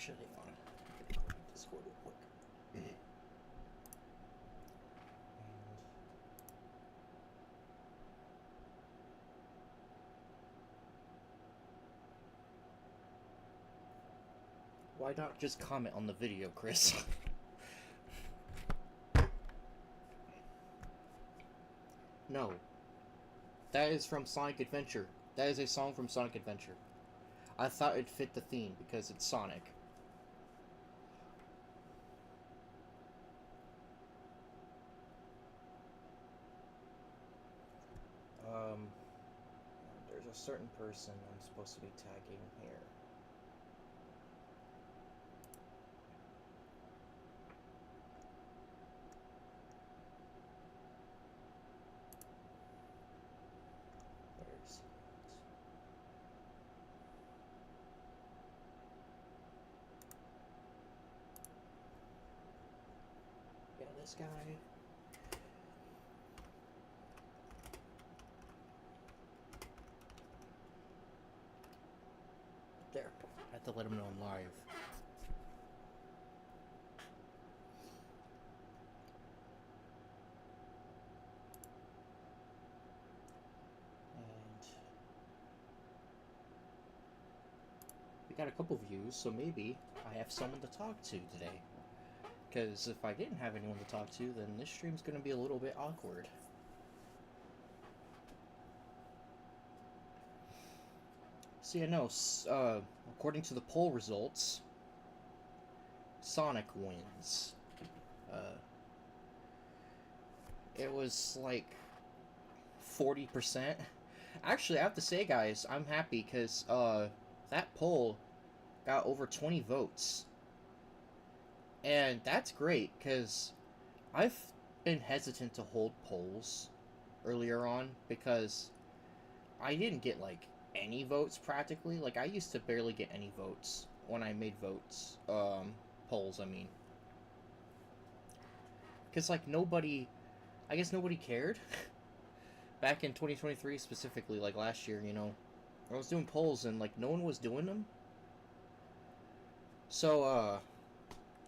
Actually, hang on. Let me go to Discord real quick. Why not just comment on the video, Chris? No. That is from Sonic Adventure. That is a song from Sonic Adventure. I thought it fit the theme because it's Sonic. There's a certain person I'm supposed to be tagging here. Where's it? Yeah, this guy. There. I have to let him know I'm live. And we got a couple views, so maybe I have someone to talk to today. Because if I didn't have anyone to talk to, then this stream's going to be a little bit awkward. So yeah, no, according to the poll results, Sonic wins. It was like 40%. Actually, I have to say, guys, I'm happy because that poll got over 20 votes. And that's great because I've been hesitant to hold polls earlier on because I didn't get like any votes practically. Like I used to barely get any votes when I made votes, polls, I mean. Because like I guess nobody cared. Back in 2023 specifically, like last year, you know, I was doing polls and like no one was doing them. So,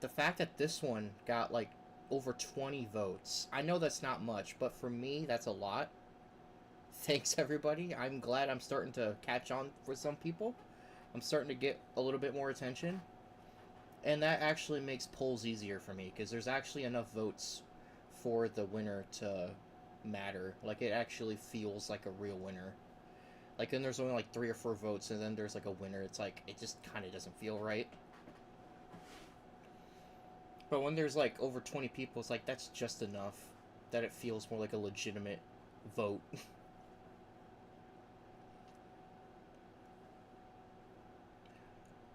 the fact that this one got like over 20 votes, I know that's not much, but for me, that's a lot. Thanks, everybody. I'm glad I'm starting to catch on for some people. I'm starting to get a little bit more attention. And that actually makes polls easier for me, because there's actually enough votes for the winner to matter. Like, it actually feels like a real winner. Like, then there's only like 3 or 4 votes, and then there's like a winner. It's like, it just kind of doesn't feel right. But when there's like over 20 people, it's like, that's just enough that it feels more like a legitimate vote.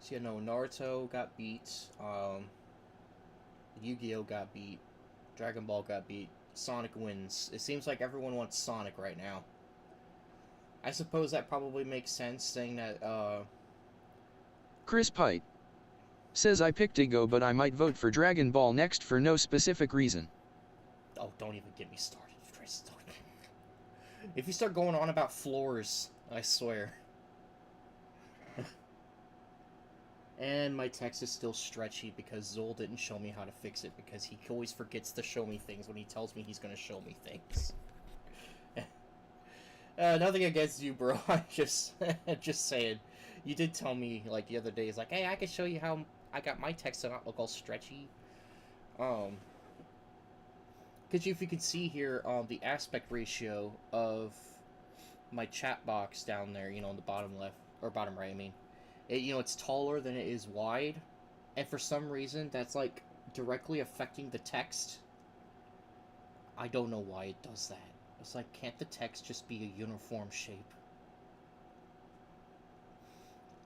So, you know, Naruto got beat, Yu-Gi-Oh got beat, Dragon Ball got beat, Sonic wins. It seems like everyone wants Sonic right now. I suppose that probably makes sense, saying that, Chris Pite says I picked Ego, but I might vote for Dragon Ball next for no specific reason. Oh, don't even get me started, Chris. If you start going on about floors, I swear. And my text is still stretchy because Zol didn't show me how to fix it because he always forgets to show me things when he tells me he's going to show me things. Nothing against you, bro. I just saying. You did tell me, like, the other day, it's like, hey, I can show you how I got my text to not look all stretchy. Because if you can see here, the aspect ratio of my chat box down there, you know, on the bottom left, or bottom right, I mean. You know, it's taller than it is wide, and for some reason, that's, like, directly affecting the text. I don't know why it does that. It's like, can't the text just be a uniform shape?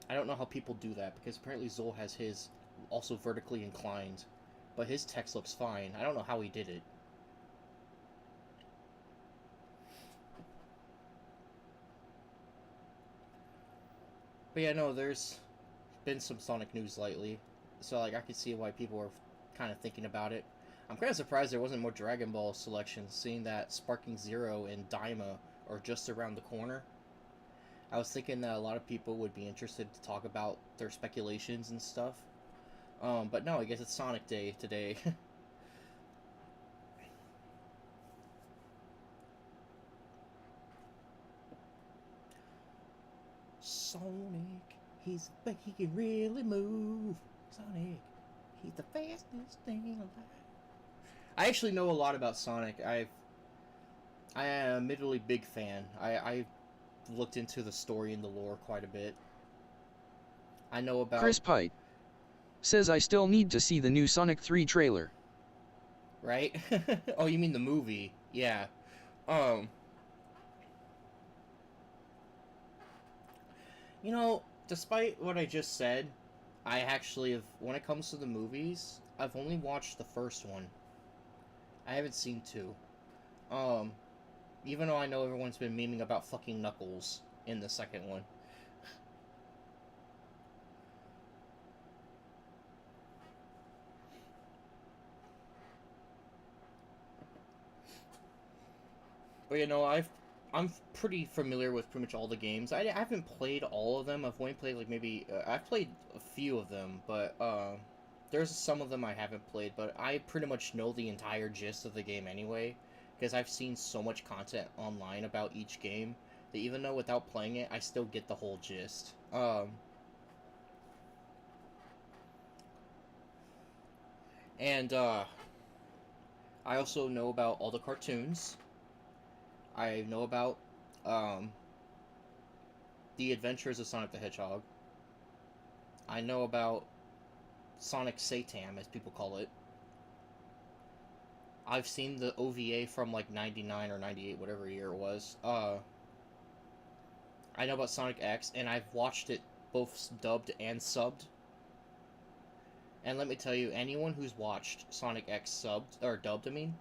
I don't know how people do that, because apparently Zol has his also vertically inclined, but his text looks fine. I don't know how he did it. But yeah, no, there's been some Sonic news lately, so like I could see why people are kind of thinking about it. I'm kind of surprised there wasn't more Dragon Ball selections, seeing that Sparking Zero and Daima are just around the corner. I was thinking that a lot of people would be interested to talk about their speculations and stuff. But no, I guess it's Sonic Day today. Sonic, but he can really move. Sonic, he's the fastest thing alive. I actually know a lot about Sonic. I am a admittedly big fan. I looked into the story and the lore quite a bit. I know about Chris Pite says I still need to see the new Sonic 3 trailer. right. Oh, you mean the movie? Yeah. Um. You know, despite what I just said, I actually have. When it comes to the movies, I've only watched the first one. I haven't seen two. Um. Even though I know everyone's been memeing about fucking Knuckles in the second one. But I'm pretty familiar with pretty much all the games. I haven't played all of them. I've only played like maybe I've played a few of them, but there's some of them I haven't played. But I pretty much know the entire gist of the game anyway, because I've seen so much content online about each game that even though without playing it, I still get the whole gist. And I also know about all the cartoons. I know about um, the Adventures of Sonic the Hedgehog. I know about Sonic Satan, as people call it. I've seen the OVA from like 99 or 98, whatever year it was. I know about Sonic X, and I've watched it both dubbed and subbed. And let me tell you, anyone who's watched Sonic X subbed, or dubbed, I mean,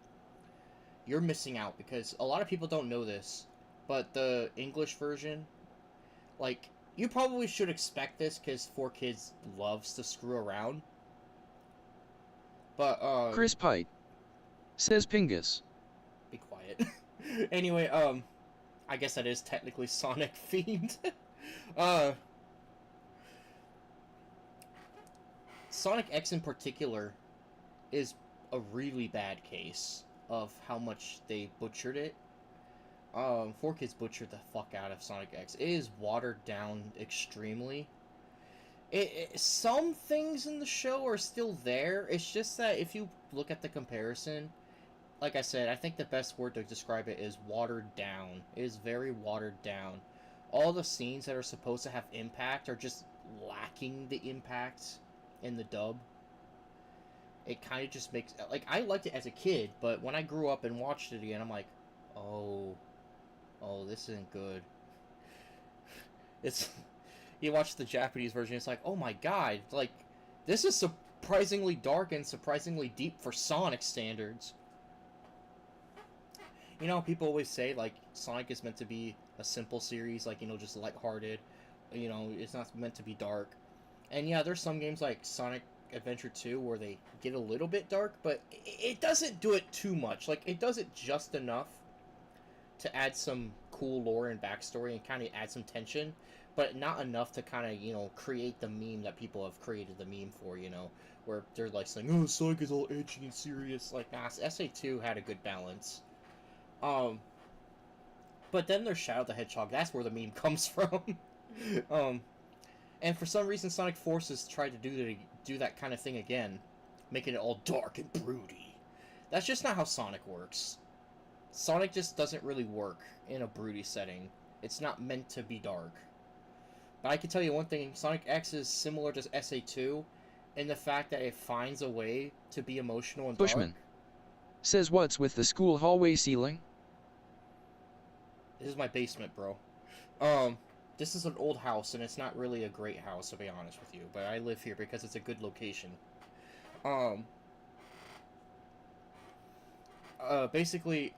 you're missing out because a lot of people don't know this, but the English version, like, you probably should expect this because 4Kids loves to screw around. But, Chris Pite says Pingus. be quiet. Anyway, I guess that is technically Sonic themed. uh, Sonic X in particular is a really bad case of how much they butchered it. 4Kids butchered the fuck out of Sonic X. It is watered down extremely. Some things in the show are still there. It's just that if you look at the comparison, like I said, I think the best word to describe it is watered down. It is very watered down. All the scenes that are supposed to have impact are just lacking the impact in the dub. It kind of just makes like I liked it as a kid, but when I grew up and watched it again, I'm like, oh, this isn't good. It's you watch the Japanese version, it's like, oh my god, like this is surprisingly dark and surprisingly deep for Sonic standards. You know, people always say like Sonic is meant to be a simple series, like just lighthearted. It's not meant to be dark. And yeah, there's some games like Sonic Adventure 2 where they get a little bit dark, but it doesn't do it too much. Like it does it just enough to add some cool lore and backstory and kind of add some tension, but not enough to kind of create the meme that people have created the meme for. Where they're like saying, "Oh, Sonic is all edgy and serious." Like, nah, SA2 had a good balance. Um, but then there's Shadow the Hedgehog. That's where the meme comes from. um, and for some reason, Sonic Forces tried to do that kind of thing again, making it all dark and broody. That's just not how Sonic works. Sonic just doesn't really work in a broody setting. It's not meant to be dark. But I can tell you one thing, Sonic X is similar to SA2 in the fact that it finds a way to be emotional and dark. Bushman says what's with the school hallway ceiling? This is my basement, bro. This is an old house, and it's not really a great house, to be honest with you. But I live here because it's a good location. Basically,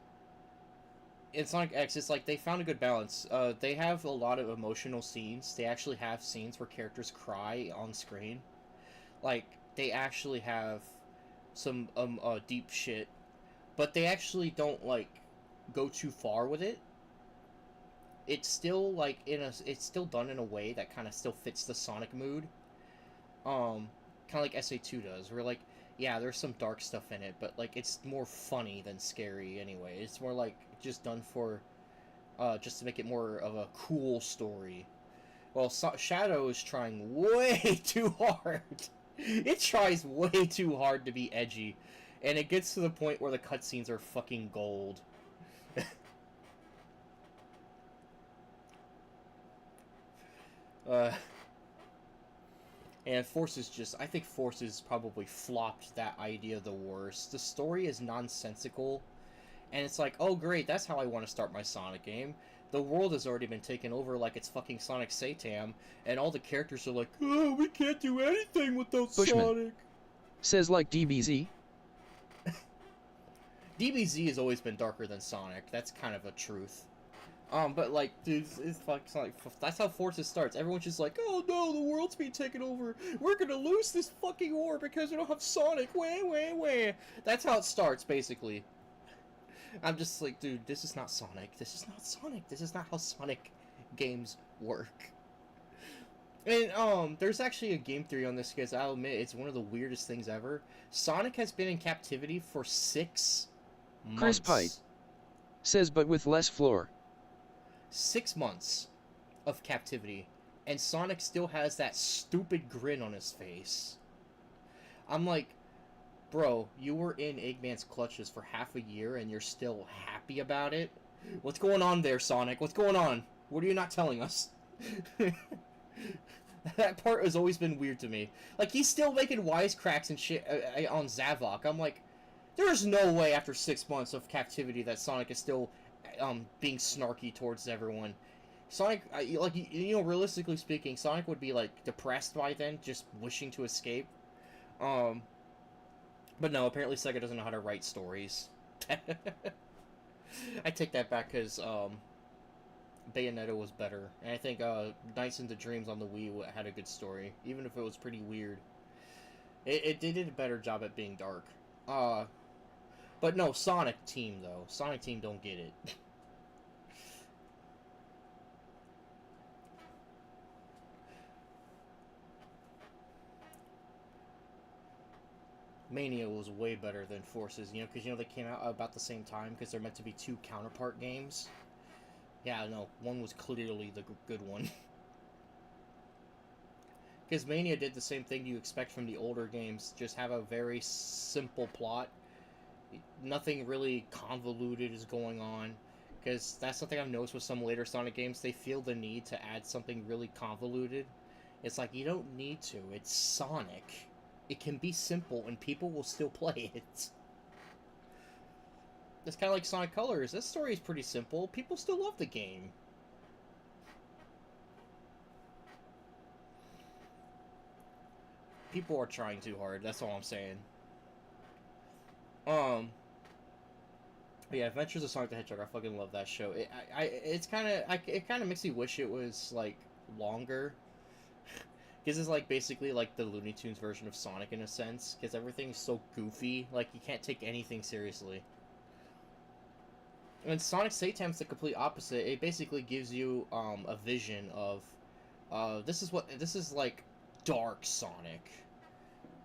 in Sonic X, it's like they found a good balance. They have a lot of emotional scenes. They actually have scenes where characters cry on screen. Like, they actually have some deep shit. But they actually don't, like, go too far with it. It's still, like, it's still done in a way that kind of still fits the Sonic mood. kind of like SA2 does. Where like, yeah, there's some dark stuff in it, but like it's more funny than scary anyway. It's more like just done for, just to make it more of a cool story. Well, Shadow is trying way too hard. It tries way too hard to be edgy, and it gets to the point where the cutscenes are fucking gold. uh, and I think Forces probably flopped that idea the worst. The story is nonsensical, and it's like, oh great, that's how I want to start my Sonic game. The world has already been taken over like it's fucking Sonic Satan, and all the characters are like, oh, we can't do anything without Bushman Sonic. says like DBZ. DBZ has always been darker than Sonic. That's kind of a truth. But like, dude, it's fucking Sonic. That's how Forces starts. Everyone's just like, oh no, the world's being taken over. We're gonna lose this fucking war because we don't have Sonic. Wah. That's how it starts, basically. I'm just like, dude, this is not Sonic. This is not Sonic. This is not how Sonic games work. And, there's actually a game theory on this, because I'll admit, it's one of the weirdest things ever. Sonic has been in captivity for 6 months. Chris Pite says, but with less floor. 6 months of captivity, and Sonic still has that stupid grin on his face. I'm like, bro, you were in Eggman's clutches for half a year and you're still happy about it? What's going on there, Sonic? What's going on? What are you not telling us? That part has always been weird to me. Like, he's still making wisecracks and shit on Zavok. I'm like, there is no way after 6 months of captivity that Sonic is still being snarky towards everyone. Sonic, like, you know, realistically speaking, Sonic would be, like, depressed by then, just wishing to escape. But no, apparently Sega doesn't know how to write stories. I take that back, because, Bayonetta was better. And I think, Nights into Dreams on the Wii had a good story, even if it was pretty weird. It did a better job at being dark. But no, Sonic Team, though. Sonic Team don't get it. Mania was way better than Forces, you know, because, you know, they came out about the same time, because they're meant to be 2 counterpart games. Yeah, no, one was clearly the good one. Because Mania did the same thing you expect from the older games, just have a very simple plot. Nothing really convoluted is going on. Because that's something I've noticed with some later Sonic games, they feel the need to add something really convoluted. It's like, you don't need to, it's Sonic. It can be simple and people will still play it. It's kind of like Sonic Colors. This story is pretty simple. People still love the game. People are trying too hard. That's all I'm saying. Yeah, Adventures of Sonic the Hedgehog. I fucking love that show. It kind of makes me wish it was like longer. Because it's like basically like the Looney Tunes version of Sonic in a sense. Because everything's so goofy. Like, you can't take anything seriously. And Sonic Satan's the complete opposite. It basically gives you a vision of this is like dark Sonic.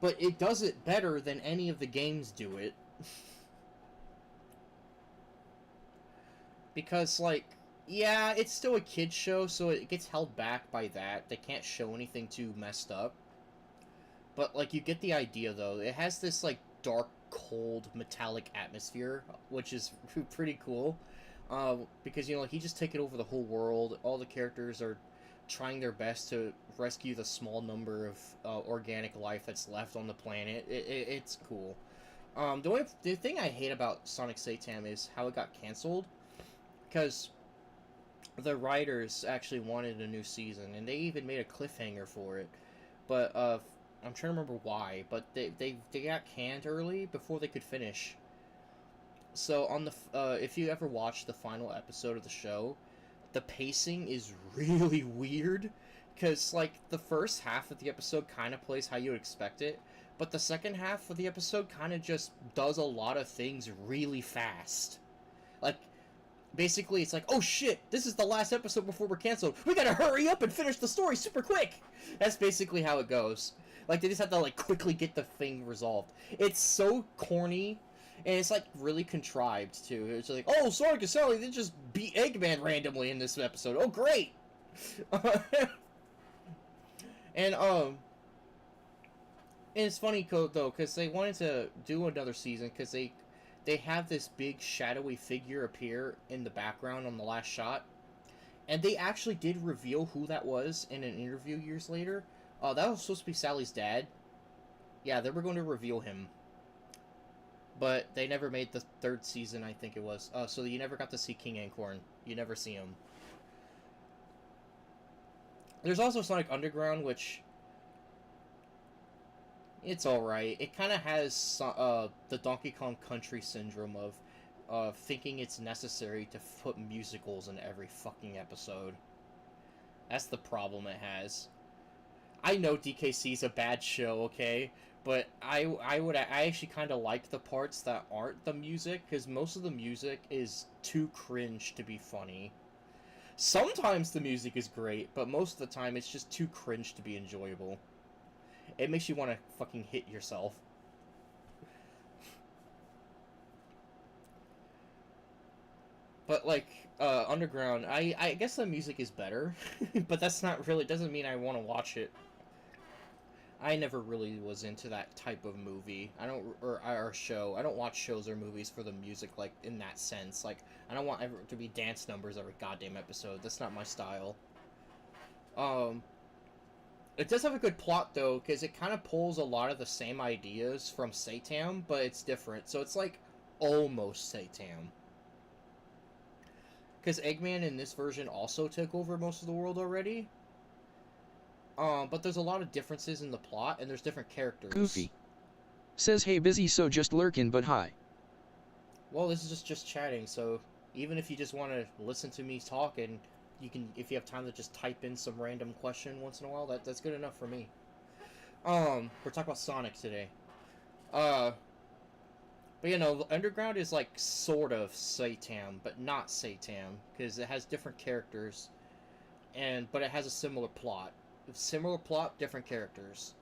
But it does it better than any of the games do it. Because, like, yeah, it's still a kid's show, so it gets held back by that. They can't show anything too messed up. But, like, you get the idea, though. It has this, like, dark, cold, metallic atmosphere, which is pretty cool. Because, you know, like, he just taken over the whole world. All the characters are trying their best to rescue the small number of organic life that's left on the planet. It's cool. The thing I hate about Sonic Satan is how it got canceled. Because the writers actually wanted a new season, and they even made a cliffhanger for it. But I'm trying to remember why. But they got canned early before they could finish. So on the if you ever watch the final episode of the show, the pacing is really weird. Because like the first half of the episode kind of plays how you would expect it, but the second half of the episode kind of just does a lot of things really fast. Like, basically, it's like, oh shit, this is the last episode before we're canceled. We gotta hurry up and finish the story super quick. That's basically how it goes. Like, they just have to, like, quickly get the thing resolved. It's so corny, and it's, like, really contrived, too. It's like, oh, Sonic and Sally, they just beat Eggman randomly in this episode. Oh, great! and, and it's funny, though, because they wanted to do another season, because they have this big shadowy figure appear in the background on the last shot. And they actually did reveal who that was in an interview years later. That was supposed to be Sally's dad. Yeah, they were going to reveal him. But they never made the third season, I think it was. So you never got to see King Acorn. You never see him. There's also Sonic Underground, which... it's alright. It kind of has the Donkey Kong Country syndrome of thinking it's necessary to put musicals in every fucking episode. That's the problem it has. I know DKC's a bad show, okay? But I actually kind of like the parts that aren't the music, because most of the music is too cringe to be funny. Sometimes the music is great, but most of the time it's just too cringe to be enjoyable. It makes you want to fucking hit yourself. But, like, Underground, I guess the music is better, but that's not really, doesn't mean I want to watch it. I never really was into that type of movie. Or show. I don't watch shows or movies for the music, like, in that sense. Like, I don't want to be dance numbers every goddamn episode. That's not my style. It does have a good plot, though, because it kind of pulls a lot of the same ideas from Satan, but it's different. So it's, like, almost Satan. Because Eggman in this version also took over most of the world already. But there's a lot of differences in the plot, and there's different characters. Goofy. Says, hey, busy, so just lurking, but hi. Well, this is just chatting, so even if you just want to listen to me talk, and you can, if you have time to just type in some random question once in a while, that's good enough for me. We're talking about Sonic today. But you know, Underground is like sort of Satan, but not Satan, because it has different characters, but it has a similar plot. Similar plot, different characters.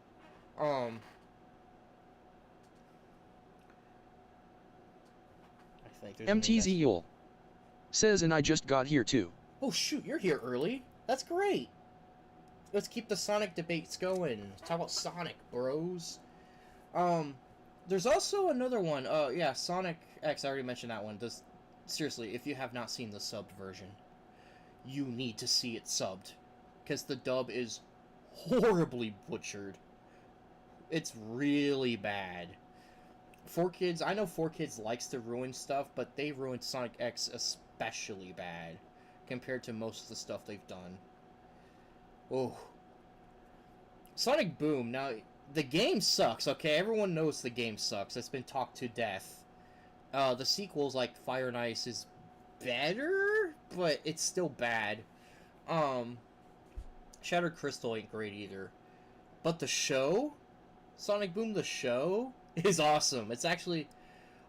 I think there's MTZ Yule. Says, and I just got here too. Oh shoot, you're here early. That's great. Let's keep the Sonic debates going. Let's talk about Sonic, bros. There's also another one. Yeah, Sonic X. I already mentioned that one. Seriously, if you have not seen the subbed version, you need to see it subbed, because the dub is horribly butchered. It's really bad. 4Kids, I know 4Kids likes to ruin stuff, but they ruined Sonic X especially bad compared to most of the stuff they've done. Oh. Sonic Boom, now, the game sucks, okay? Everyone knows the game sucks. It's been talked to death. The sequels, like Fire and Ice, is better, but it's still bad. Shattered Crystal ain't great either. But the show, Sonic Boom the show, is awesome. It's actually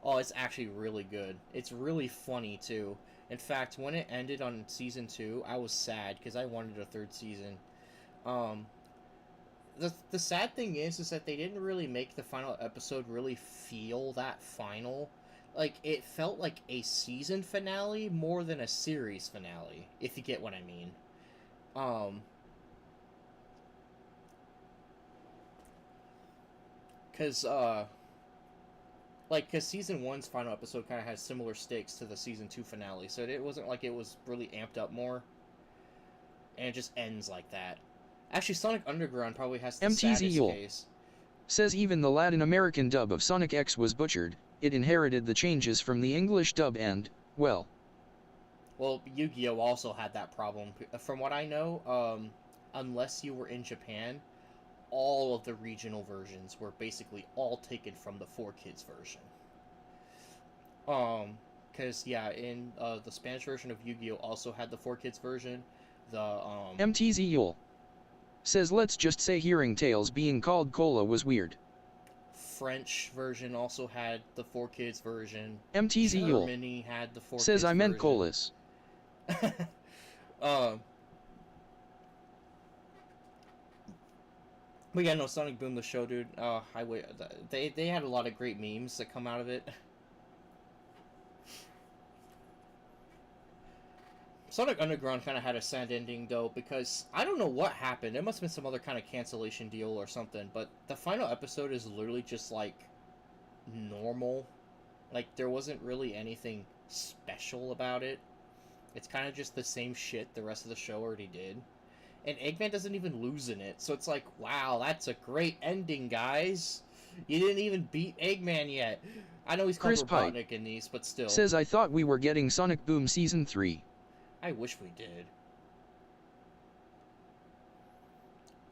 really good. It's really funny, too. In fact, when it ended on Season 2, I was sad, because I wanted a third season. The sad thing is that they didn't really make the final episode really feel that final. Like, it felt like a season finale more than a series finale, if you get what I mean. Because Season 1's final episode kind of has similar stakes to the Season 2 finale, so it wasn't like it was really amped up more. And it just ends like that. Actually, Sonic Underground probably has the saddest case. Says even the Latin American dub of Sonic X was butchered. It inherited the changes from the English dub and, well, Yu-Gi-Oh! Also had that problem. From what I know, unless you were in Japan, all of the regional versions were basically all taken from the 4Kids version. Because, yeah, in the Spanish version of Yu-Gi-Oh! Also had the 4Kids version. The, MTZ Yule. Says let's just say hearing Tails being called Cola was weird. French version also had the 4Kids version. MTZ Yule. Germany had the 4Kids says I meant version. Colas. But But yeah, no, Sonic Boom the show, dude. They had a lot of great memes that come out of it. Sonic Underground kind of had a sad ending though, because I don't know what happened. It must have been some other kind of cancellation deal or something. But the final episode is literally just like normal. Like there wasn't really anything special about it. It's kind of just the same shit the rest of the show already did. And Eggman doesn't even lose in it. So it's like, wow, that's a great ending, guys. You didn't even beat Eggman yet. I know he's called Chris Pike Robotnik in these, but still. says, I thought we were getting Sonic Boom Season 3. I wish we did.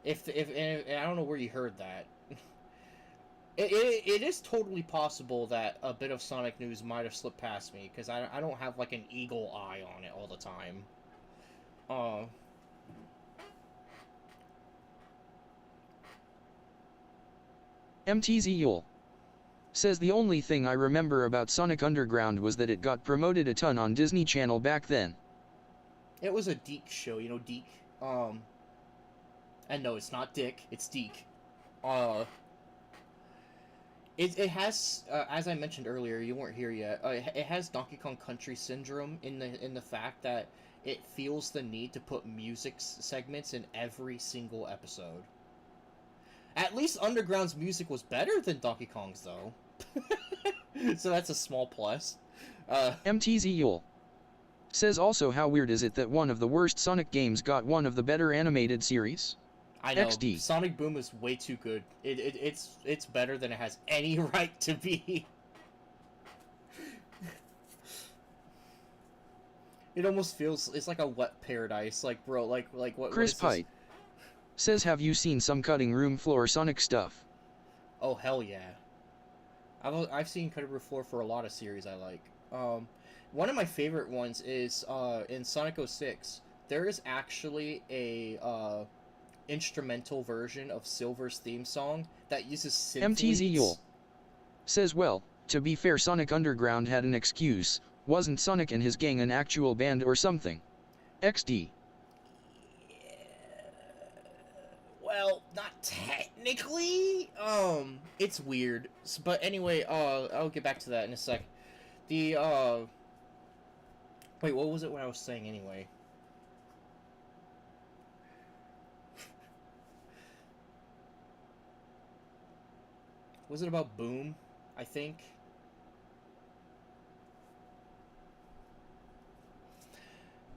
If I don't know where you heard that. It is totally possible that a bit of Sonic news might have slipped past me, because I don't have like an eagle eye on it all the time. MTZ Yule says, the only thing I remember about Sonic Underground was that it got promoted a ton on Disney Channel back then. It was a Deke show, you know, Deke. And no, it's not Dick, it's Deke. It has, as I mentioned earlier, you weren't here yet. It has Donkey Kong Country syndrome in the fact that it feels the need to put music segments in every single episode. At least Underground's music was better than Donkey Kong's, though. So that's a small plus. MTZ Yule says also, how weird is it that one of the worst Sonic games got one of the better animated series? I know, XD. Sonic Boom is way too good. It's better than it has any right to be. It almost feels, it's like a wet paradise. Like, bro, like what? Chris Pite says, have you seen some cutting room floor Sonic stuff? Oh hell yeah! I've seen cutting room floor for a lot of series I like. One of my favorite ones is in Sonic 06. There is actually a instrumental version of Silver's theme song that uses synth MTZ leads. Yule says, well, to be fair, Sonic Underground had an excuse. Wasn't Sonic and his gang an actual band or something? XD. Well, not technically. It's weird. But anyway, I'll get back to that in a sec. The wait, what was it? What I was saying anyway? Was it about Boom? I think.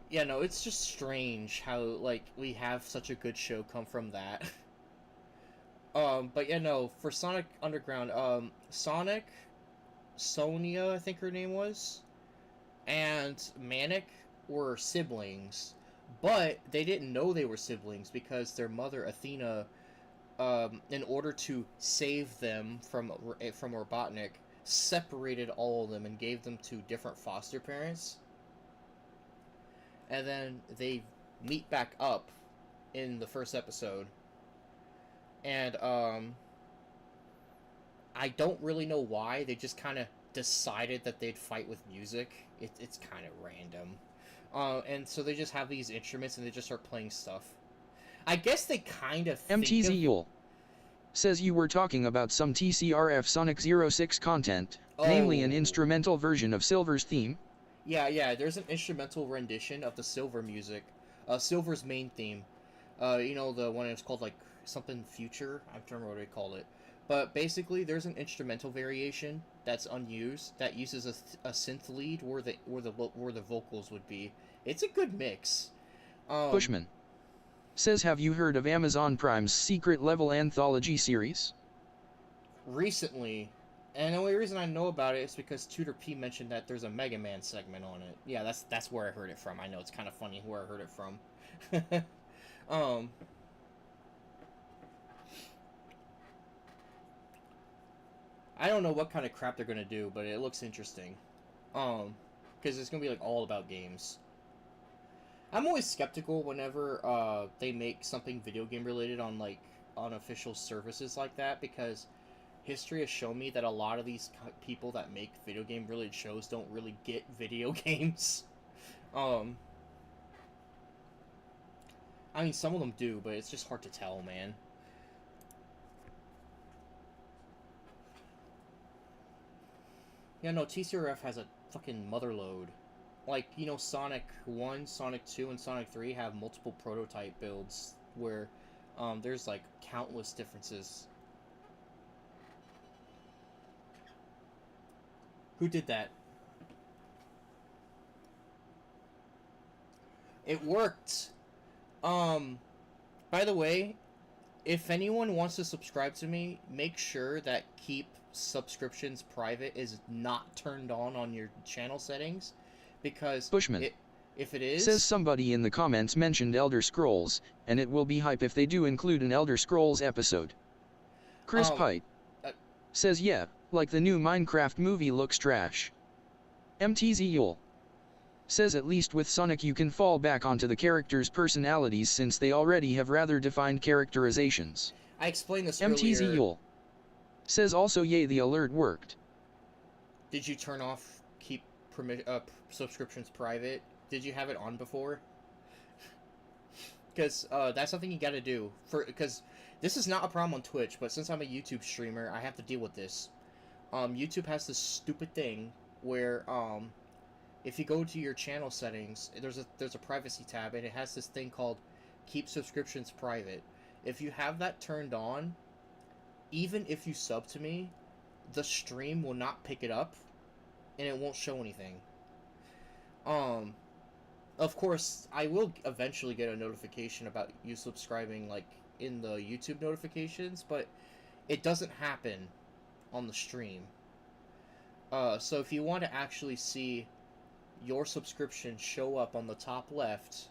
Yeah, no, it's just strange how, like, we have such a good show come from that. But yeah, no, for Sonic Underground, Sonic, Sonia, I think her name was, and Manic were siblings, but they didn't know they were siblings because their mother, Athena, in order to save them from Robotnik, separated all of them and gave them to different foster parents. And then they meet back up in the first episode. And I don't really know why. They just kind of decided that they'd fight with music. It's kind of random. And so they just have these instruments and they just start playing stuff. I guess they kind of MTZ Yule says, you were talking about some TCRF Sonic 06 content, namely an instrumental version of Silver's theme. Yeah, there's an instrumental rendition of the Silver music. Silver's main theme. You know, the one that's called, like, something Future? I don't remember what they called it. But basically, there's an instrumental variation that's unused that uses a synth lead where the vocals would be. It's a good mix. Bushman says, have you heard of Amazon Prime's Secret Level Anthology series? Recently. And the only reason I know about it is because Tutor P mentioned that there's a Mega Man segment on it. Yeah, that's where I heard it from. I know it's kind of funny where I heard it from. I don't know what kind of crap they're gonna do, but it looks interesting. Because it's gonna be like all about games. I'm always skeptical whenever they make something video game related on like unofficial services like that, because history has shown me that a lot of these people that make video game related shows don't really get video games. I mean, some of them do, but it's just hard to tell, man. Yeah, no, TCRF has a fucking motherload. Like, you know, Sonic 1, Sonic 2, and Sonic 3 have multiple prototype builds where there's like countless differences. Who did that? It worked. Um, by the way, if anyone wants to subscribe to me, make sure that keep subscriptions private is not turned on your channel settings, because Bushman. if it Says is, somebody in the comments mentioned Elder Scrolls, and it will be hype if they do include an Elder Scrolls episode. Chris um, Pite. uh, Says yeah, like the new Minecraft movie looks trash. MTZ Yule. Says at least with Sonic you can fall back onto the characters' personalities since they already have rather defined characterizations. I explained this MTZ earlier. Yule. Says also yay the alert worked. Did you turn off keep subscriptions private? Did you have it on before? Because that's something you got to do because this is not a problem on Twitch, but since I'm a YouTube streamer, I have to deal with this. YouTube has this stupid thing where if you go to your channel settings, there's a privacy tab, and it has this thing called keep subscriptions private. If you have that turned on, even if you sub to me, the stream will not pick it up, and it won't show anything. Um, of course, I will eventually get a notification about you subscribing, like in the YouTube notifications, but it doesn't happen on the stream. So if you want to actually see your subscription show up on the top left,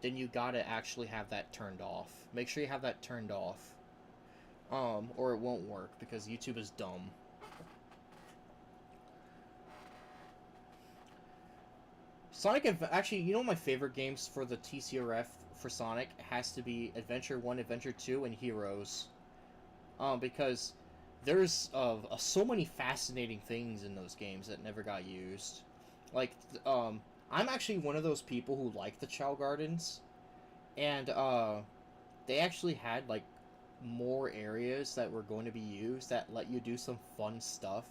then you gotta actually have that turned off. Make sure you have that turned off. Or it won't work because YouTube is dumb. Sonic, actually, you know my favorite games for the TCRF for Sonic has to be Adventure 1, Adventure 2, and Heroes. Because there's so many fascinating things in those games that never got used. Like, I'm actually one of those people who like the Chow Gardens, and they actually had like more areas that were going to be used that let you do some fun stuff.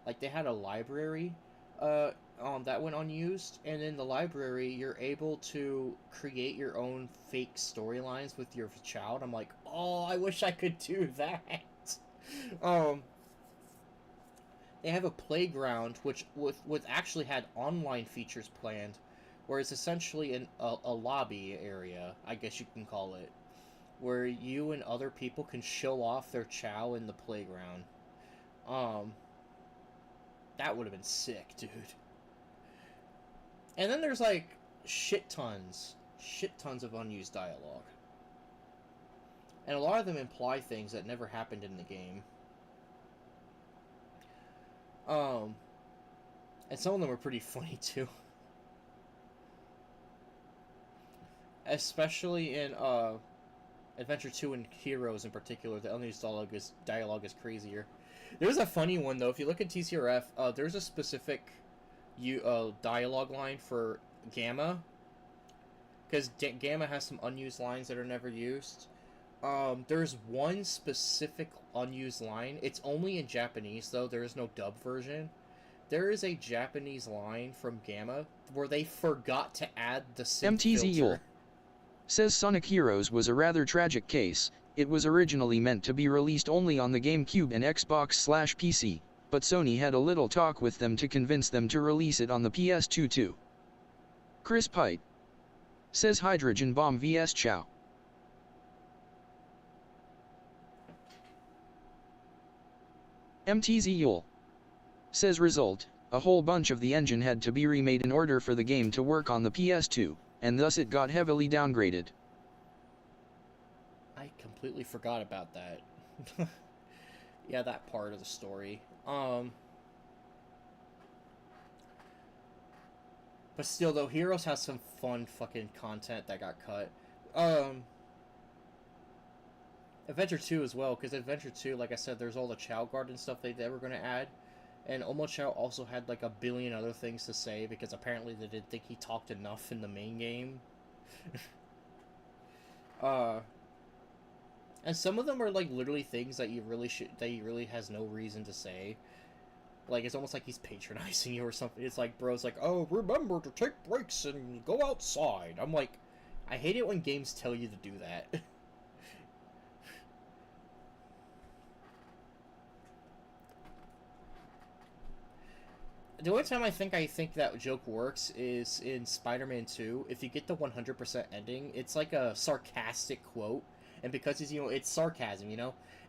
Like they had a library that went unused, and in the library you're able to create your own fake storylines with your child. I'm like, oh, I wish I could do that. um, they have a playground which with actually had online features planned, where it's essentially a lobby area, I guess you can call it, where you and other people can show off their chow in the playground. Um, that would have been sick, dude. And then there's like shit tons of unused dialogue. And a lot of them imply things that never happened in the game. And some of them are pretty funny too. Especially in Adventure 2 and Heroes in particular, the unused dialogue is crazier. There's a funny one though. If you look at TCRF, there's a specific dialogue line for Gamma, because Gamma has some unused lines that are never used. There's one specific unused line. It's only in Japanese though. There is no dub version. There is a Japanese line from Gamma where they forgot to add the synth MTZ Yule. filter. Says Sonic Heroes was a rather tragic case. It was originally meant to be released only on the GameCube and Xbox/PC, but Sony had a little talk with them to convince them to release it on the PS2 too. Chris Pite. Says Hydrogen Bomb vs Chow. MTZ Yule. Says result, a whole bunch of the engine had to be remade in order for the game to work on the PS2, and thus it got heavily downgraded. I completely forgot about that. Yeah, that part of the story. But still, though, Heroes has some fun fucking content that got cut. Adventure 2 as well, because Adventure 2, like I said, there's all the Chow Garden stuff they were going to add. And Omo Chow also had like a billion other things to say, because apparently they didn't think he talked enough in the main game. And some of them are like literally things that he really has no reason to say. Like, it's almost like he's patronizing you or something. It's like, bro's like, oh, remember to take breaks and go outside. I'm like, I hate it when games tell you to do that. The only time I think that joke works is in Spider-Man 2. If you get the 100% ending, it's like a sarcastic quote, and because it's sarcasm.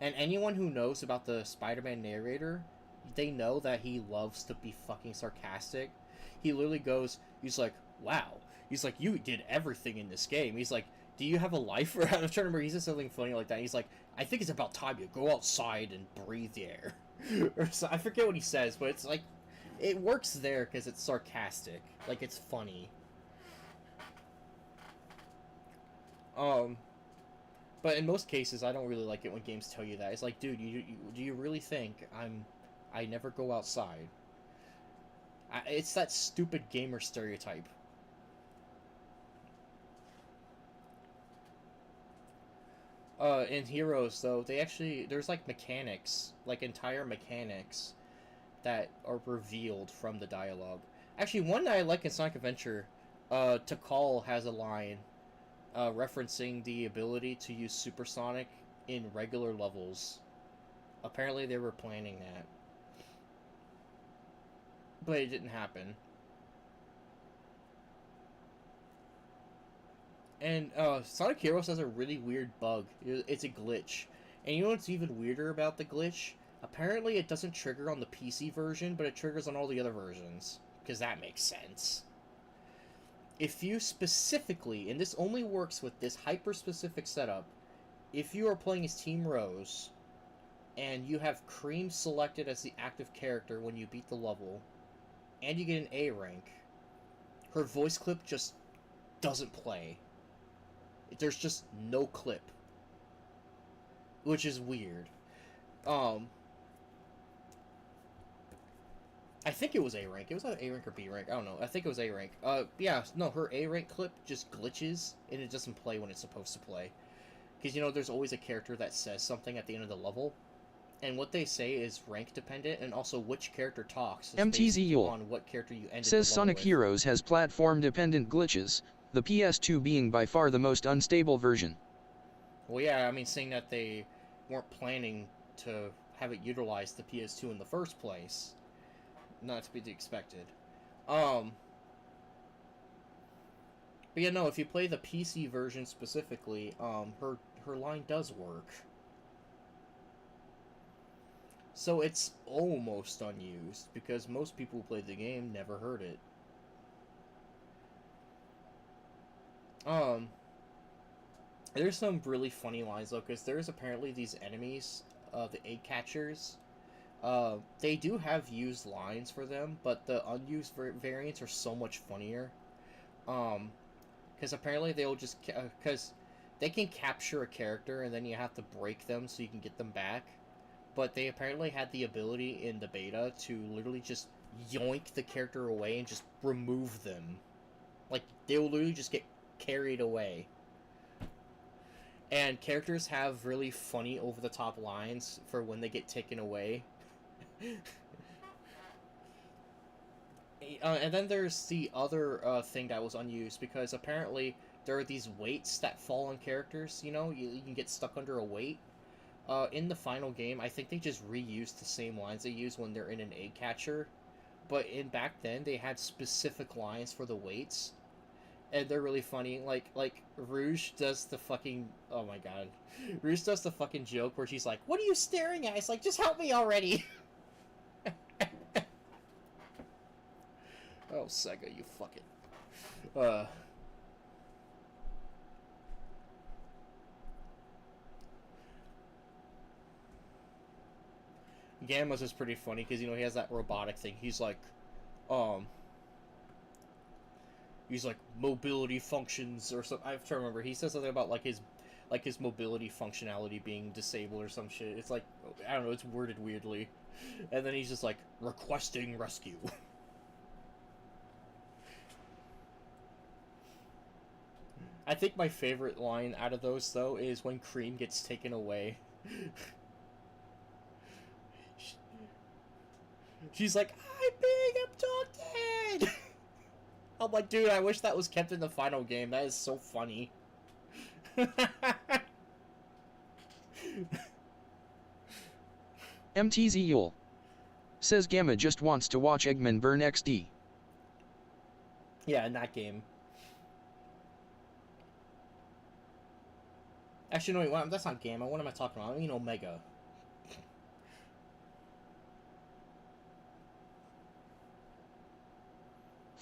And anyone who knows about the Spider-Man narrator, they know that he loves to be fucking sarcastic. He literally he's like, wow. He's like, you did everything in this game. He's like, do you have a life? I'm trying to remember. He says something funny like that. He's like, I think it's about time you go outside and breathe the air. Or so, I forget what he says, but it's like, it works there because it's sarcastic. Like, it's funny. Um, but in most cases, I don't really like it when games tell you that. It's like, dude, do you really think I never go outside? It's that stupid gamer stereotype. In Heroes, though, there's like mechanics, like entire mechanics that are revealed from the dialogue. Actually, one that I like in Sonic Adventure, Tikal has a line referencing the ability to use Supersonic in regular levels. Apparently, they were planning that, but it didn't happen. And Sonic Heroes has a really weird bug. It's a glitch. And you know what's even weirder about the glitch? Apparently it doesn't trigger on the PC version, but it triggers on all the other versions. Because that makes sense. If you specifically, and this only works with this hyper-specific setup, if you are playing as Team Rose, and you have Cream selected as the active character when you beat the level, and you get an A rank, her voice clip just doesn't play. There's just no clip, which is weird. Um, I think it was A rank. It was either A rank or B rank. I don't know. I think it was A rank. Yeah, no, her A rank clip just glitches and it doesn't play when it's supposed to play. Because there's always a character that says something at the end of the level, and what they say is rank dependent, and also which character talks is based on what character you ended says the level Sonic with. Heroes has platform-dependent glitches, the PS2 being by far the most unstable version. Well, yeah, I mean, seeing that they weren't planning to have it utilize the PS2 in the first place, not to be expected. But yeah, no, if you play the PC version specifically, her line does work. So it's almost unused, because most people who played the game never heard it. There's some really funny lines, though, because there's apparently these enemies, the egg catchers. They do have used lines for them, but the unused variants are so much funnier. Because apparently they'll just... Because they can capture a character, and then you have to break them so you can get them back. But they apparently had the ability in the beta to literally just yoink the character away and just remove them. Like, they will literally just get carried away. And characters have really funny over-the-top lines for when they get taken away. And then there's the other thing that was unused, because apparently there are these weights that fall on characters, you can get stuck under a weight. In the final game, I think they just reused the same lines they use when they're in an egg catcher. But back then, they had specific lines for the weights. And they're really funny. Like Rouge does the fucking... Oh my god. Rouge does the fucking joke where she's like, what are you staring at? It's like, just help me already! Oh, Sega, you fucking... Gamma's is pretty funny, because, he has that robotic thing. He's like, mobility functions or something. I have to remember. He says something about, his mobility functionality being disabled or some shit. It's like, I don't know, it's worded weirdly. And then he's just like, requesting rescue. I think my favorite line out of those, though, is when Cream gets taken away. She's like, I'm being abducted! I'm like, dude, I wish that was kept in the final game. That is so funny. MTZ Yule. Says Gamma just wants to watch Eggman burn XD. Yeah, in that game. Actually, no, wait, that's not Gamma. What am I talking about? I mean Omega.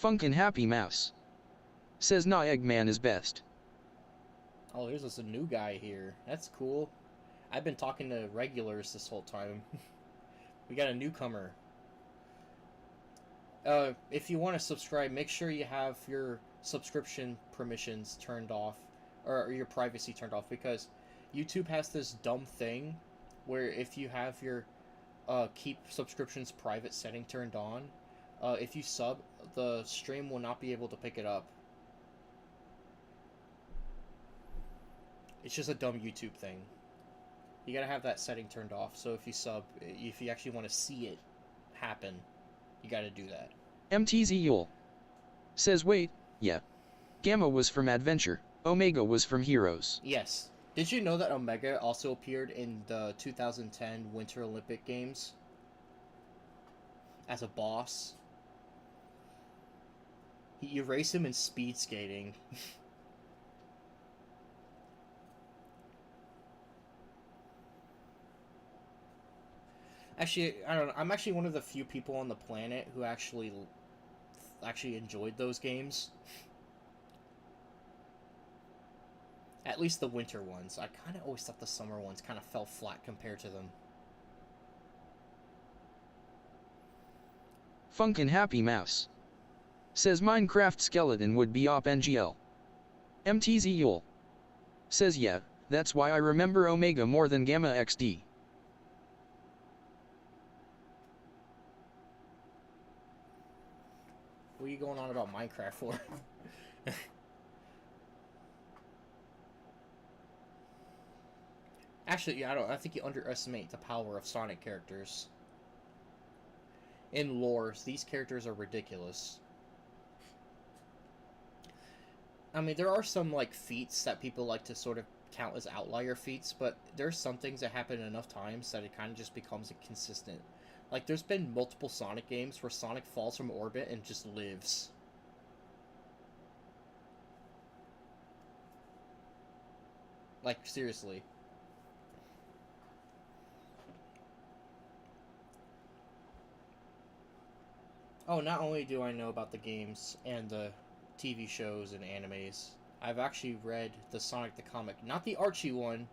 Funkin' Happy Mouse. Says nah, Eggman is best. Oh, there's this new guy here. That's cool. I've been talking to regulars this whole time. We got a newcomer. If you want to subscribe, make sure you have your subscription permissions turned off, or your privacy turned off, because YouTube has this dumb thing where if you have your keep subscriptions private setting turned on, if you sub, the stream will not be able to pick it up. It's just a dumb YouTube thing. You gotta have that setting turned off, so if you sub, if you actually want to see it happen, you gotta do that. MTZ Yule. Says wait, yeah. Gamma was from Adventure, Omega was from Heroes. Yes. Did you know that Omega also appeared in the 2010 Winter Olympic Games? As a boss? You race him in speed skating. Actually, I don't know. I'm actually one of the few people on the planet who actually enjoyed those games. At least the winter ones. I kind of always thought the summer ones kind of fell flat compared to them. Funkin' Happy Mouse. Says Minecraft Skeleton would be op NGL. MTZ Yule. Says yeah, that's why I remember Omega more than Gamma XD. What are you going on about Minecraft for? Actually, yeah, I think you underestimate the power of Sonic characters. In lore, these characters are ridiculous. I mean, there are some, like, feats that people like to sort of count as outlier feats, but there's some things that happen enough times that it kind of just becomes a consistent. Like, there's been multiple Sonic games where Sonic falls from orbit and just lives. Like, seriously. Oh, not only do I know about the games and the TV shows and animes, I've actually read the Sonic the comic. Not the Archie one.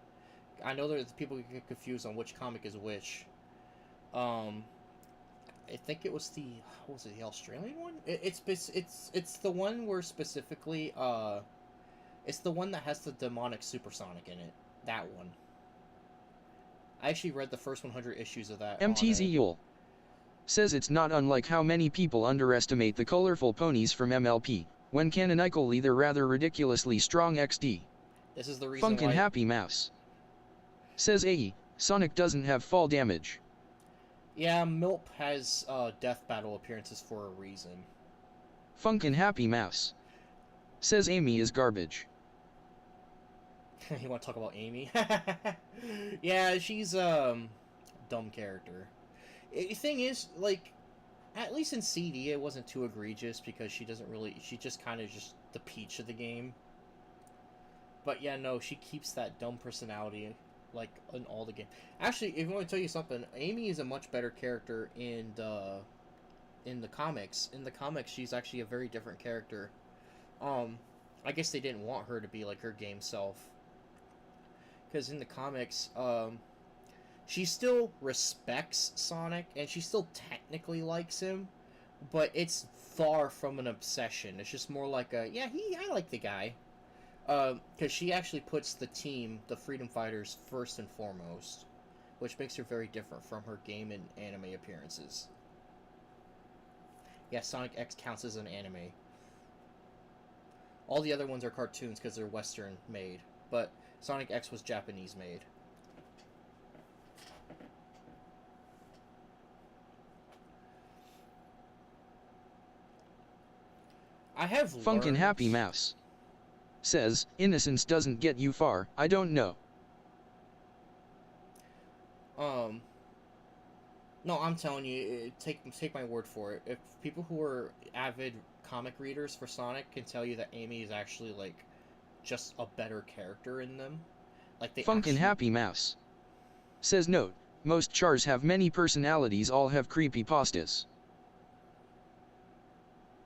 I know that people get confused on which comic is which. I think it was the, what was it, the Australian one? It's the one where specifically, it's the one that has the demonic supersonic in it. That one. I actually read the first 100 issues of that. MTZ Yule. Says it's not unlike how many people underestimate the colorful ponies from MLP, when canonically they're rather ridiculously strong XD. This is the reason Funkin' why... Happy Mouse. Says AE, Sonic doesn't have fall damage. Yeah, Milp has death battle appearances for a reason. Funkin' Happy Mouse. Says Amy is garbage. You want to talk about Amy? Yeah, she's dumb character. The thing is, like, at least in CD it wasn't too egregious because she doesn't really, she just kind of just the Peach of the game. But yeah, no, she keeps that dumb personality like in all the games. Actually, if you want to tell you something, Amy is a much better character in the comics. In the comics, she's actually a very different character. I guess they didn't want her to be like her game self. Because in the comics, she still respects Sonic, and she still technically likes him, but it's far from an obsession. It's just more like a, yeah, I like the guy. Because she actually puts the team, the Freedom Fighters, first and foremost, which makes her very different from her game and anime appearances. Yeah, Sonic X counts as an anime. All the other ones are cartoons because they're Western made, but Sonic X was Japanese made. I have Funkin' learned. Happy Mouse says, innocence doesn't get you far, I don't know. Um, no, I'm telling you, take my word for it. If people who are avid comic readers for Sonic can tell you that Amy is actually like just a better character in them, like they Funkin' actually. Happy Mouse says, note, most chars have many personalities, all have creepypastas.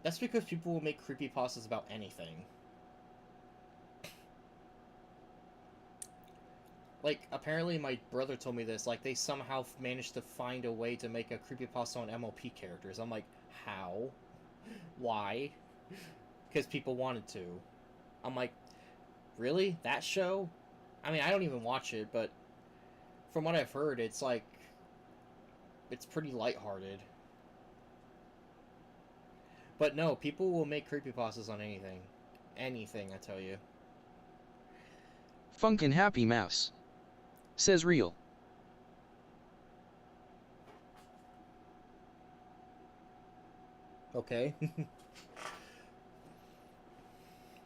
That's because people will make creepypastas about anything. Like, apparently my brother told me this, like, they somehow managed to find a way to make a creepypasta on MLP characters. I'm like, how? Why? Because people wanted to. I'm like, really? That show? I mean, I don't even watch it, but from what I've heard, it's like, it's pretty lighthearted. But no, people will make creepypastas on anything. Anything, I tell you. Funkin' Happy Mouse says, real. Okay.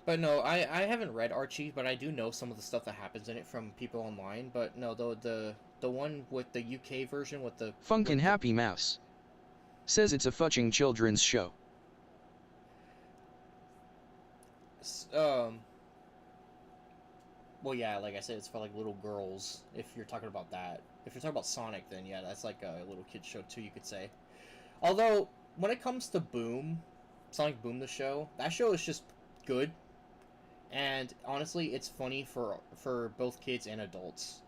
But no, I haven't read Archie, but I do know some of the stuff that happens in it from people online. But no, the one with the UK version with the Funkin' Happy Mouse says it's a fucking children's show. um. Well, yeah, like I said, it's for like little girls. If you're talking about that, if you're talking about Sonic, then yeah, that's like a little kid show too. You could say. Although when it comes to Boom, Sonic Boom, the show, that show is just good. And honestly, it's funny for both kids and adults.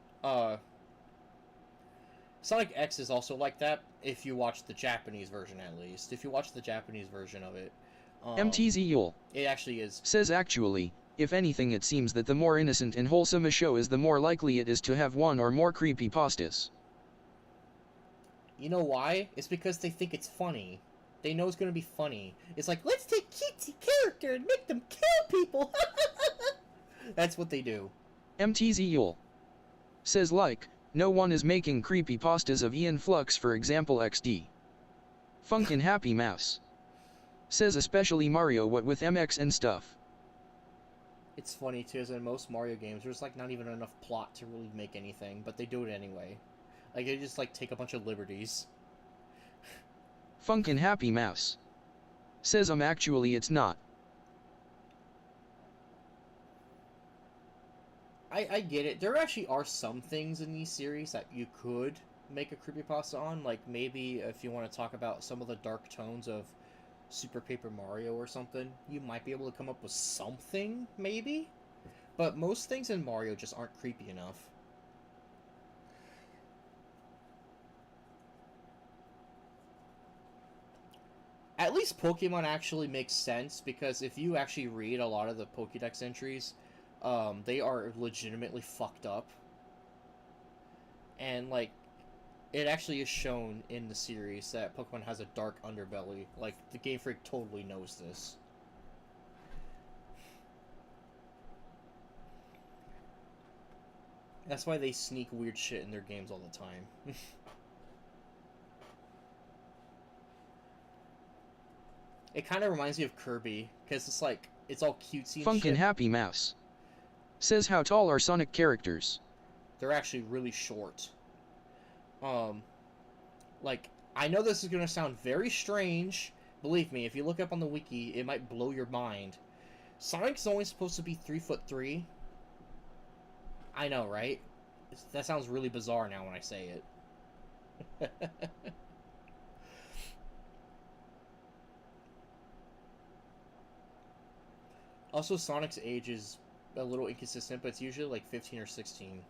Sonic X is also like that if you watch the Japanese version, at least. If you watch the Japanese version of it, MTZ Yule it actually is. says, actually, if anything, it seems that the more innocent and wholesome a show is, the more likely it is to have one or more creepypastas. You know why? It's because they think it's funny. They know it's going to be funny. It's like, let's take cutesy character and make them kill people. That's what they do. MTZ Yule says, like, no one is making creepypastas of Ian Flux, for example, XD. Funkin' Happy Mouse says, especially Mario, what with MX and stuff. It's funny too, as in most Mario games, there's like not even enough plot to really make anything, but they do it anyway. Like, they just like take a bunch of liberties. Funkin' Happy Mouse says, actually it's not. I get it. There actually are some things in these series that you could make a creepypasta on. Like, maybe if you want to talk about some of the dark tones of Super Paper Mario or something, you might be able to come up with something, maybe? But most things in Mario just aren't creepy enough. At least Pokemon actually makes sense, because if you actually read a lot of the Pokédex entries, they are legitimately fucked up. And, like, it actually is shown in the series that Pokemon has a dark underbelly. Like, the Game Freak totally knows this. That's why they sneak weird shit in their games all the time. It kind of reminds me of Kirby, because it's like, it's all cutesy and Funkin' shit. Happy Mouse says, how tall are Sonic characters? They're actually really short. Like, I know this is going to sound very strange. Believe me, if you look up on the wiki, it might blow your mind. Sonic's only supposed to be 3'3". I know, right? That sounds really bizarre now when I say it. Also, Sonic's age is a little inconsistent, but it's usually like 15 or 16.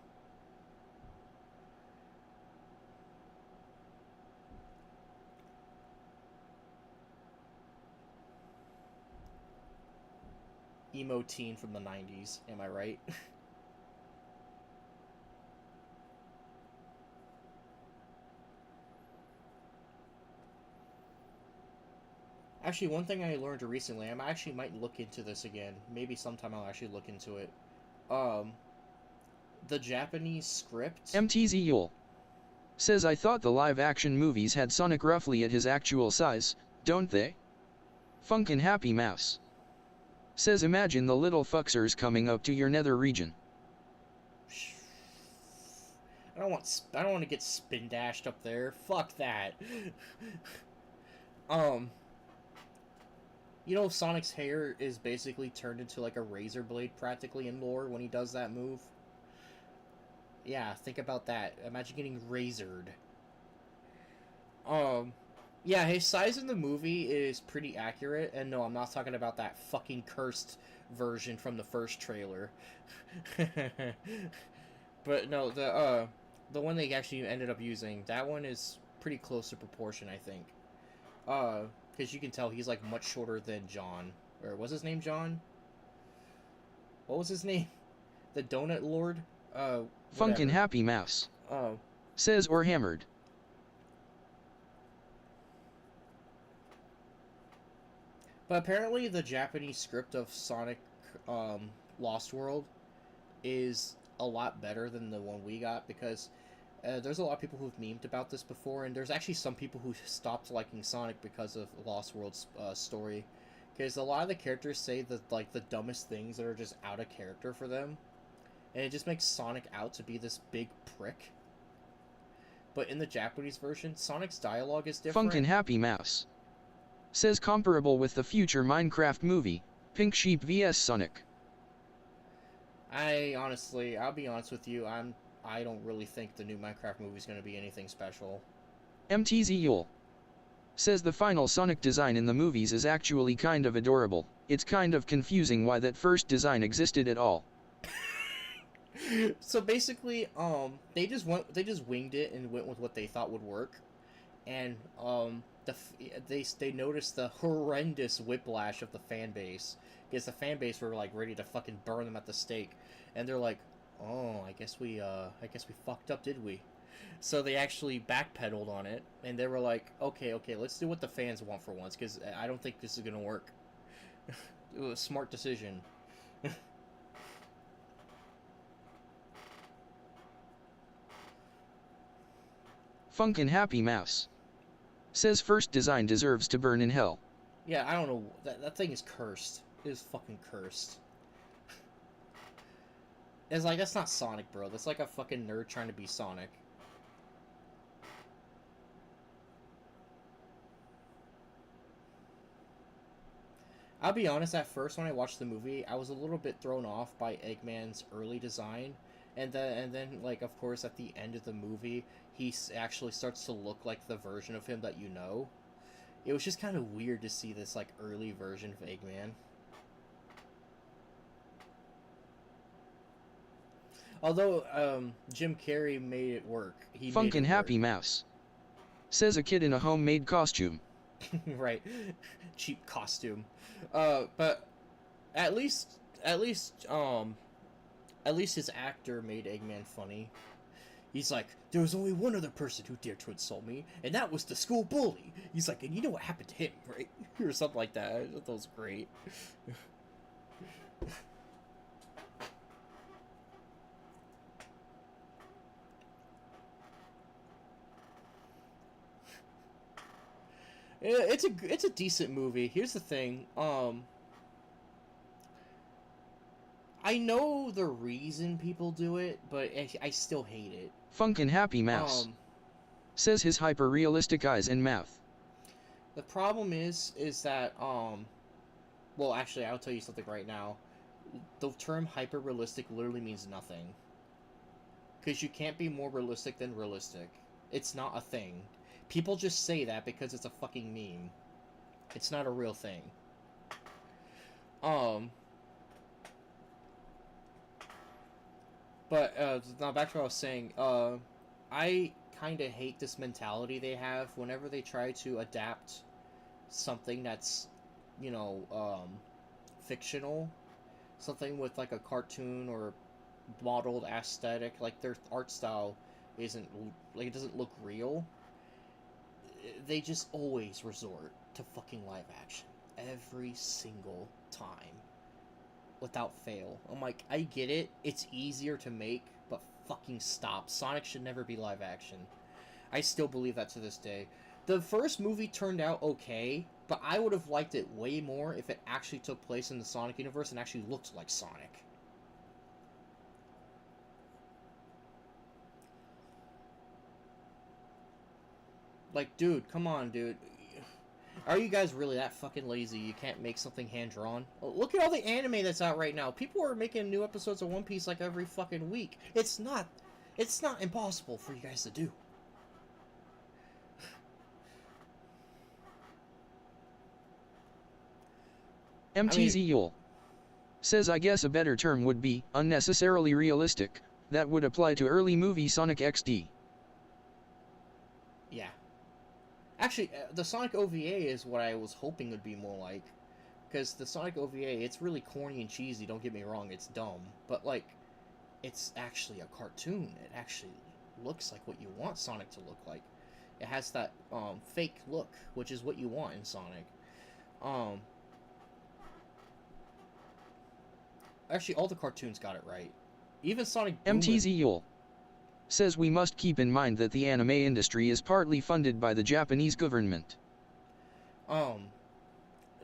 Emo teen from the 90s, am I right? Actually, one thing I learned recently, I actually might look into this again. Maybe sometime I'll actually look into it. The Japanese script. MTZ Yule says, I thought the live-action movies had Sonic roughly at his actual size, don't they? Funkin' Happy Mouse Says imagine the little fucksers coming up to your nether region. I don't want to get spin dashed up there. Fuck that. You know, Sonic's hair is basically turned into like a razor blade practically in lore when he does that move. Yeah, think about that. Imagine getting razored. Yeah, his size in the movie is pretty accurate, and no, I'm not talking about that fucking cursed version from the first trailer. But no, the one they actually ended up using, that one is pretty close to proportion, I think. Because you can tell he's like much shorter than John. Or was his name John? What was his name? The Donut Lord? Funkin' Whatever. Happy Mouse. Oh. Says or hammered. But apparently the Japanese script of Sonic Lost World is a lot better than the one we got, because there's a lot of people who've memed about this before, and there's actually some people who stopped liking Sonic because of Lost World's story. Because a lot of the characters say that like the dumbest things that are just out of character for them, and it just makes Sonic out to be this big prick. But in the Japanese version, Sonic's dialogue is different. Funkin' Happy Mouse. Says comparable with the future Minecraft movie, Pink Sheep vs Sonic. I'll be honest with you, I don't really think the new Minecraft movie is going to be anything special. MTZ Yule. Says the final Sonic design in the movies is actually kind of adorable. It's kind of confusing why that first design existed at all. So basically, they just winged it and went with what they thought would work, and they noticed the horrendous whiplash of the fan base, because the fan base were like ready to fucking burn them at the stake, and they're like, oh, I guess we fucked up, did we? So they actually backpedaled on it, and they were like, okay, let's do what the fans want for once, because I don't think this is gonna work. It was a smart decision. Funkin' Happy Mouse. Says first design deserves to burn in hell. Yeah, I don't know. That thing is cursed. It is fucking cursed. It's like, that's not Sonic, bro. That's like a fucking nerd trying to be Sonic. I'll be honest, at first when I watched the movie, I was a little bit thrown off by Eggman's early design. And then, like, of course, at the end of the movie, he actually starts to look like the version of him that you know. It was just kind of weird to see this, like, early version of Eggman. Although, Jim Carrey made it work. Funkin' Happy Mouse. Says a kid in a homemade costume. Right. Cheap costume. But at least his actor made Eggman funny. He's like, there was only one other person who dared to insult me, and that was the school bully. He's like, and you know what happened to him, right? Or something like that. I thought that was great. It's a decent movie. Here's the thing. I know the reason people do it, but I still hate it. Funkin' Happy Mouse. Says his hyper-realistic eyes and mouth. The problem is that, well, actually, I'll tell you something right now. The term hyper-realistic literally means nothing. Because you can't be more realistic than realistic. It's not a thing. People just say that because it's a fucking meme. It's not a real thing. But, now back to what I was saying, I kind of hate this mentality they have whenever they try to adapt something that's, you know, fictional. Something with, like, a cartoon or modeled aesthetic. Like, their art style isn't, like, it doesn't look real. They just always resort to fucking live action. Every single time. Without fail. I'm like, I get it. It's easier to make, but fucking stop. Sonic should never be live action. I still believe that to this day. The first movie turned out okay, but I would have liked it way more if it actually took place in the Sonic universe and actually looked like Sonic. Like, dude, come on, dude. Are you guys really that fucking lazy? You can't make something hand-drawn? Look at all the anime that's out right now. People are making new episodes of One Piece like every fucking week. It's not impossible for you guys to do. MTZ Yule says, I guess a better term would be unnecessarily realistic. That would apply to early movie Sonic XD. Yeah. Actually, the Sonic OVA is what I was hoping would be more like. Because the Sonic OVA, it's really corny and cheesy, don't get me wrong, it's dumb. But, like, it's actually a cartoon. It actually looks like what you want Sonic to look like. It has that fake look, which is what you want in Sonic. Actually, all the cartoons got it right. Even Sonic Boom. MTZ Yule says we must keep in mind that the anime industry is partly funded by the Japanese government.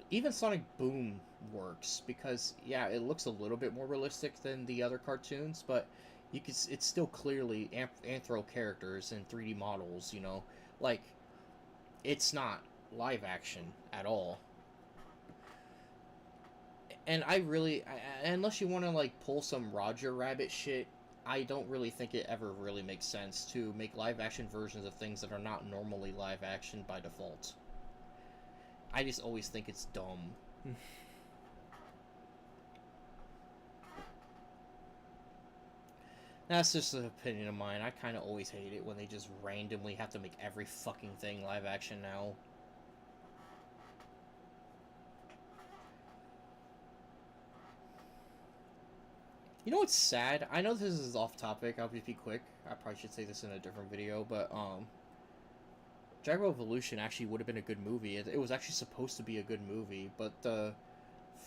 Even Sonic Boom works because, yeah, it looks a little bit more realistic than the other cartoons, but it's still clearly anthro characters and 3D models, you know? Like, it's not live action at all. And unless you want to, like, pull some Roger Rabbit shit, I don't really think it ever really makes sense to make live action versions of things that are not normally live action by default. I just always think it's dumb. That's just an opinion of mine. I kind of always hate it when they just randomly have to make every fucking thing live action now. You know what's sad? I know this is off topic. I'll just be quick. I probably should say this in a different video, but Dragon Ball Evolution actually would have been a good movie. It was actually supposed to be a good movie, but the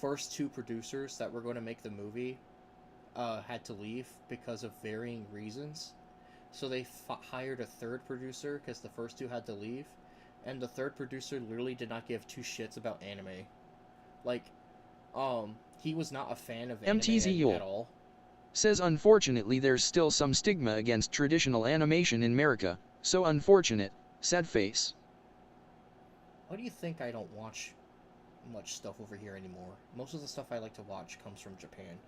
first two producers that were going to make the movie had to leave because of varying reasons. So they hired a third producer because the first two had to leave, and the third producer literally did not give two shits about anime. Like, he was not a fan of anime at all. Says unfortunately there's still some stigma against traditional animation in America. So unfortunate. Sad face. Why do you think I don't watch much stuff over here anymore? Most of the stuff I like to watch comes from Japan.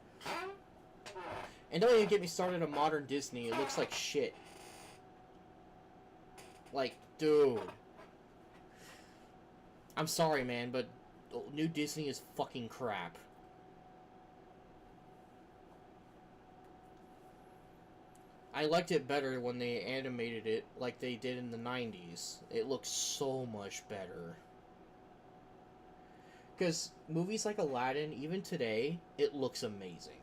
And don't even get me started on modern Disney. It looks like shit. Like, dude. I'm sorry, man, but new Disney is fucking crap. I liked it better when they animated it like they did in the 90s. It looks so much better. Because movies like Aladdin, even today, it looks amazing.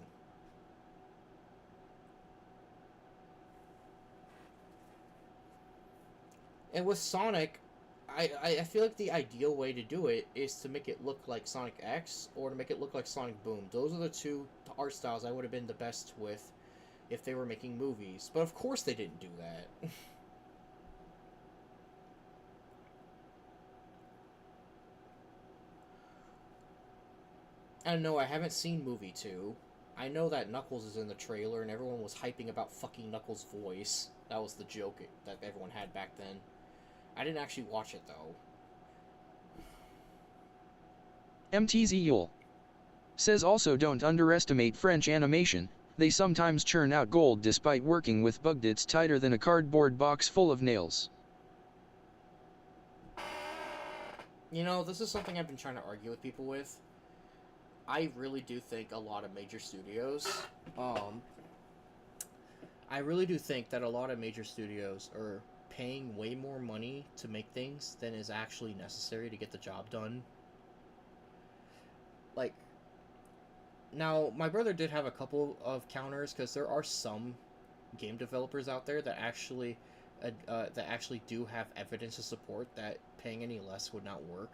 And with Sonic, I feel like the ideal way to do it is to make it look like Sonic X or to make it look like Sonic Boom. Those are the two art styles I would have been the best with if they were making movies. But of course they didn't do that. I don't know, I haven't seen movie 2. I know that Knuckles is in the trailer and everyone was hyping about fucking Knuckles' voice. That was the joke that everyone had back then. I didn't actually watch it though. MTZ Yule says also don't underestimate French animation. They sometimes churn out gold despite working with bugged it's tighter than a cardboard box full of nails. You know, this is something I've been trying to argue with people with. I really do think a lot of major studios, I really do think that a lot of major studios are paying way more money to make things than is actually necessary to get the job done. Like, now, my brother did have a couple of counters, because there are some game developers out there that actually do have evidence to support that paying any less would not work.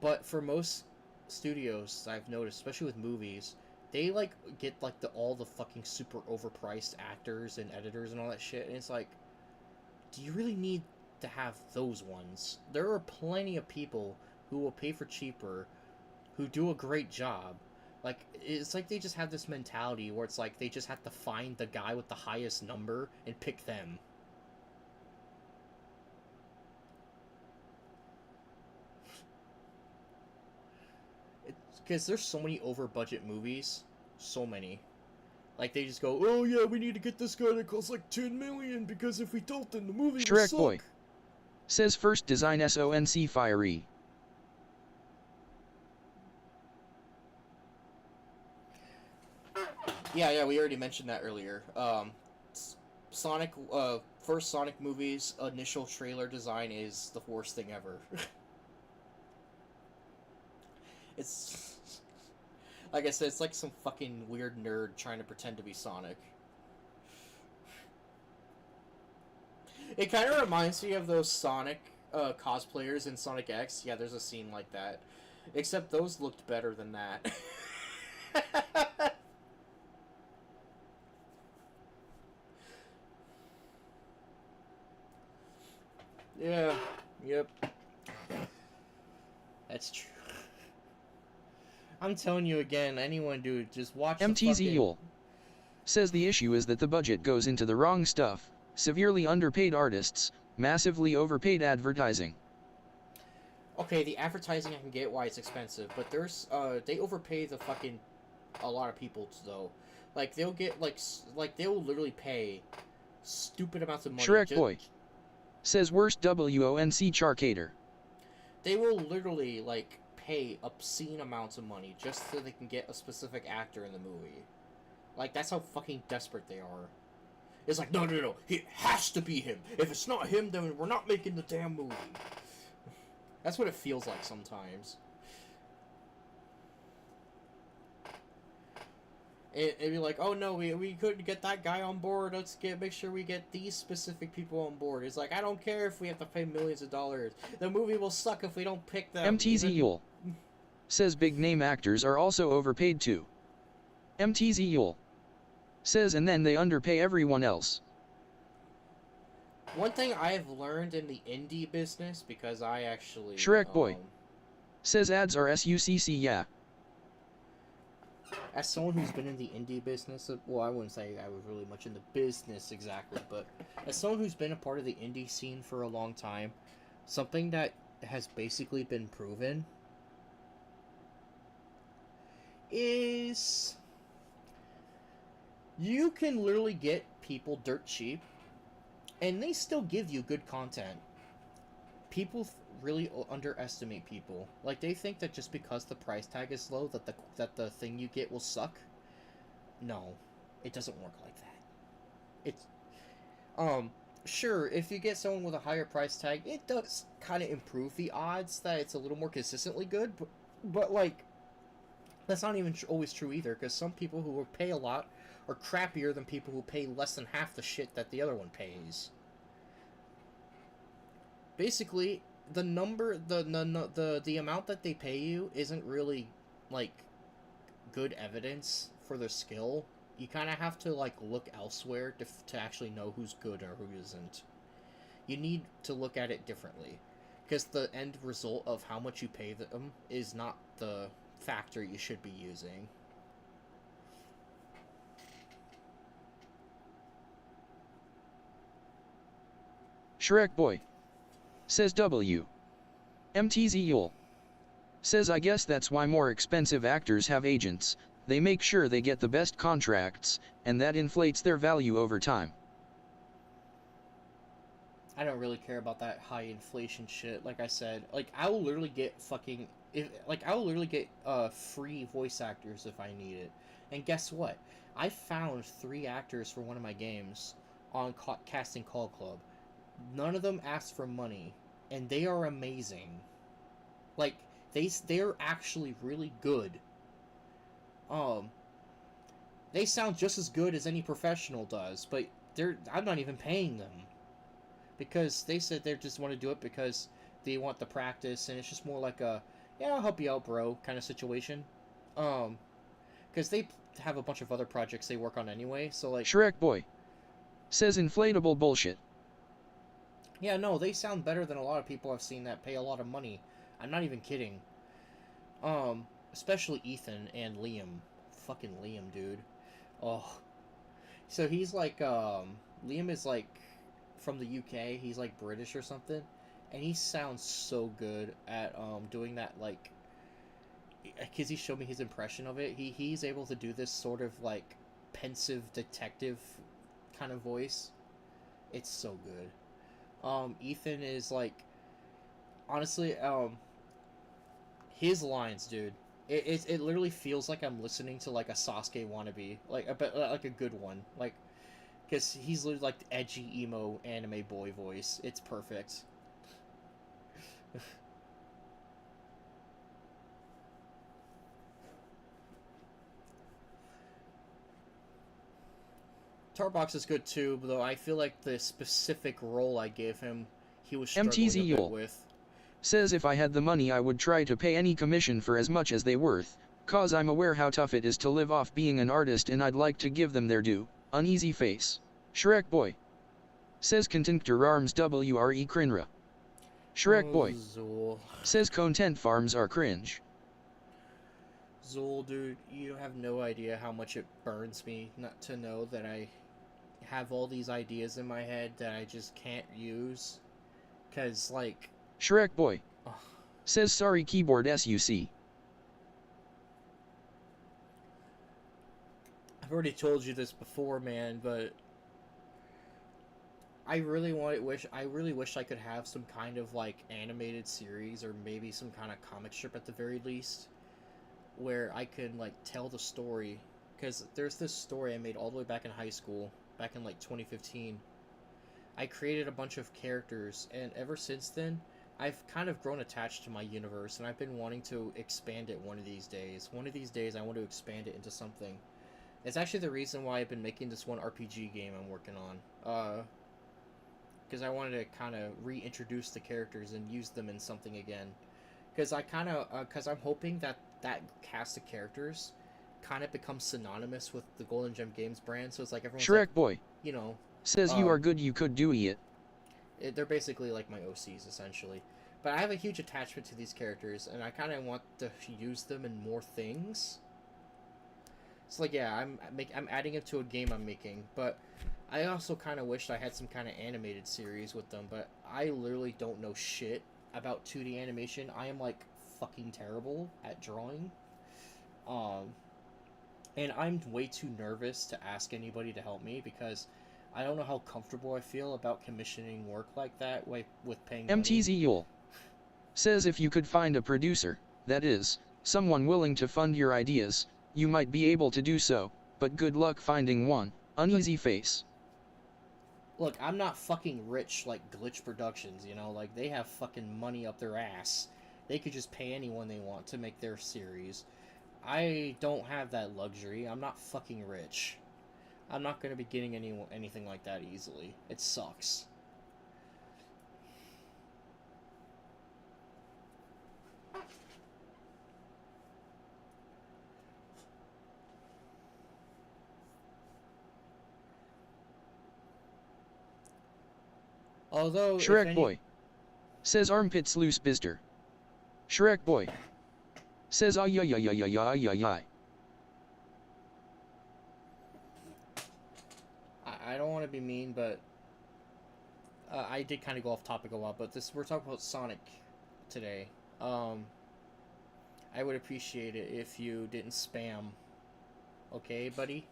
But for most studios, I've noticed, especially with movies, they, like, get, like, all the fucking super overpriced actors and editors and all that shit, and it's like, do you really need to have those ones. There are plenty of people who will pay for cheaper, who do a great job. Like, it's like they just have this mentality where it's like they just have to find the guy with the highest number and pick them. Because there's so many over budget movies, so many. Like, they just go, oh yeah, we need to get this guy that costs like 10 million, because if we don't, then the movie will Shrek suck. Boy says first design SONC fiery. Yeah, we already mentioned that earlier. Sonic, first Sonic movie's initial trailer design is the worst thing ever. It's, like I said, it's like some fucking weird nerd trying to pretend to be Sonic. It kind of reminds me of those Sonic cosplayers in Sonic X. Yeah, there's a scene like that. Except those looked better than that. Yeah, yep. That's true. I'm telling you again, anyone, dude, just watch MTZ the fucking... Yule says the issue is that the budget goes into the wrong stuff, severely underpaid artists, massively overpaid advertising. Okay, the advertising I can get why it's expensive, but there's, they overpay the fucking... a lot of people, though. Like, they'll get, like they'll literally pay stupid amounts of money. Shrek Boy says worst WONC Charcater. They will literally, like, pay obscene amounts of money just so they can get a specific actor in the movie. Like, that's how fucking desperate they are. It's like, no, it has to be him. If it's not him, then we're not making the damn movie. That's what it feels like sometimes. It'd be like, oh no, we couldn't get that guy on board. Let's make sure we get these specific people on board. It's like, I don't care if we have to pay millions of dollars. The movie will suck if we don't pick them. MTZ Yule says big name actors are also overpaid too. MTZ Yule says and then they underpay everyone else. One thing I have learned in the indie business, because I actually... Shrek Boy says ads are SUCC, yeah. As someone who's been in the indie business, well, I wouldn't say I was really much in the business exactly, but as someone who's been a part of the indie scene for a long time, something that has basically been proven is you can literally get people dirt cheap, and they still give you good content. People really underestimate people. Like, they think that just because the price tag is low, that the thing you get will suck. No, it doesn't work like that. It's sure, if you get someone with a higher price tag, it does kind of improve the odds that it's a little more consistently good. But like, that's not even always true either, because some people who will pay a lot are crappier than people who pay less than half the shit that the other one pays. Basically, the amount that they pay you isn't really, like, good evidence for their skill. You kind of have to, like, look elsewhere to actually know who's good or who isn't. You need to look at it differently, because the end result of how much you pay them is not the factor you should be using. Shrek Boy says W. MTZ Yule says I guess that's why more expensive actors have agents. They make sure they get the best contracts, and that inflates their value over time. I don't really care about that high inflation shit. Like I said, like, I will literally get fucking... I will literally get free voice actors if I need it. And guess what? I found 3 actors for one of my games on Casting Call Club. None of them asked for money, and they are amazing. Like, they're actually really good. They sound just as good as any professional does, but I'm not even paying them. Because they said they just want to do it because they want the practice, and it's just more like a, yeah, I'll help you out, bro, kind of situation. Because they have a bunch of other projects they work on anyway, so like... Shrek Boy says inflatable bullshit. Yeah, no, they sound better than a lot of people I've seen that pay a lot of money. I'm not even kidding. Especially Ethan and Liam. Fucking Liam, dude. Oh, so he's like, Liam is like from the UK. He's like British or something, and he sounds so good at doing that. Like, cause he showed me his impression of it. He's able to do this sort of like pensive detective kind of voice. It's so good. Ethan is like, honestly, his lines, dude. It literally feels like I'm listening to like a Sasuke wannabe, but like a good one, like because he's literally like the edgy emo anime boy voice. It's perfect. Tarbox is good too, though I feel like the specific role I gave him, he was struggling MTZ a bit Yule with. says if I had the money I would try to pay any commission for as much as they worth, cause I'm aware how tough it is to live off being an artist and I'd like to give them their due. Uneasy face. Shrek boy. Says Continctor Arms WRE Crinra. Shrek Oh, boy. Zool. Says Content Farms are cringe. Zool, dude, you have no idea how much it burns me not to know that I have all these ideas in my head that I just can't use. Cause like, Shrek boy. ugh, Says sorry keyboard SUC. I've already told you this before, man, but I really wish I could have some kind of like animated series or maybe some kind of comic strip at the very least where I can like tell the story, because there's this story I made all the way back in high school, back in like 2015. I created a bunch of characters, and ever since then I've kind of grown attached to my universe, and I've been wanting to expand it one of these days. One of these days I want to expand it into something. It's actually the reason why I've been making this one RPG game I'm working on. Because I wanted to kind of reintroduce the characters and use them in something again. Because because I'm hoping that that cast of characters kind of becomes synonymous with the Golden Gem Games brand. So it's like everyone's like, Shrek boy. you know, Says you are um, good you could do it. they're basically like my OCs essentially. But I have a huge attachment to these characters, and I kind of want to use them in more things. It's like, yeah, I'm adding it to a game I'm making, but I also kind of wished I had some kind of animated series with them. But I literally don't know shit about 2D animation. I am like fucking terrible at drawing, um, and I'm way too nervous to ask anybody to help me because I don't know how comfortable I feel about commissioning work like that with paying money. MTZ Yule says if you could find a producer, that is, someone willing to fund your ideas, you might be able to do so, but good luck finding one. Uneasy face. Look, I'm not fucking rich like Glitch Productions, you know? Like, they have fucking money up their ass. They could just pay anyone they want to make their series. I don't have that luxury. I'm not fucking rich. I'm not gonna be getting anything like that easily. It sucks. Although, if Shrek any... boy. Says armpits loose bister. Shrek boy. Says ay ay ay ay ay ay ay ay. I don't want to be mean, but... I did kind of go off topic a lot, but we're talking about Sonic today. Um, I would appreciate it if you didn't spam. Okay, buddy?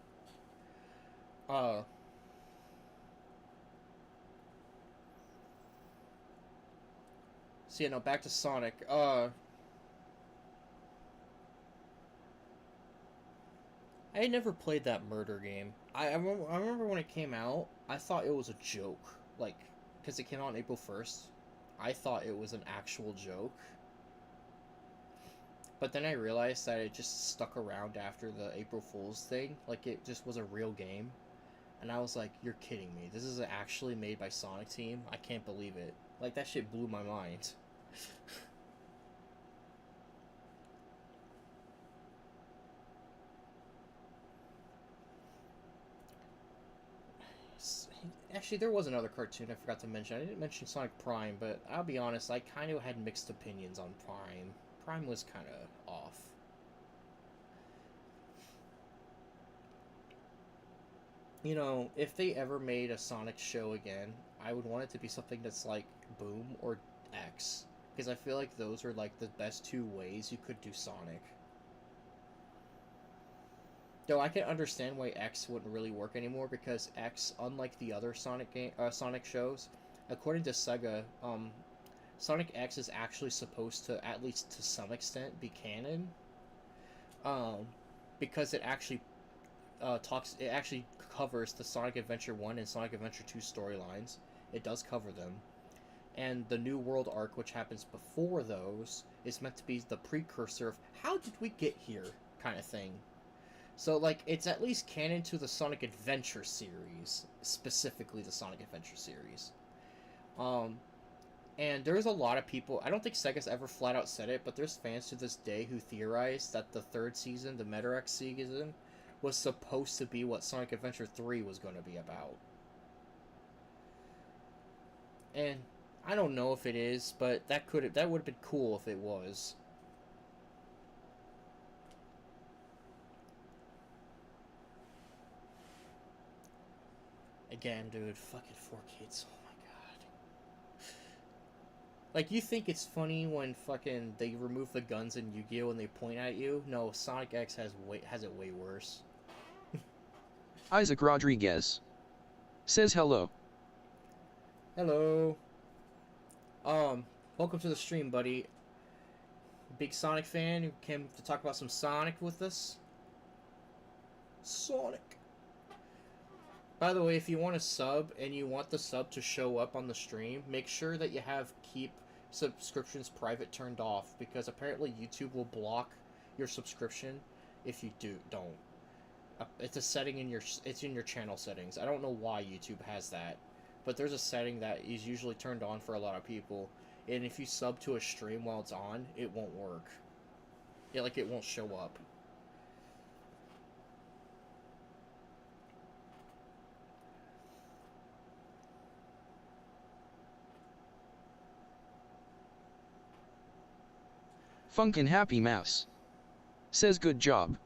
Uh, so yeah, no, back to Sonic. I had never played that murder game. I remember when it came out, I thought it was a joke. Like, because it came out on April 1st. I thought it was an actual joke. But then I realized that it just stuck around after the April Fool's thing. Like, it just was a real game. And I was like, you're kidding me. This is actually made by Sonic Team? I can't believe it. Like, that shit blew my mind. Actually, there was another cartoon I forgot to mention. I didn't mention Sonic Prime, but I'll be honest, I kind of had mixed opinions on Prime. Prime was kind of off. You know, if they ever made a Sonic show again, I would want it to be something that's like Boom or X. Because I feel like those are like the best two ways you could do Sonic. Though I can understand why X wouldn't really work anymore because X, unlike the other Sonic shows, according to Sega, Sonic X is actually supposed to, at least to some extent, be canon. Um, because it actually covers the Sonic Adventure 1 and Sonic Adventure 2 storylines. It does cover them. And the New World arc, which happens before those, is meant to be the precursor of how did we get here kind of thing. So, like, it's at least canon to the Sonic Adventure series, specifically the Sonic Adventure series. And there's a lot of people, I don't think Sega's ever flat out said it, but there's fans to this day who theorize that the third season, the Metarex season, was supposed to be what Sonic Adventure 3 was going to be about. And I don't know if it is, but that would have been cool if it was. Again, dude, fucking 4 kids. Oh my god. Like, you think it's funny when fucking they remove the guns in Yu-Gi-Oh! And they point at you? No, Sonic X has it way worse. Isaac Rodriguez says hello. Hello. Welcome to the stream, buddy. Big Sonic fan who came to talk about some Sonic with us. Sonic. By the way, if you want to sub and you want the sub to show up on the stream, make sure that you have keep subscriptions private turned off because apparently YouTube will block your subscription if you don't. It's a setting it's in your channel settings. I don't know why YouTube has that, but there's a setting that is usually turned on for a lot of people, and if you sub to a stream while it's on, it won't work. It won't show up. Funkin' Happy Mouse says good job.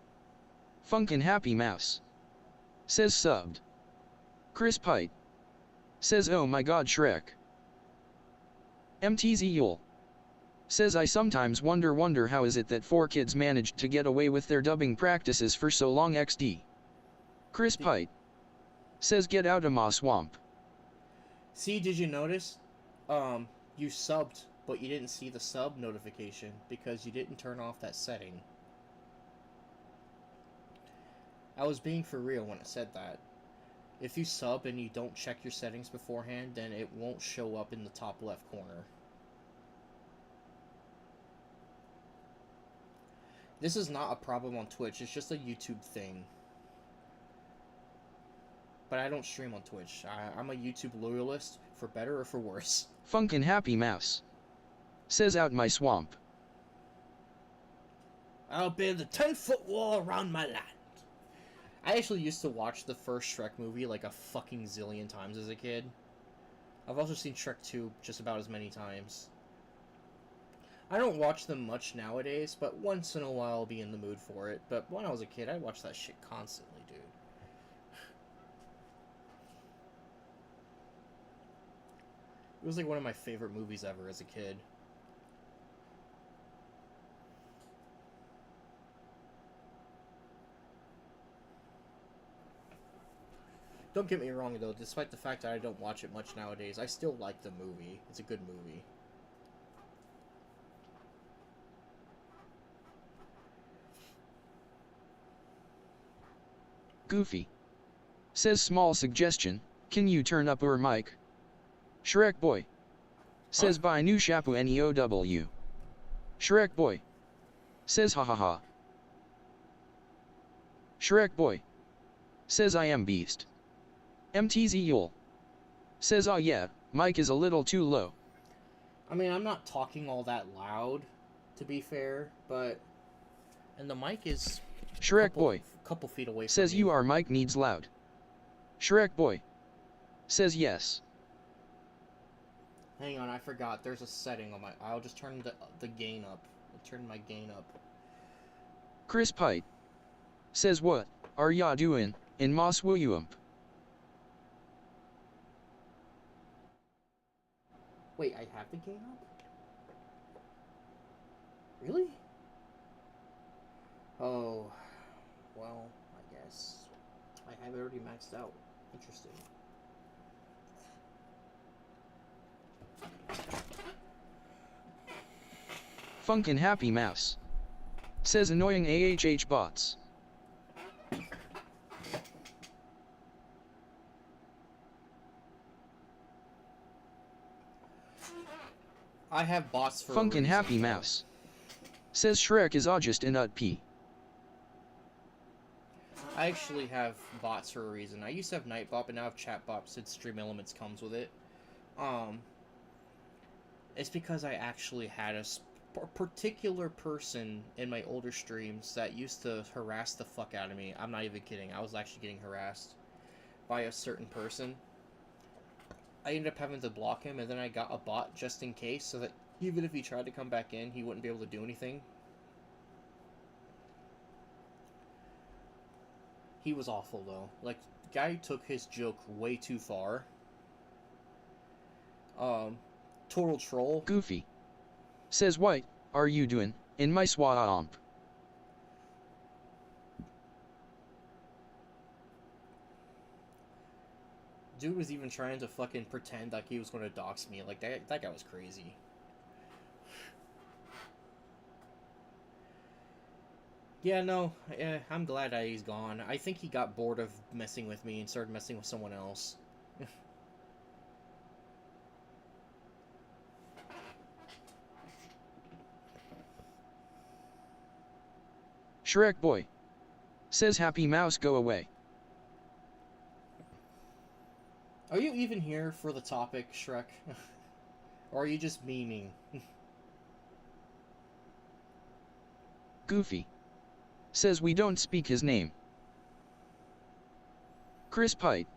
Funkin' Happy Mouse says subbed. Chris Pite says oh my god Shrek. MTZ Yule says I sometimes wonder how is it that 4 kids managed to get away with their dubbing practices for so long XD. Chris Pite says get out of my swamp. See, did you notice? You subbed, but you didn't see the sub notification because you didn't turn off that setting. I was being for real when I said that. If you sub and you don't check your settings beforehand, then it won't show up in the top left corner. This is not a problem on Twitch, it's just a YouTube thing. But I don't stream on Twitch. I'm a YouTube loyalist, for better or for worse. Funkin' Happy Mouse says out my swamp. I'll build a 10-foot wall around my land. I actually used to watch the first Shrek movie like a fucking zillion times as a kid. I've also seen Shrek 2 just about as many times. I don't watch them much nowadays, but once in a while I'll be in the mood for it. But when I was a kid, I watched that shit constantly, dude. It was like one of my favorite movies ever as a kid. Don't get me wrong, though. Despite the fact that I don't watch it much nowadays, I still like the movie. It's a good movie. Goofy says small suggestion, can you turn up your mic? Shrek Boy says buy new shampoo NEOW. Shrek Boy says ha ha ha. Shrek Boy says I am beast. MTZ Yule says oh yeah, mic is a little too low. I mean, I'm not talking all that loud, to be fair, but... And the mic is... Shrek Boy couple feet away from says me. your mic needs loud. Shrek Boy says yes. Hang on, I forgot. There's a setting on my... I'll just turn the gain up. I'll turn my gain up. Chris Pite says what are ya doing in Moss Woyump? Wait, I have the gain up? Really? Oh, well, I guess I have it already maxed out. Interesting. Funkin' Happy Mouse says annoying AHH bots. I have bots for Funkin' Happy Mouse says Shrek is August in P. I actually have bots for a reason. I used to have Nightbot, but now I have Chatbot since Stream Elements comes with it. It's because I actually had a particular person in my older streams that used to harass the fuck out of me. I'm not even kidding. I was actually getting harassed by a certain person. I ended up having to block him, and then I got a bot just in case, so that even if he tried to come back in, he wouldn't be able to do anything. He was awful, though. Like, the guy took his joke way too far. Total troll. Goofy says what are you doing in my swamp? Dude was even trying to fucking pretend like he was going to dox me. Like, that guy was crazy. Yeah, no, I'm glad that he's gone. I think he got bored of messing with me and started messing with someone else. Shrek boy says Happy Mouse go away. Are you even here for the topic, Shrek? Or are you just memeing? Goofy says we don't speak his name. Chris Pite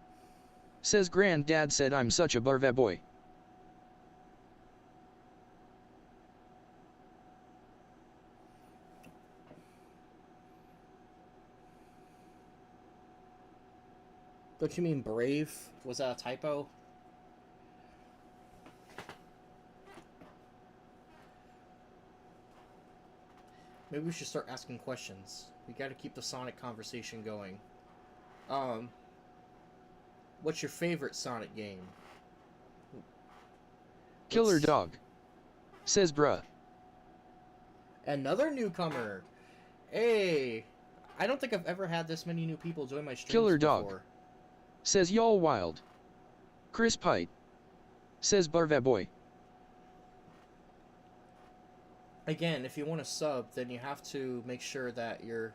says Granddad said I'm such a barve boy. Don't you mean brave? Was that a typo? Maybe we should start asking questions. We gotta keep the Sonic conversation going. What's your favorite Sonic game? Killer Dog says bruh. Another newcomer! Hey! I don't think I've ever had this many new people join my streams Killer before. Dog says y'all wild. Chris Pite says barve boy. Again, if you want to sub, then you have to make sure that your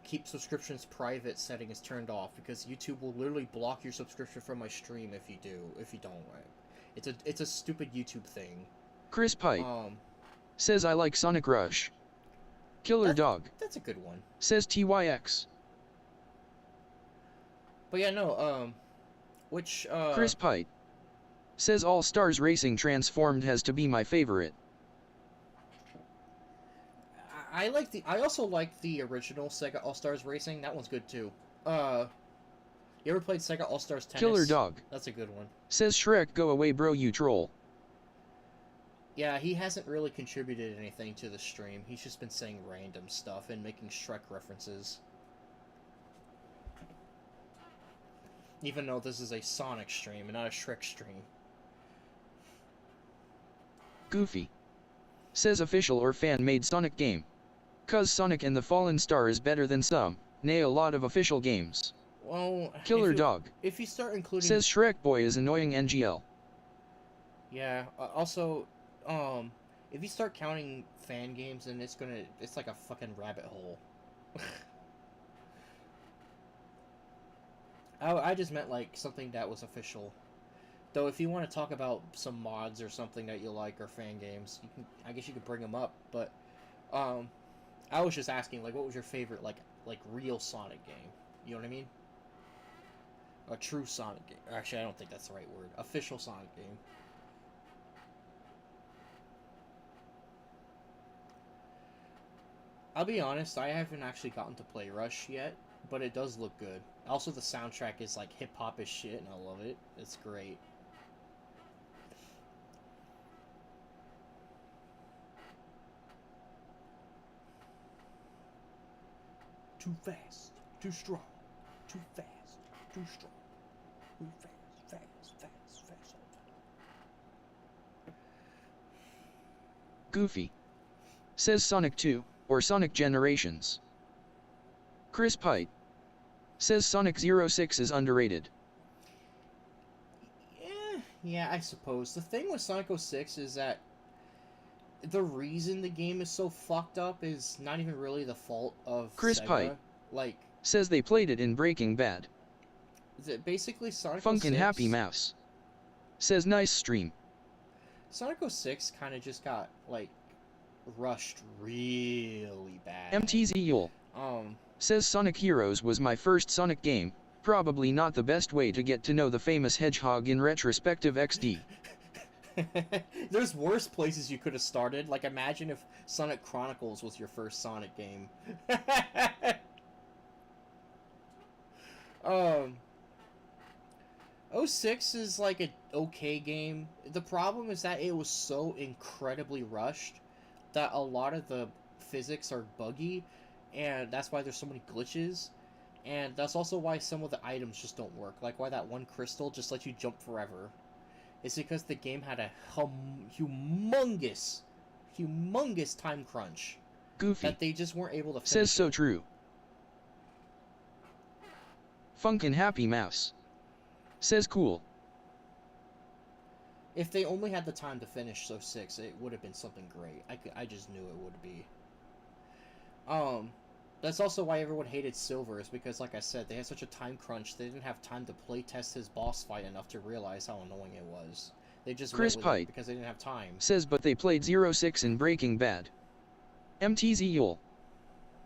keep subscriptions private setting is turned off, because YouTube will literally block your subscription from my stream if you don't. It's a stupid YouTube thing. Chris Pite says I like Sonic Rush. Killer Dog That's a good one. says TYX. But yeah, no, which Chris Pite says All Stars Racing Transformed has to be my favorite. I also like the original Sega All Stars Racing. That one's good too. You ever played Sega All Stars Tennis? Killer Dog That's a good one. says Shrek go away bro you troll. Yeah, he hasn't really contributed anything to the stream. He's just been saying random stuff and making Shrek references. Even though this is a Sonic stream and not a Shrek stream. Goofy says official or fan-made Sonic game. Cause Sonic and the Fallen Star is better than some, nay a lot of official games. Well, Killer Dog if you start including says Shrek boy is annoying NGL. Yeah, also, if you start counting fan games, then it's like a fucking rabbit hole. I just meant like something that was official. Though if you want to talk about some mods or something that you like or fan games, I guess you could bring them up. But I was just asking, like, what was your favorite like real Sonic game? You know what I mean? A true Sonic game. Actually, I don't think that's the right word. Official Sonic game. I'll be honest, I haven't actually gotten to play Rush yet, but it does look good. Also, the soundtrack is like hip-hop as shit, and I love it. It's great. Too fast, too strong, too fast, too strong, too fast. Goofy. Says Sonic 2, or Sonic Generations. Chris Pite. Says Sonic 06 is underrated. Yeah, I suppose. The thing with Sonic 06 is that the reason the game is so fucked up is not even really the fault of Chris Sega. Pite. Like, Says they played it in Breaking Bad. basically Sonic Funkin' 06... Happy Mouse. Says nice stream. Sonic 06 kind of just got, like, rushed really bad. MTZ Yule. Says Sonic Heroes was my first Sonic game, probably not the best way to get to know the famous Hedgehog in retrospective XD. There's worse places you could have started. Like, imagine if Sonic Chronicles was your first Sonic game. um, 06 is like an okay game. The problem is that it was so incredibly rushed that a lot of the physics are buggy, and that's why there's so many glitches. And that's also why some of the items just don't work. Like why that one crystal just lets you jump forever. It's because the game had a humongous time crunch. Goofy. That they just weren't able to finish. Says so true. Funkin' Happy Mouse. Says cool. If they only had the time to finish 06, it would have been something great. I just knew it would be. That's also why everyone hated Silver, is because, like I said, they had such a time crunch, they didn't have time to playtest his boss fight enough to realize how annoying it was. They just Chris went with Pite it because they didn't have time. Says but they played 06 in Breaking Bad. MTZ Yule.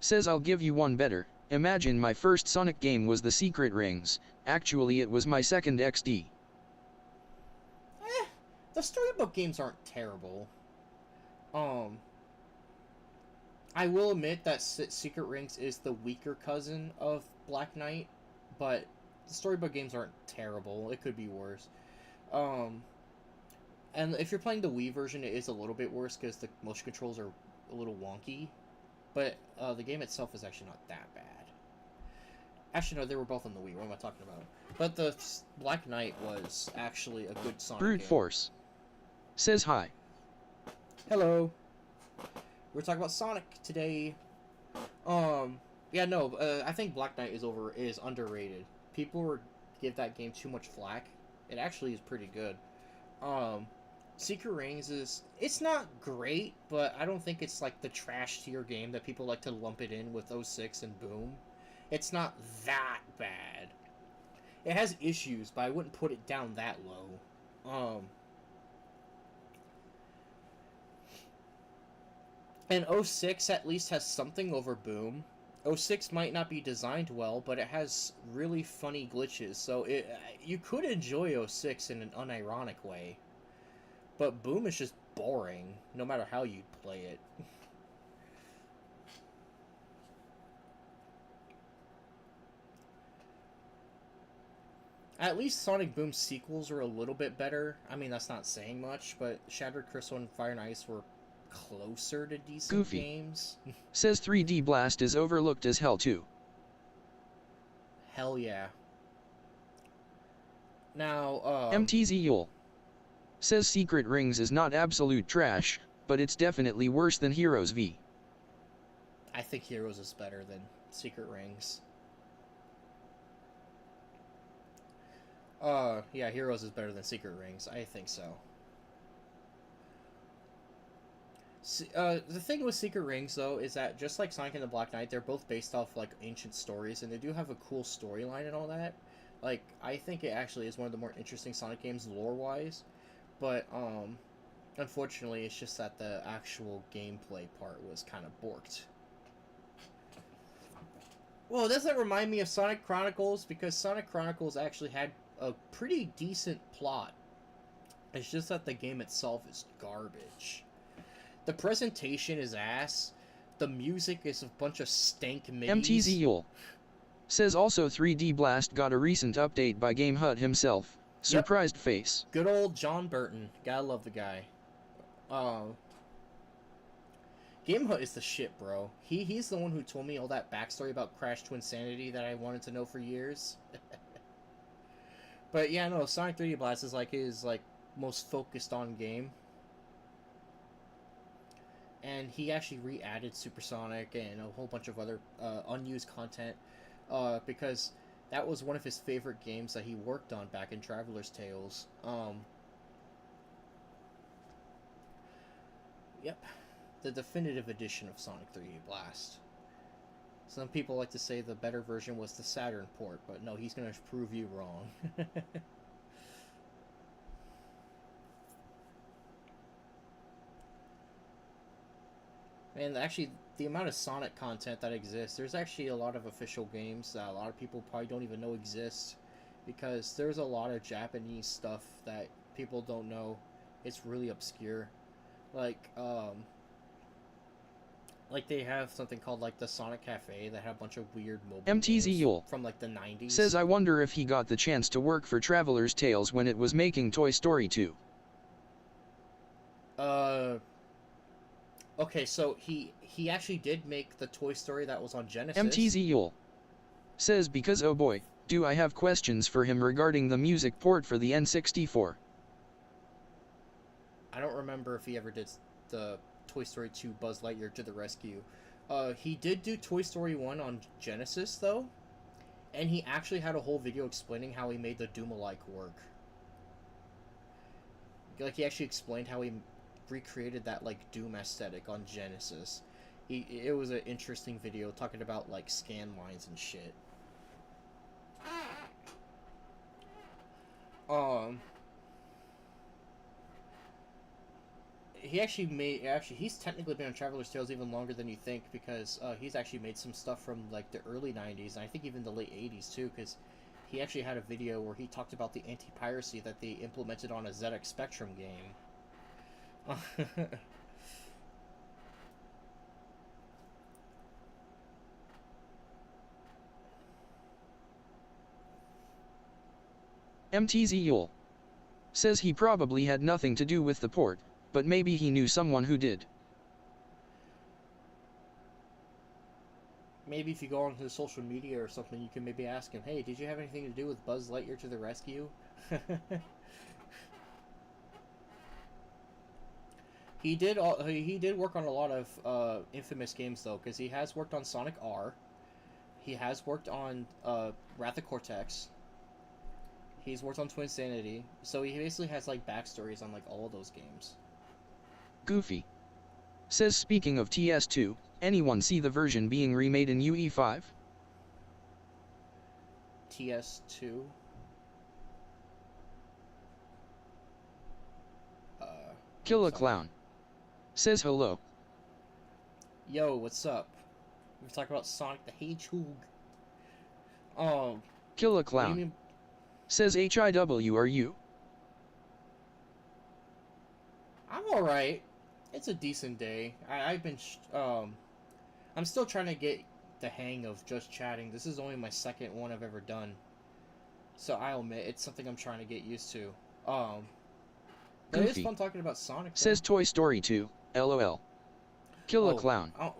Says I'll give you one better. Imagine my first Sonic game was the Secret Rings. Actually it was my second XD. The storybook games aren't terrible. I will admit that Secret Rings is the weaker cousin of Black Knight, but the storybook games aren't terrible. It could be worse. And if you're playing the Wii version, it is a little bit worse because the motion controls are a little wonky. But the game itself is actually not that bad. Actually, no, they were both on the Wii. What am I talking about? But the Black Knight was actually a good Sonic Brute game. Force. Says hi. Hello. We're talking about Sonic today. Yeah, no, I think Black Knight is underrated. People give that game too much flack. It actually is pretty good. Secret Rings it's not great, but I don't think it's like the trash tier game that people like to lump it in with 06 and Boom. It's not that bad. It has issues, but I wouldn't put it down that low. And 06 at least has something over Boom. 06 might not be designed well, but it has really funny glitches, so you could enjoy 06 in an unironic way. But Boom is just boring, no matter how you play it. At least Sonic Boom sequels are a little bit better. I mean, that's not saying much, but Shattered Crystal and Fire and Ice were closer to decent Goofy games. Says 3D Blast is overlooked as hell too. Hell yeah. Now, MTZ Yule. Says Secret Rings is not absolute trash, but it's definitely worse than Heroes V. I think Heroes is better than Secret Rings. Yeah, Heroes is better than Secret Rings. I think so. The thing with Secret Rings, though, is that just like Sonic and the Black Knight, they're both based off, like, ancient stories, and they do have a cool storyline and all that. Like, I think it actually is one of the more interesting Sonic games lore-wise, but, unfortunately, it's just that the actual gameplay part was kind of borked. Well, doesn't that remind me of Sonic Chronicles? Because Sonic Chronicles actually had a pretty decent plot. It's just that the game itself is garbage. The presentation is ass. The music is a bunch of stank MTZ MIDIs. Yule says also 3D Blast got a recent update by Game Hut himself. Yep, Surprised face. good old John Burton. Gotta love the guy. Game Hut is the shit, bro. He's the one who told me all that backstory about Crash Twinsanity that I wanted to know for years. But yeah, no, Sonic 3D Blast is like his like most focused on game. And he actually re-added Supersonic and a whole bunch of other unused content because that was one of his favorite games that he worked on back in Traveler's Tales. Yep, the definitive edition of Sonic 3D Blast. Some people like to say the better version was the Saturn port, but no, he's going to prove you wrong. And actually, the amount of Sonic content that exists, there's actually a lot of official games that a lot of people probably don't even know exist because there's a lot of Japanese stuff that people don't know. It's really obscure. Like, like they have something called like the Sonic Cafe that had a bunch of weird mobile MTZ games Yule from like the 90s. says I wonder if he got the chance to work for Traveler's Tales when it was making Toy Story 2. Okay, so he actually did make the Toy Story that was on Genesis. MTZ Yule says because oh boy, do I have questions for him regarding the music port for the N64. I don't remember if he ever did the Toy Story 2 Buzz Lightyear to the Rescue. He did do Toy Story 1 on Genesis, though. And he actually had a whole video explaining how he made the Doom-alike work. Like, he actually explained how he recreated that, like, Doom aesthetic on Genesis. It was an interesting video talking about, like, scan lines and shit. He actually he's technically been on Traveler's Tales even longer than you think because he's actually made some stuff from like the early 90s and I think even the late 80s too because he actually had a video where he talked about the anti-piracy that they implemented on a ZX Spectrum game. MTZ Yule says he probably had nothing to do with the port, but maybe he knew someone who did. Maybe if you go onto social media or something, you can maybe ask him, hey, did you have anything to do with Buzz Lightyear to the Rescue? He did work on a lot of infamous games though, because he has worked on Sonic R. He has worked on Wrath of Cortex. He's worked on Twinsanity, so he basically has like backstories on like all of those games. Goofy says speaking of TS2, anyone see the version being remade in UE5? TS2. Kill a Clown says hello. Yo, what's up? We're talking about Sonic the Hedgehog. Kill a Clown says HIW are you? I'm alright. It's a decent day. I've been I'm still trying to get the hang of just chatting. This is only my second one I've ever done, so I'll admit it's something I'm trying to get used to. But it is fun talking about Sonic. Says Toy Story 2, LOL. Kill a Clown I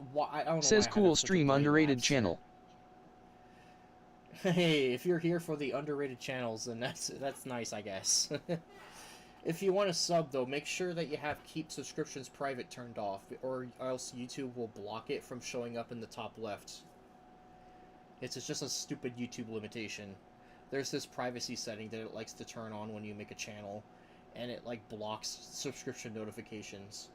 don't know says cool stream underrated channel. Hey, if you're here for the underrated channels, then that's nice, I guess. If you want to sub, though, make sure that you have keep subscriptions private turned off, or else YouTube will block it from showing up in the top left. It's just a stupid YouTube limitation. There's this privacy setting that it likes to turn on when you make a channel, and it, like, blocks subscription notifications.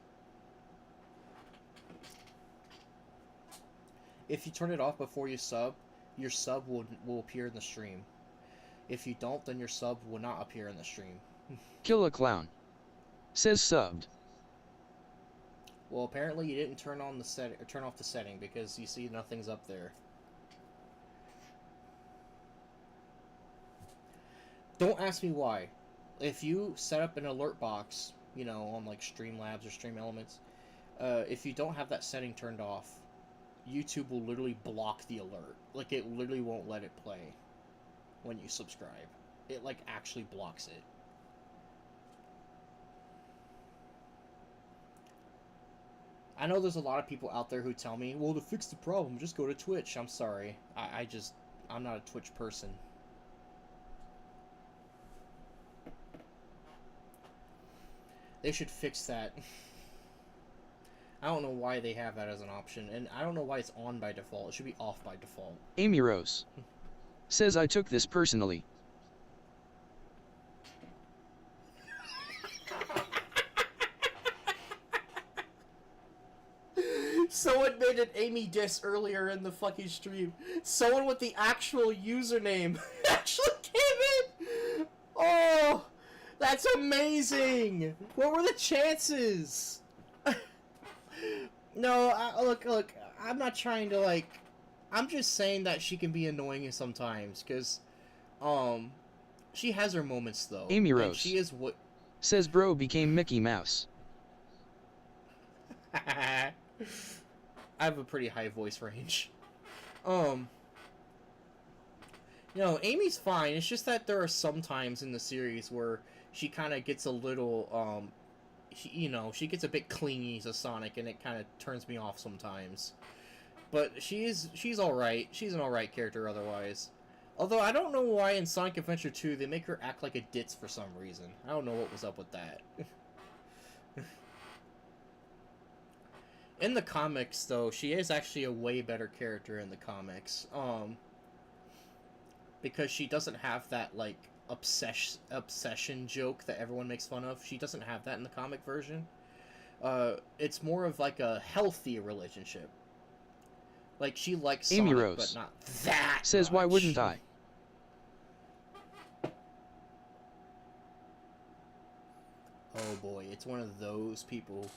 If you turn it off before you sub, your sub will appear in the stream. If you don't, then your sub will not appear in the stream. Kill a Clown says subbed. Well, apparently you didn't turn off the setting because you see nothing's up there. Don't ask me why. If you set up an alert box, you know, on like Streamlabs or Stream Elements, if you don't have that setting turned off, YouTube will literally block the alert. Like, it literally won't let it play when you subscribe. It, like, actually blocks it. I know there's a lot of people out there who tell me, well, to fix the problem, just go to Twitch. I'm sorry. I'm not a Twitch person. They should fix that. I don't know why they have that as an option, and I don't know why it's on by default. It should be off by default. Amy Rose says, I took this personally. Someone made an Amy diss earlier in the fucking stream. Someone with the actual username actually came in! Oh! That's amazing! What were the chances? No, look, I'm not trying to, like... I'm just saying that she can be annoying sometimes, because, she has her moments, though. Amy Rose she is what... says bro became Mickey Mouse. I have a pretty high voice range. Amy's fine. It's just that there are some times in the series where she kind of gets a little, she gets a bit clingy to Sonic, and it kind of turns me off sometimes. But she's alright. She's an alright character otherwise. Although, I don't know why in Sonic Adventure 2 they make her act like a ditz for some reason. I don't know what was up with that. In the comics, though, she is actually a way better character in the comics. Because she doesn't have that, like, obsession joke that everyone makes fun of. She doesn't have that in the comic version. It's more of, like, a healthy relationship. Like, she likes Sonic, Amy Rose but not that says, much. why wouldn't I? Oh boy, it's one of those people.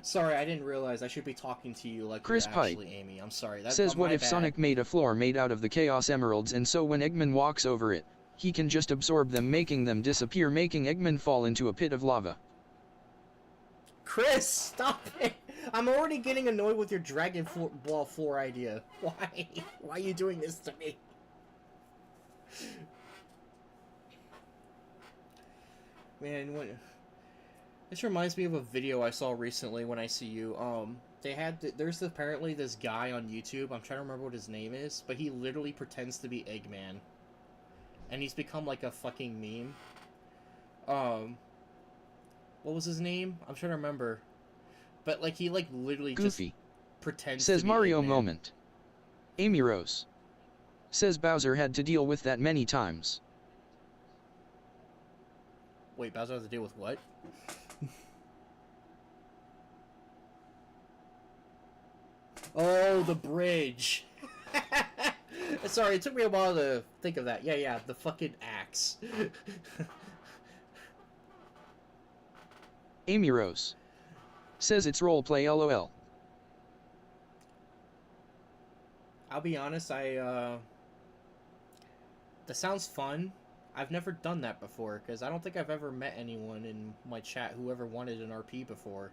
Sorry, I didn't realize I should be talking to you like Chris you're Pike actually Amy. I'm sorry. That's says, what my if bad. Sonic made a floor made out of the Chaos Emeralds, and so when Eggman walks over it, he can just absorb them, making them disappear, making Eggman fall into a pit of lava. Chris, stop it! I'm already getting annoyed with your Dragon Ball floor idea. Why? Why are you doing this to me? Man, this reminds me of a video I saw recently when I see you. There's apparently this guy on YouTube. I'm trying to remember what his name is, but he literally pretends to be Eggman, and he's become like a fucking meme. What was his name? I'm trying to remember, but like he like literally Goofy just pretends. says to be Mario Eggman. moment. Amy Rose says Bowser had to deal with that many times. Wait, Bowser has to deal with what? Oh, the bridge. Sorry, it took me a while to think of that. Yeah, the fucking axe. Amy Rose says it's roleplay LOL. I'll be honest, that sounds fun. I've never done that before, because I don't think I've ever met anyone in my chat who ever wanted an RP before.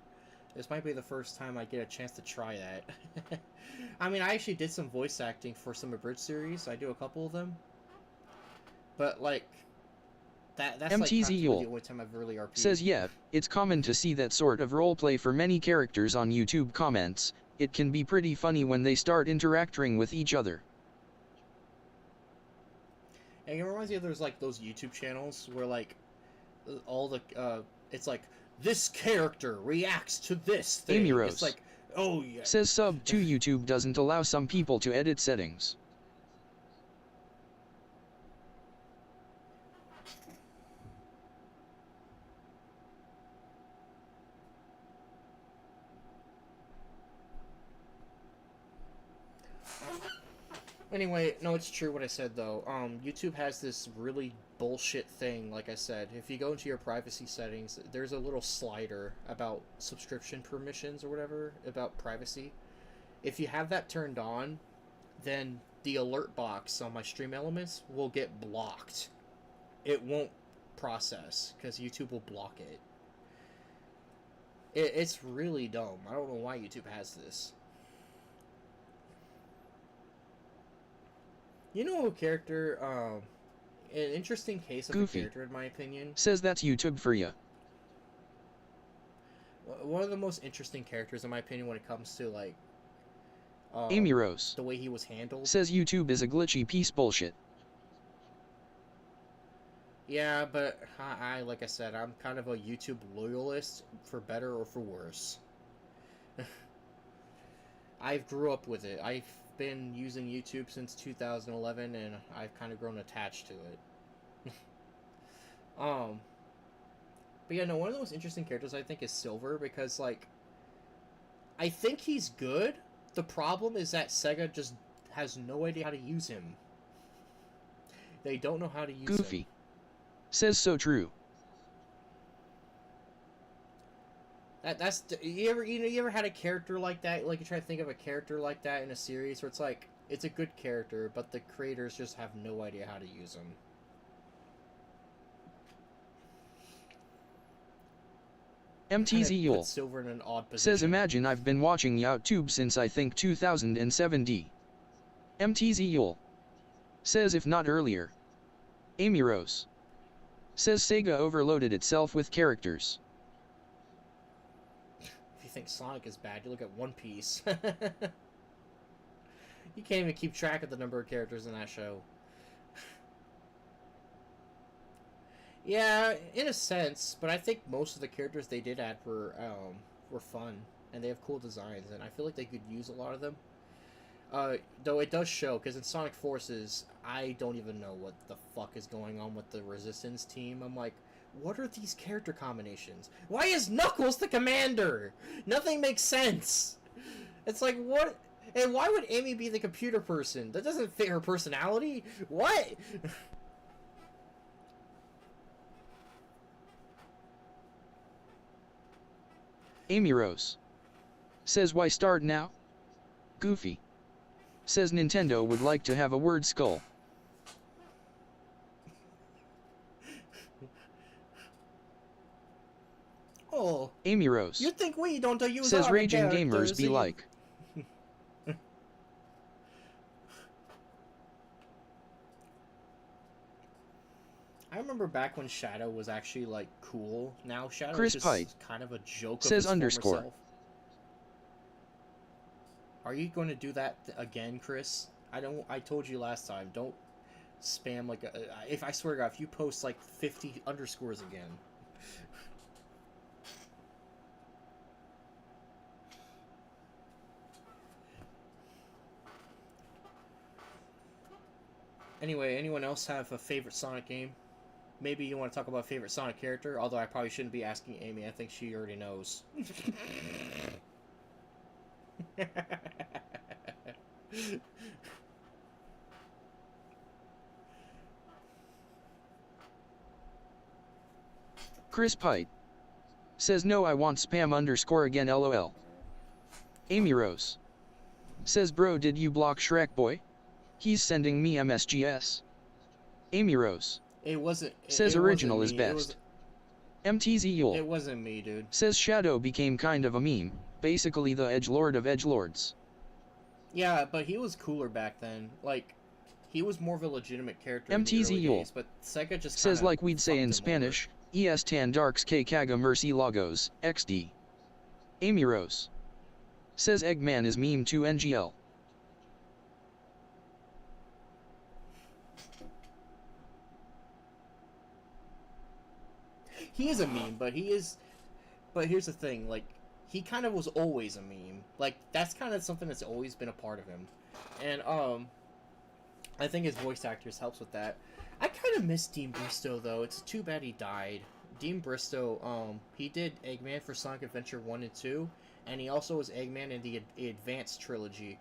This might be the first time I get a chance to try that. I mean, I actually did some voice acting for some abridged series. I do a couple of them. But, like, that's MTZ like practically Yule the only time I've really RP'd. says, yeah, it's common to see that sort of roleplay for many characters on YouTube comments. It can be pretty funny when they start interacting with each other. And it reminds me of there's like those YouTube channels where like all the it's like this character reacts to this thing. Amy Rose it's like, oh yeah. says sub to YouTube doesn't allow some people to edit settings. Anyway, no, it's true what I said though. YouTube has this really bullshit thing, like I said. If you go into your privacy settings, there's a little slider about subscription permissions or whatever, about privacy. If you have that turned on, then the alert box on my stream elements will get blocked. It won't process because YouTube will block it. It's really dumb. I don't know why YouTube has this. You know a character, an interesting case of Goofy. a character in my opinion. Says that's YouTube for ya. One of the most interesting characters in my opinion when it comes to like Amy Rose. the way he was handled. Says YouTube is a glitchy piece bullshit. Yeah, but like I said, I'm kind of a YouTube loyalist, for better or for worse. I grew up with it. I've been using YouTube since 2011, and I've kind of grown attached to it. But yeah, no, one of the most interesting characters I think is Silver, because, like, I think he's good. The problem is that Sega just has no idea how to use him. They don't know how to use him. Goofy. Says so true. That's you ever had a character like that? Like, you try to think of a character like that in a series where it's like it's a good character, but the creators just have no idea how to use him. MTZ Yule Silver in an odd position. says imagine I've been watching YouTube since I think 2007. MTZ Yule says if not earlier. Amy Rose says Sega overloaded itself with characters. If you think Sonic is bad, you look at One Piece. You can't even keep track of the number of characters in that show. Yeah, in a sense, but I think most of the characters they did add were fun, and they have cool designs, and I feel like they could use a lot of them. Though it does show, because in Sonic Forces, I don't even know what the fuck is going on with the Resistance team. I'm like, what are these character combinations? Why is Knuckles the commander? Nothing makes sense. It's like, what? And why would Amy be the computer person? That doesn't fit her personality. What? Amy Rose says why start now? Goofy says Nintendo would like to have a word skull. Oh, Amy Rose you think we don't use says our raging characters, gamers be like. I remember back when Shadow was actually like cool. Now Shadow Chris is Pite just kind of a joke. says of his underscore. former self. Are you going to do that again, Chris? I told you last time. Don't spam like a. If I swear to God, if you post like 50 underscores again. Anyway, anyone else have a favorite Sonic game? Maybe you want to talk about favorite Sonic character, although I probably shouldn't be asking Amy. I think she already knows. Chris Pite says no I want spam underscore again lol. Amy Rose says bro did you block Shrek boy? He's sending me MSGS. Amy Rose It wasn't. says it original wasn't is me. best. MTZ Yule It wasn't me, dude. says Shadow became kind of a meme, basically the edgelord of edgelords. Yeah, but he was cooler back then. Like, he was more of a legitimate character in the MTZ early Yule days, but Sega just says kinda like we'd say fucked in him Spanish, es tan darks que caga mercy lagos, XD. Amy Rose says Eggman is meme to NGL. He is a meme, but he is. But here's the thing, like, he kind of was always a meme. Like, that's kind of something that's always been a part of him, and I think his voice actors helps with that. I kind of miss Dean Bristow though. It's too bad he died. Dean Bristow, he did Eggman for Sonic Adventure 1 and 2, and he also was Eggman in the Advanced trilogy.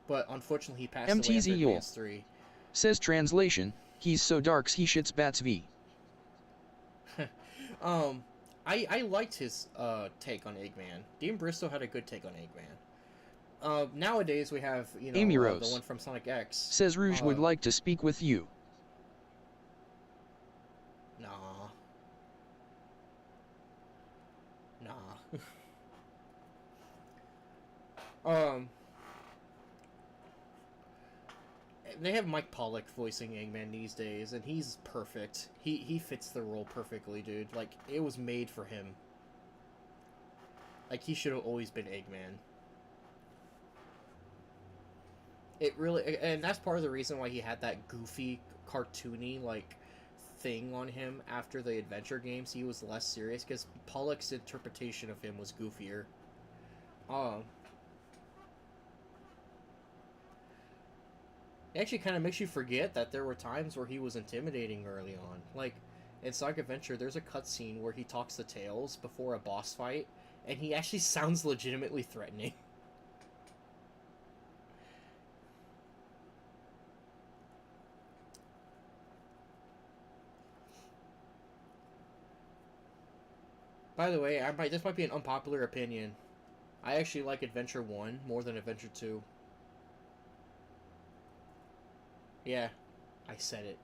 But unfortunately, he passed away after Yule Advance 3. says translation, he's so darks he shits bats v. I liked his take on Eggman. Dean Bristow had a good take on Eggman. Nowadays we have, Amy the one Rose from Sonic X. says Rouge would like to speak with you. Nah. Nah. um, they have Mike Pollock voicing Eggman these days, and he's perfect. He fits the role perfectly, dude. Like, it was made for him. Like, he should have always been Eggman. It really, and that's part of the reason why he had that goofy, cartoony, like, thing on him after the adventure games. He was less serious, because Pollock's interpretation of him was goofier. Um, It actually kind of makes you forget that there were times where he was intimidating early on. Like, in Sonic Adventure, there's a cutscene where he talks to Tails before a boss fight, and he actually sounds legitimately threatening. By the way, this might be an unpopular opinion. I actually like Adventure 1 more than Adventure 2. Yeah, I said it.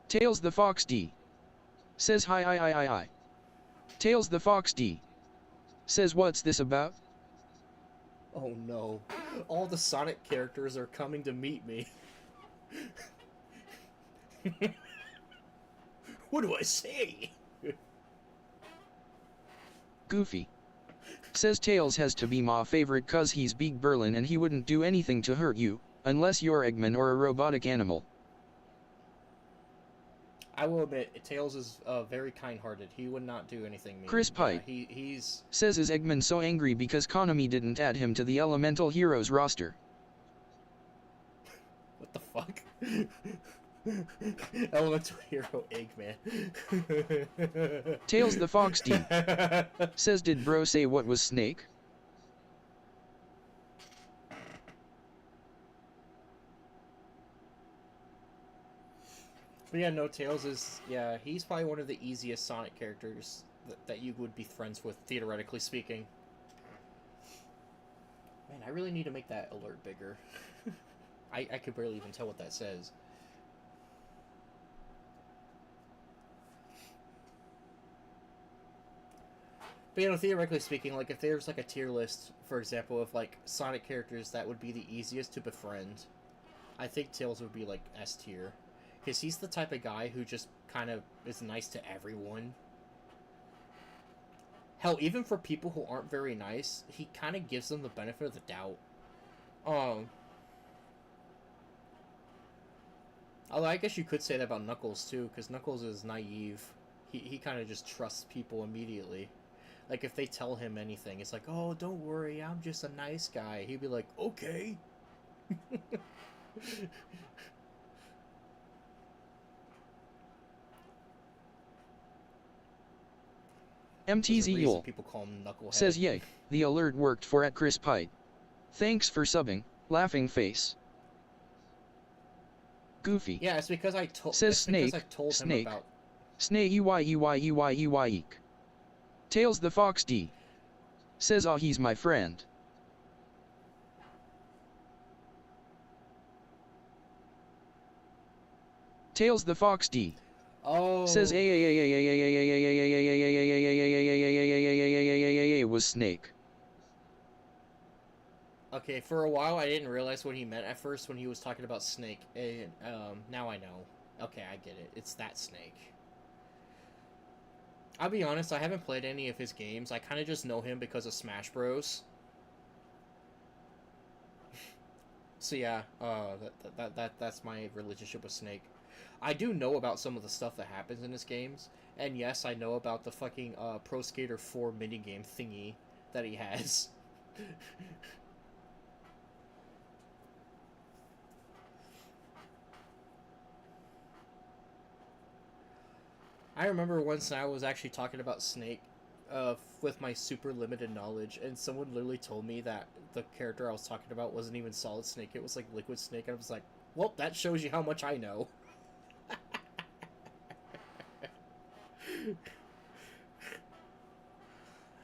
Tails the Fox D says hi. Tails the Fox D says what's this about? Oh no. All the Sonic characters are coming to meet me. What do I say? Goofy says Tails has to be my favorite cause he's Big Berlin and he wouldn't do anything to hurt you, unless you're Eggman or a robotic animal. I will admit, Tails is very kind-hearted. He would not do anything mean. Chris Pite he's says is Eggman so angry because Konami didn't add him to the Elemental Heroes roster? What the fuck? Elemental Hero Eggman. Tails the Fox D says did bro say what was Snake? But yeah, no, Tails is, he's probably one of the easiest Sonic characters that you would be friends with, theoretically speaking. Man, I really need to make that alert bigger. I could barely even tell what that says. But, theoretically speaking, like, if there's, like, a tier list, for example, of, like, Sonic characters that would be the easiest to befriend, I think Tails would be, like, S tier. Because he's the type of guy who just kind of is nice to everyone. Hell, even for people who aren't very nice, he kind of gives them the benefit of the doubt. Although I guess you could say that about Knuckles, too, because Knuckles is naive. He kind of just trusts people immediately. Like, if they tell him anything, it's like, oh, don't worry, I'm just a nice guy. He'd be like, okay. MTZ Yule people call him Knucklehead. says yay, the alert worked for at Chris Pite. Thanks for subbing, laughing face. Goofy. Yeah, it's because I told. Says Snake. Because I told Snake. him about. Snake eek. Tails the Fox D says he's my friend. Tails the Fox D says was Snake. Okay, for a while I didn't realize what he meant at first when he was talking about Snake, and now I know. Okay, I get it. It's that Snake. I'll be honest, I haven't played any of his games. I kind of just know him because of Smash Bros. So yeah, that's my relationship with Snake. I do know about some of the stuff that happens in his games, and yes, I know about the fucking Pro Skater 4 minigame thingy that he has. I remember once I was actually talking about Snake with my super limited knowledge, and someone literally told me that the character I was talking about wasn't even Solid Snake, it was like Liquid Snake, and I was like, well, that shows you how much I know.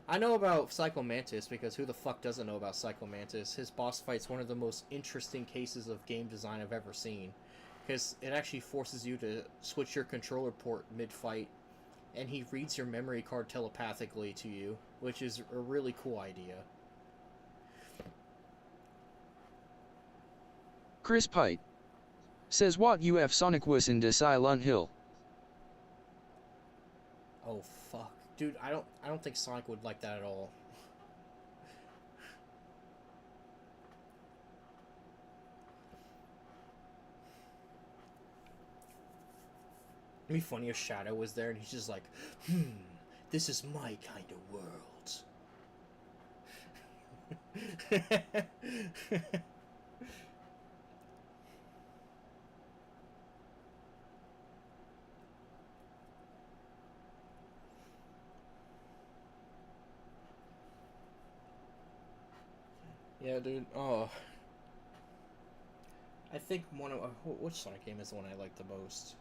I know about Psycho Mantis because who the fuck doesn't know about Psycho Mantis? His boss fight's one of the most interesting cases of game design I've ever seen. Because it actually forces you to switch your controller port mid-fight, and he reads your memory card telepathically to you, which is a really cool idea. Chris Pite says what UF Sonic was in de Silent Hill. Oh fuck. Dude, I don't think Sonic would like that at all. It'd be funny if Shadow was there and he's just like, this is my kind of world. Yeah, dude. Oh, I think one of which Sonic game is the one I like the most.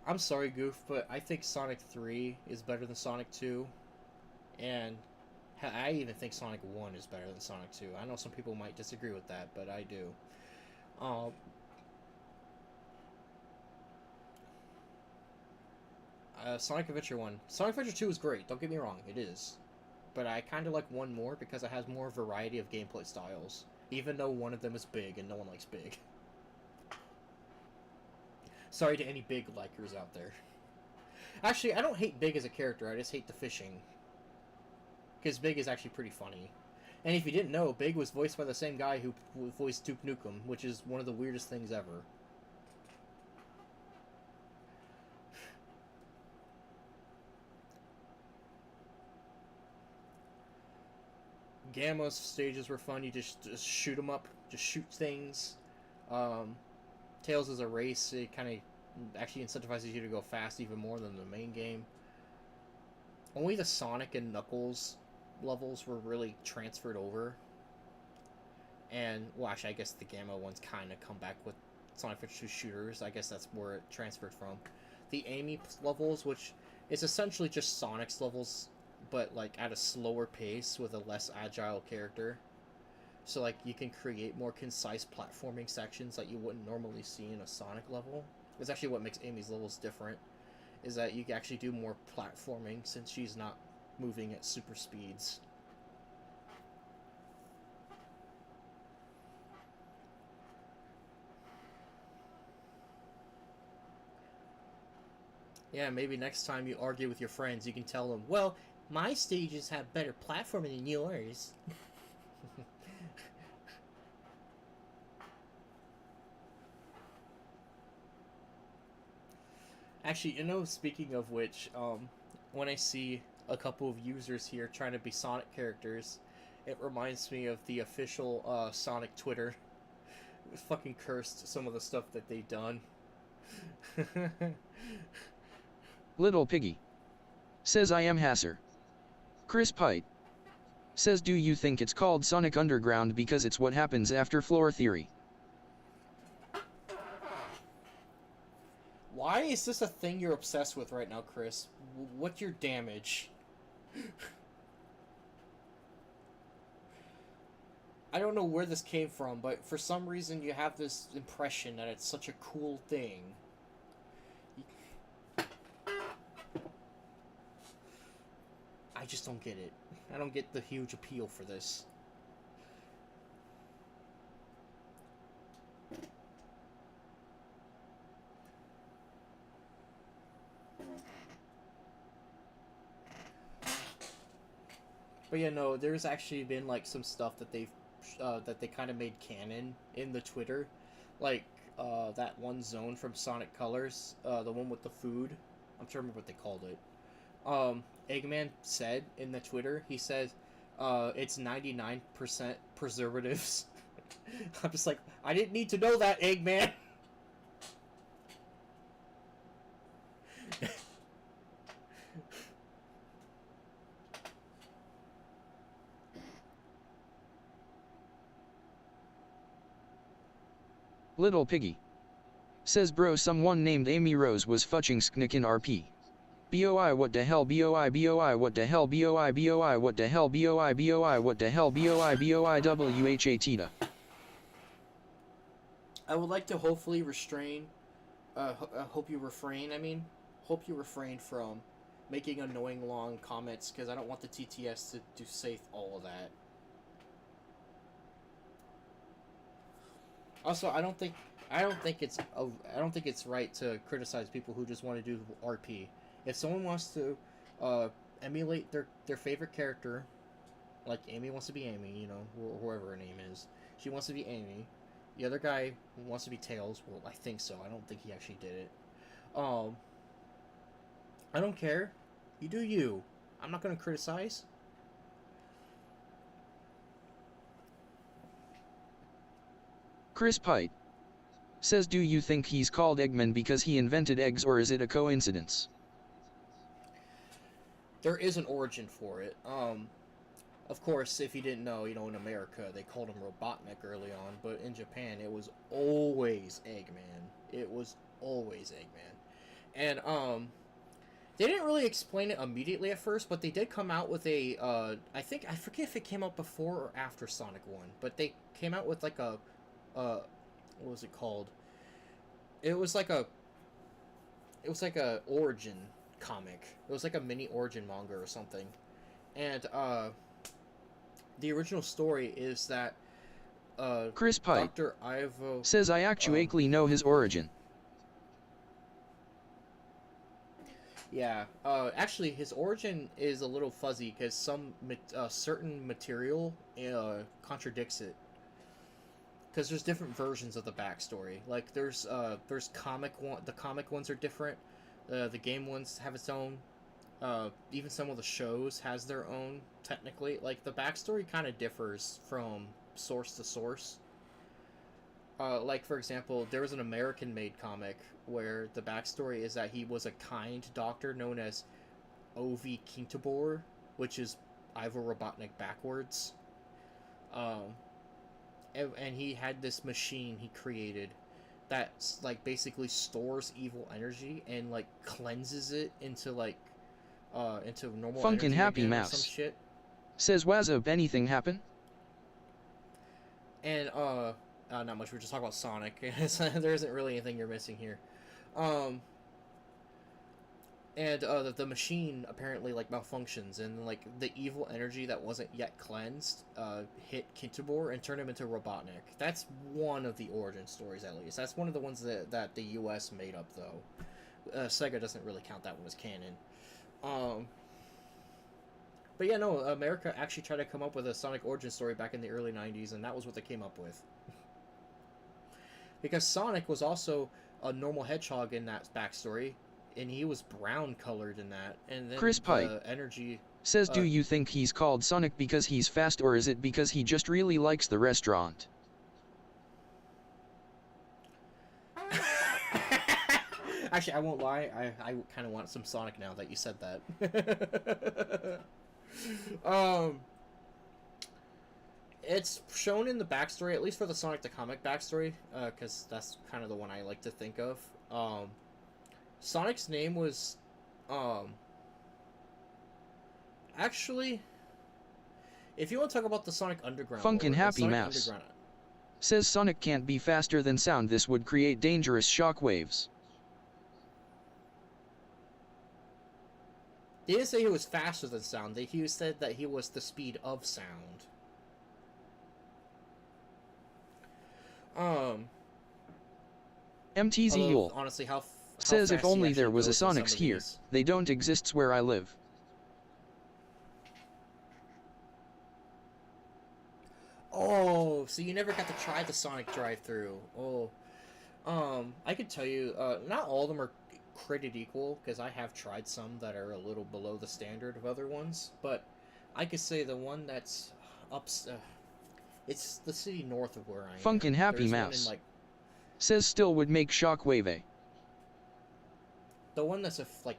I'm sorry, Goof, but I think Sonic 3 is better than Sonic 2, and I even think Sonic 1 is better than Sonic 2. I know some people might disagree with that, but I do. Um, Sonic Adventure 1. Sonic Adventure 2 is great, don't get me wrong, it is. But I kind of like 1 more because it has more variety of gameplay styles, even though one of them is big and no one likes big. Sorry to any big likers out there. Actually, I don't hate Big as a character, I just hate the fishing. Because Big is actually pretty funny. And if you didn't know, Big was voiced by the same guy who voiced Duke Nukem, which is one of the weirdest things ever. Gamma stages were fun, you just shoot them up, just shoot things. Tails is a race, it kind of actually incentivizes you to go fast even more than the main game. Only the Sonic and Knuckles levels were really transferred over. And, well, actually, I guess the Gamma ones kind of come back with Sonic Adventure 2 shooters. I guess that's where it transferred from. The Amy levels, which is essentially just Sonic's levels, but, like, at a slower pace with a less agile character. So, like, you can create more concise platforming sections that you wouldn't normally see in a Sonic level. It's actually what makes Amy's levels different, is that you can actually do more platforming since she's not moving at super speeds. Yeah, maybe next time you argue with your friends, you can tell them, well, my stages have better platforming than yours. Actually, you know, speaking of which, when I see a couple of users here trying to be Sonic characters, it reminds me of the official Sonic Twitter. It fucking cursed some of the stuff that they've done. Little Piggy says I am Hasser. Chris Pite says do you think it's called Sonic Underground because it's what happens after floor theory? Why is this a thing you're obsessed with right now, Chris? What's your damage? I don't know where this came from, but for some reason you have this impression that it's such a cool thing. I just don't get it. I don't get the huge appeal for this. But yeah, no, there's actually been like some stuff that they kind of made canon in the Twitter, like that one zone from Sonic Colors, the one with the food. I'm trying to remember what they called it. Eggman said in the Twitter, he said, it's 99% preservatives. I'm just like, I didn't need to know that, Eggman. Little Piggy says bro someone named Amy Rose was fetching Sknick in RP. BOI what the hell BOI BOI what the hell BOI BOI what the hell BOI BOI what the hell BOI BOI WHATTA. I would like to hopefully restrain, hope you refrain, hope you refrain from making annoying long comments, because I don't want the TTS to say all of that. Also, I don't think it's right to criticize people who just want to do RP. If someone wants to emulate their favorite character, like Amy wants to be Amy, you know, whoever her name is, she wants to be Amy. The other guy wants to be Tails. Well, I think so. I don't think he actually did it. I don't care. You do you. I'm not gonna criticize. Chris Pite says, do you think he's called Eggman because he invented eggs, or is it a coincidence? There is an origin for it. Of course, if you didn't know, you know, in America they called him Robotnik early on, but in Japan it was always Eggman. It was always Eggman. And they didn't really explain it immediately at first, but they did come out with a I forget if it came out before or after Sonic 1, but they came out with like a what was it called? It was like a origin comic. It was like a mini origin manga or something. And the original story is that Chris Pite Dr. Ivo says, I actually know his origin. Yeah, actually, his origin is a little fuzzy because some certain material contradicts it. Because there's different versions of the backstory. Like there's comic one, the comic ones are different. The game ones have its own. Even some of the shows has their own. Technically, like the backstory kind of differs from source to source. Like for example, there was an American-made comic where the backstory is that he was a kind doctor known as Ovi Kintabor, which is Ivo Robotnik backwards. And he had this machine he created that like basically stores evil energy and like cleanses it into like into normal Funkin' energy Happy again or Mouse some shit. says, was up anything happen? And not much. We're just talking about Sonic. There isn't really anything you're missing here. And the machine apparently like malfunctions, and like the evil energy that wasn't yet cleansed hit Kintabor and turned him into Robotnik. That's one of the origin stories, at least. That's one of the ones that the U.S. made up, though. Sega doesn't really count that one as canon. But yeah, no, America actually tried to come up with a Sonic origin story back in the early 90s, and that was what they came up with. Because Sonic was also a normal hedgehog in that backstory, and he was brown colored in that, and then Chris Pite energy says, do you think he's called Sonic because he's fast, or is it because he just really likes the restaurant? Actually, I won't lie, I kind of want some Sonic now that you said that. It's shown in the backstory, at least for the Sonic the Comic backstory, because that's kind of the one I like to think of. Sonic's name was, actually, if you want to talk about the Sonic Underground Funkin' lore, Happy Sonic Mouse Underground, says, Sonic can't be faster than sound. This would create dangerous shockwaves. they didn't say he was faster than sound. He said that he was the speed of sound. MTZ Yule honestly, how says, if fast he only there actually was a goes in some Sonics of here. these. They don't exist where I live. Oh, so you never got to try the Sonic drive-thru. Oh, I could tell you, not all of them are created equal, because I have tried some that are a little below the standard of other ones, but I could say the one that's it's the city north of where I am. Funkin' Happy There's one Mouse in, like, says, still would make shockwave. the one that's like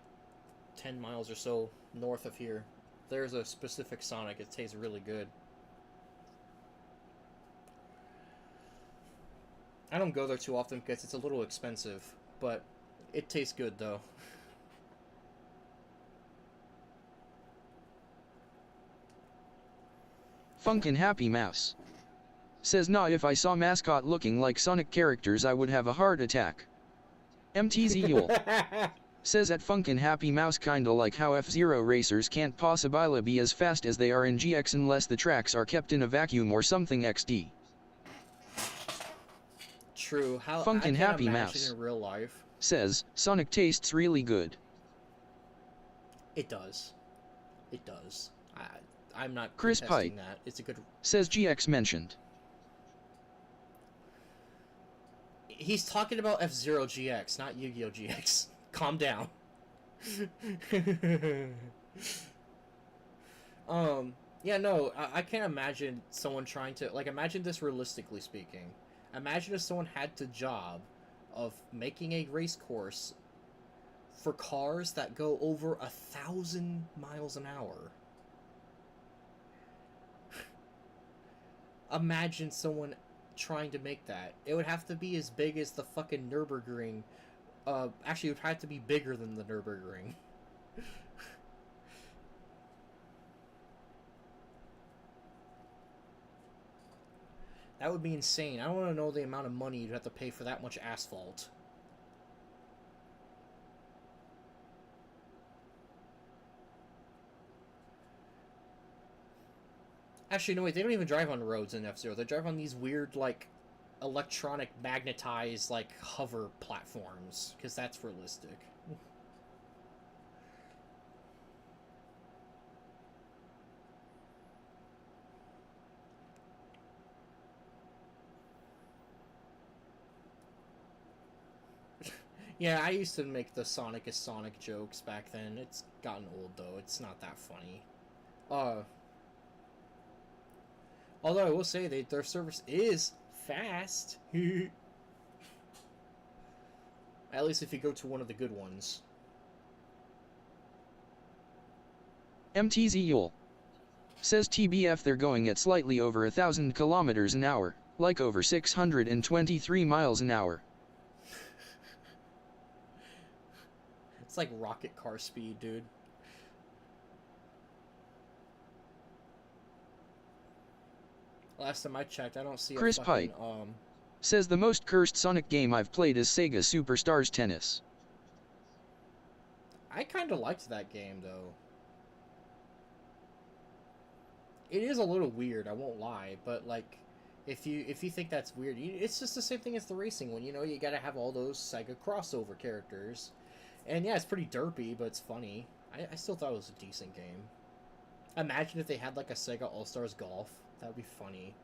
10 miles or so north of here. There's a specific Sonic. It tastes really good. I don't go there too often because it's a little expensive, but it tastes good though. Funkin' Happy Mouse says, nah, if I saw mascot looking like Sonic characters I would have a heart attack. MTZ Yule says at Funkin' Happy Mouse kinda like how F-Zero racers can't possibly be as fast as they are in GX unless the tracks are kept in a vacuum or something XD. True. How I Funkin' can't Happy imagine Mouse in real life. says, Sonic tastes really good. It does. It does. I'm not Chris contesting Pike that. It's a good. says GX mentioned. He's talking about F-Zero GX, not Yu-Gi-Oh GX. Calm down. Yeah, no, I can't imagine someone trying to, like, imagine this realistically speaking. Imagine if someone had the job of making a race course for cars that go over 1,000 miles an hour. Imagine someone trying to make that. It would have to be as big as the fucking Nürburgring. Actually, it would have to be bigger than the Nürburgring. That would be insane. I don't want to know the amount of money you'd have to pay for that much asphalt. Actually, no, wait, they don't even drive on roads in F-Zero. They drive on these weird, like, electronic magnetized, like, hover platforms. Because that's realistic. Yeah, I used to make the Sonic is Sonic jokes back then. It's gotten old, though. It's not that funny. Although I will say their service is fast. At least if you go to one of the good ones. MTZ Yule says TBF they're going at slightly over 1,000 kilometers an hour, like over 623 miles an hour. It's like rocket car speed, dude. Last time I checked, I don't see Chris a fucking, Pike says the most cursed Sonic game I've played is Sega Superstars Tennis. I kind of liked that game, though. It is a little weird, I won't lie, but, like, if you think that's weird, it's just the same thing as the racing one, you know? You gotta have all those Sega crossover characters. And yeah, it's pretty derpy, but it's funny. I still thought it was a decent game. Imagine if they had, like, a Sega All-Stars Golf. That would be funny.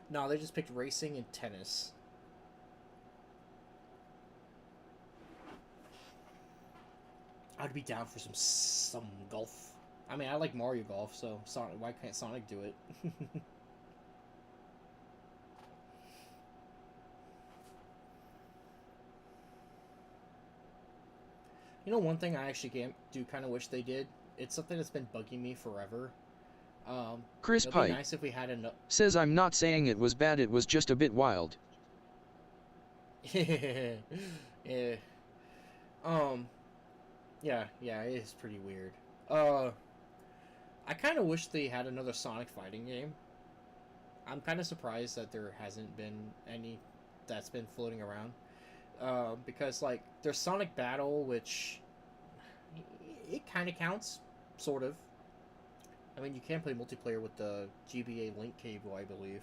No, they just picked racing and tennis. I'd be down for some golf. I mean, I like Mario Golf, so Sonic, why can't Sonic do it? You know, one thing I actually do kind of wish they did. It's something that's been bugging me forever. Chris It'd be Pike nice if we had says I'm not saying it was bad, it was just a bit wild. Yeah. Yeah, it is pretty weird. I kind of wish they had another Sonic fighting game. I'm kind of surprised that there hasn't been any that's been floating around. Because, like, there's Sonic Battle, which it kind of counts, sort of. I mean, you can play multiplayer with the GBA link cable, I believe.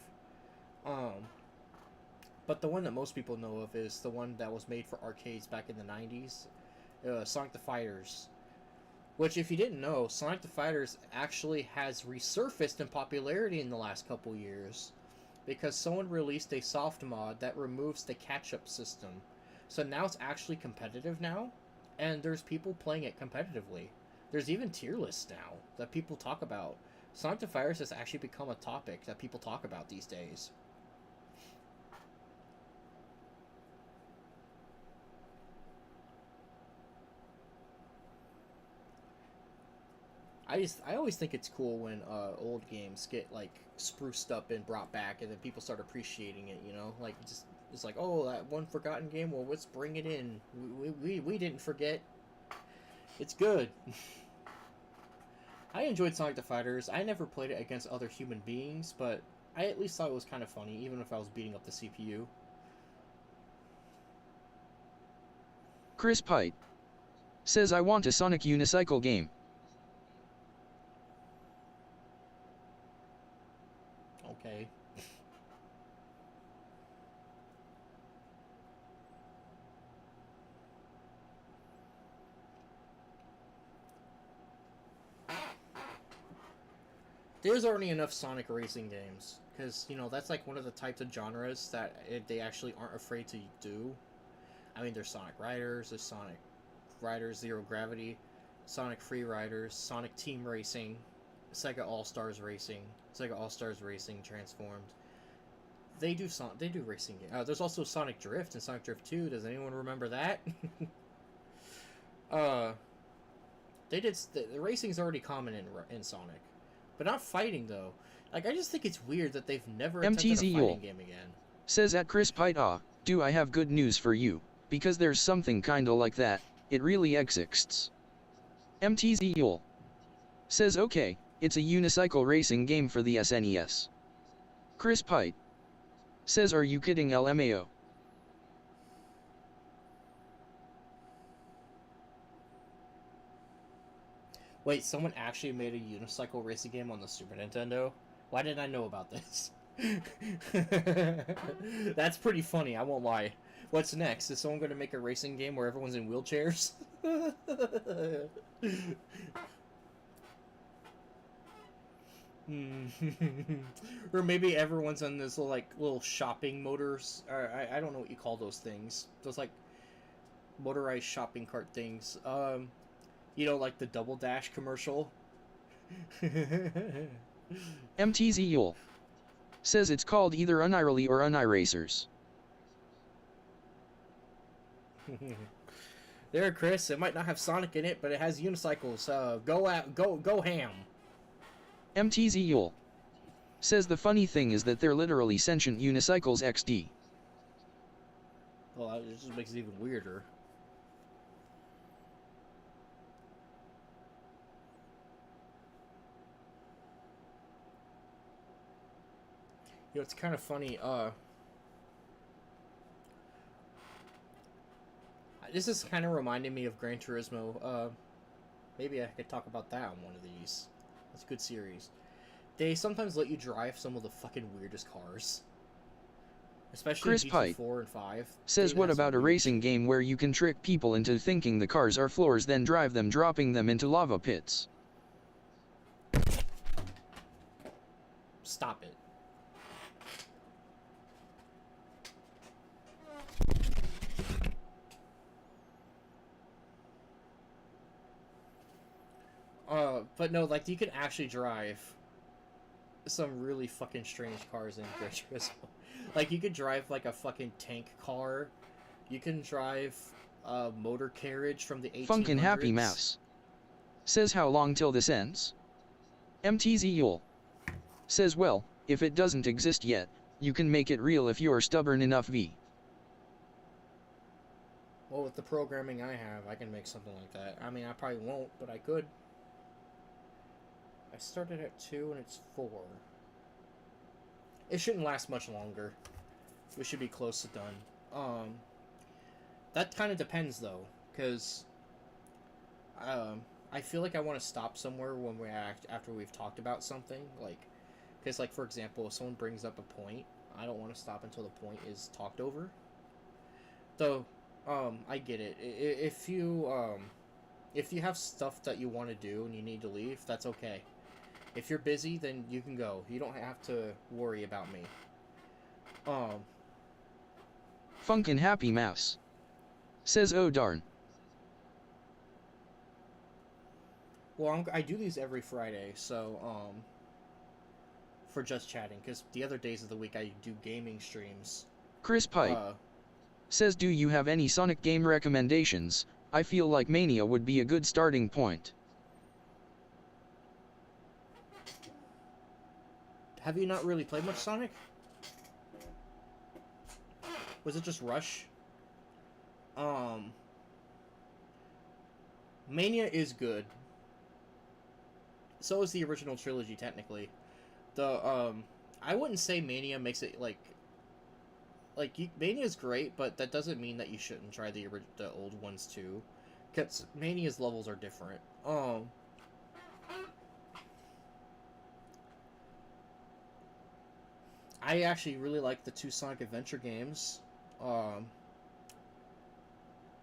But the one that most people know of is the one that was made for arcades back in the 90s, Sonic the Fighters. Which, if you didn't know, Sonic the Fighters actually has resurfaced in popularity in the last couple years. Because someone released a soft mod that removes the catch-up system. So now it's actually competitive now, and there's people playing it competitively. There's even tier lists now that people talk about. Sonic the Fighters has actually become a topic that people talk about these days. I always think it's cool when old games get, like, spruced up and brought back, and then people start appreciating it, you know? Like, just It's like, oh, that one forgotten game. Well, let's bring it in. We didn't forget. It's good. I enjoyed Sonic the Fighters. I never played it against other human beings, but I at least thought it was kind of funny, even if I was beating up the CPU. Chris Pite says, I want a Sonic Unicycle game. Okay. There's already enough Sonic racing games, because, you know, that's like one of the types of genres that they actually aren't afraid to do. I mean, there's Sonic Riders, there's Sonic Riders Zero Gravity, Sonic Free Riders, Sonic Team Racing, Sega All Stars Racing, Sega All Stars Racing Transformed. They do racing games. There's also Sonic Drift and Sonic Drift 2. Does anyone remember that? uh, they did the racing's already common in Sonic, but not fighting though. Like, I just think it's weird that they've never attempted a fighting game again. Says at Chris Pite, do I have good news for you, because there's something kinda like that, it really exists. MTZ Yule says, okay, it's a unicycle racing game for the SNES. Chris Pite says, are you kidding LMAO? Wait, someone actually made a unicycle racing game on the Super Nintendo? Why didn't I know about this? That's pretty funny, I won't lie. What's next? Is someone going to make a racing game where everyone's in wheelchairs? Or maybe everyone's on this little shopping motors. Or I don't know what you call those things. Those like motorized shopping cart things. You know, like the Double Dash commercial. MTZ Yule says it's called either Unirally or Uniracers. There, Chris. It might not have Sonic in it, but it has unicycles. Go ham. MTZ Yule says the funny thing is that they're literally sentient unicycles XD. Well, it just makes it even weirder. You know, it's kind of funny. This is kind of reminding me of Gran Turismo. Maybe I could talk about that on one of these. It's a good series. They sometimes let you drive some of the fucking weirdest cars. Especially Chris GT4 Pite and 5. says, what about a racing shit. game where you can trick people into thinking the cars are floors, then drive them, dropping them into lava pits? Stop it. But no, like, you can actually drive some really fucking strange cars in Gran Turismo. Like, you could drive, like, a fucking tank car. You can drive a motor carriage from the 1800s. Funkin' Happy Mouse says, how long till this ends? MTZ Yule says, well, if it doesn't exist yet, you can make it real if you're stubborn enough. Well, with the programming I have, I can make something like that. I mean, I probably won't, but I could. I started at 2 and it's 4. It shouldn't last much longer. We should be close to done. That kind of depends though, because I feel like I want to stop somewhere when after we've talked about something, like, because like for example, if someone brings up a point, I don't want to stop until the point is talked over. Though, I get it. If you have stuff that you want to do and you need to leave, that's okay. If you're busy, then you can go. You don't have to worry about me. Funkin' Happy Mouse says, oh darn. Well, I do these every Friday, so, for Just Chatting, because the other days of the week I do gaming streams. Chris Pite says, do you have any Sonic game recommendations? I feel like Mania would be a good starting point. Have you not really played much Sonic? Was it just Rush? Um, Mania is good. So is the original trilogy, technically. I wouldn't say Mania makes it Mania's great, but that doesn't mean that you shouldn't try the old ones too, because Mania's levels are different. I actually really like the two Sonic Adventure games. Um,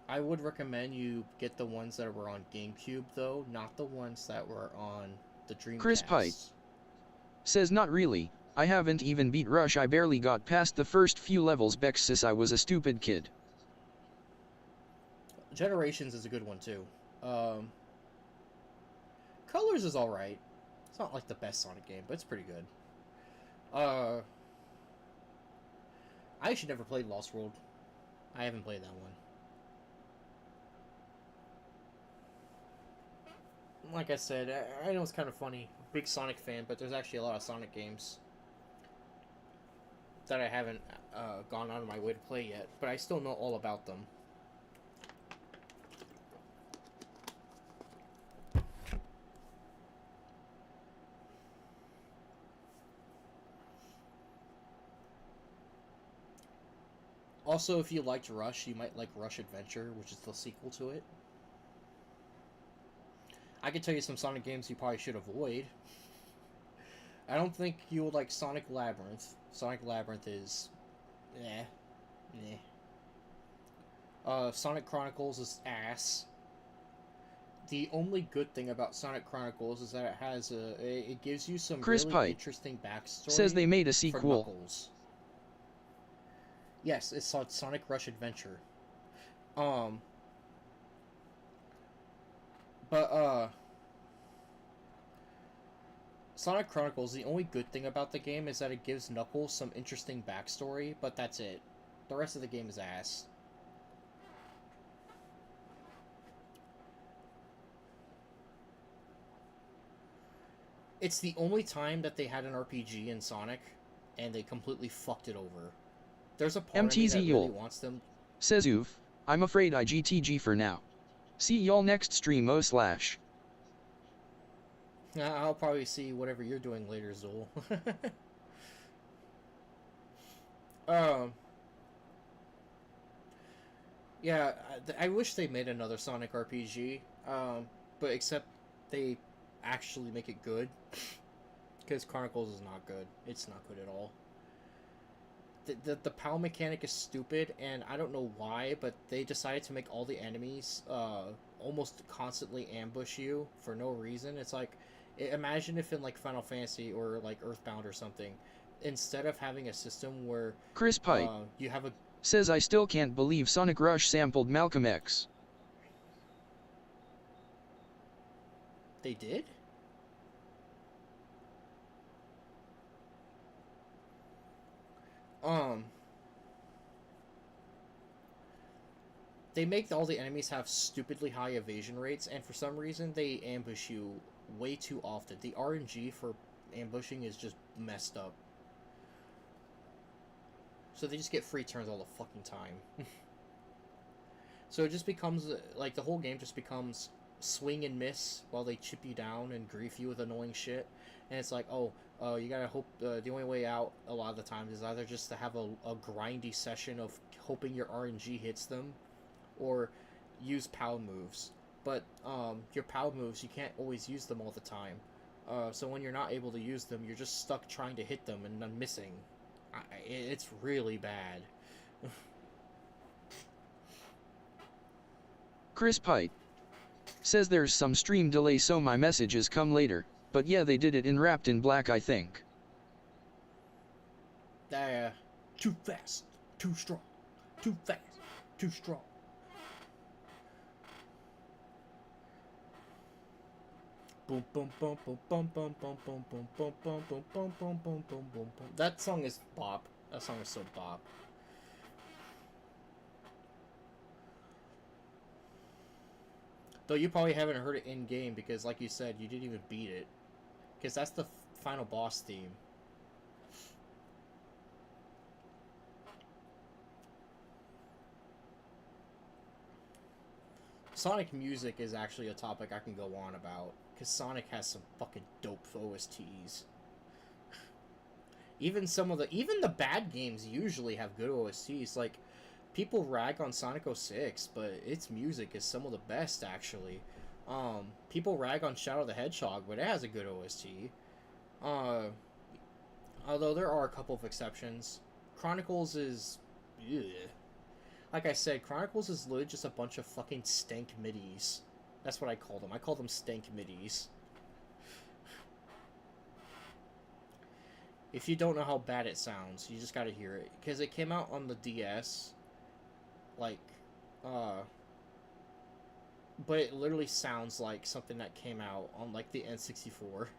I would recommend you get the ones that were on GameCube, though, not the ones that were on the Chris Pite Dreamcast. says not really, I haven't even beat Rush, I barely got past the first few levels Bexis, I was a stupid kid. Generations is a good one, too. Um, Colors is alright. It's not like the best Sonic game, but it's pretty good. I actually never played Lost World. I haven't played that one. Like I said, I know it's kind of funny. Big Sonic fan, but there's actually a lot of Sonic games that I haven't gone out of my way to play yet, but I still know all about them. Also, if you liked Rush, you might like Rush Adventure, which is the sequel to it. I could tell you some Sonic games you probably should avoid. I don't think you would like Sonic Labyrinth. Sonic Labyrinth is... eh. Sonic Chronicles is ass. The only good thing about Sonic Chronicles is that it has it gives you some Chris really Pite interesting backstory. says they made a for sequel. Knuckles. Yes, it's called Sonic Rush Adventure. But Sonic Chronicles, the only good thing about the game is that it gives Knuckles some interesting backstory, but that's it. The rest of the game is ass. It's the only time that they had an RPG in Sonic, and they completely fucked it over. There's a part of me that really wants them... Says oof, I'm afraid I GTG for now. See y'all next stream /. I'll probably see whatever you're doing later, Zool. Yeah, I wish they made another Sonic RPG, but except they actually make it good, because Chronicles is not good. It's not good at all. The POW mechanic is stupid, and I don't know why, but they decided to make all the enemies almost constantly ambush you for no reason. It's like, imagine if in like Final Fantasy or like Earthbound or something, instead of having a system where Chris Pite you have a... says I still can't believe Sonic Rush sampled Malcolm X. They did? They make all the enemies have stupidly high evasion rates, and for some reason they ambush you way too often. The RNG for ambushing is just messed up. So they just get free turns all the fucking time. So it just becomes, like, the whole game just becomes swing and miss while they chip you down and grief you with annoying shit. And it's like, oh, you gotta hope, the only way out a lot of the times is either just to have a grindy session of hoping your RNG hits them, or use POW moves. But your POW moves, you can't always use them all the time. So when you're not able to use them, you're just stuck trying to hit them and then missing. It's really bad. Chris Pite says there's some stream delay so my messages come later, but yeah, they did it in Wrapped in Black, I think. Too fast, too strong, too fast, too strong. Boom boom boom boom boom boom boom boom boom boom boom boom boom boom boom boom boom. That song is bop. That song is so bop. Though you probably haven't heard it in game because, like you said, you didn't even beat it. Because that's the final boss theme. Sonic music is actually a topic I can go on about, because Sonic has some fucking dope OSTs. Even the bad games usually have good OSTs. Like, people rag on Sonic 06, but its music is some of the best actually. People rag on Shadow the Hedgehog, but it has a good OST. Uh, Although there are a couple of exceptions. Chronicles is, ugh. Like I said, Chronicles is literally just a bunch of fucking stank midis. That's what I call them. I call them stank midis. If you don't know how bad it sounds, you just gotta hear it. Because it came out on the DS, like, but it literally sounds like something that came out on, like, the N64.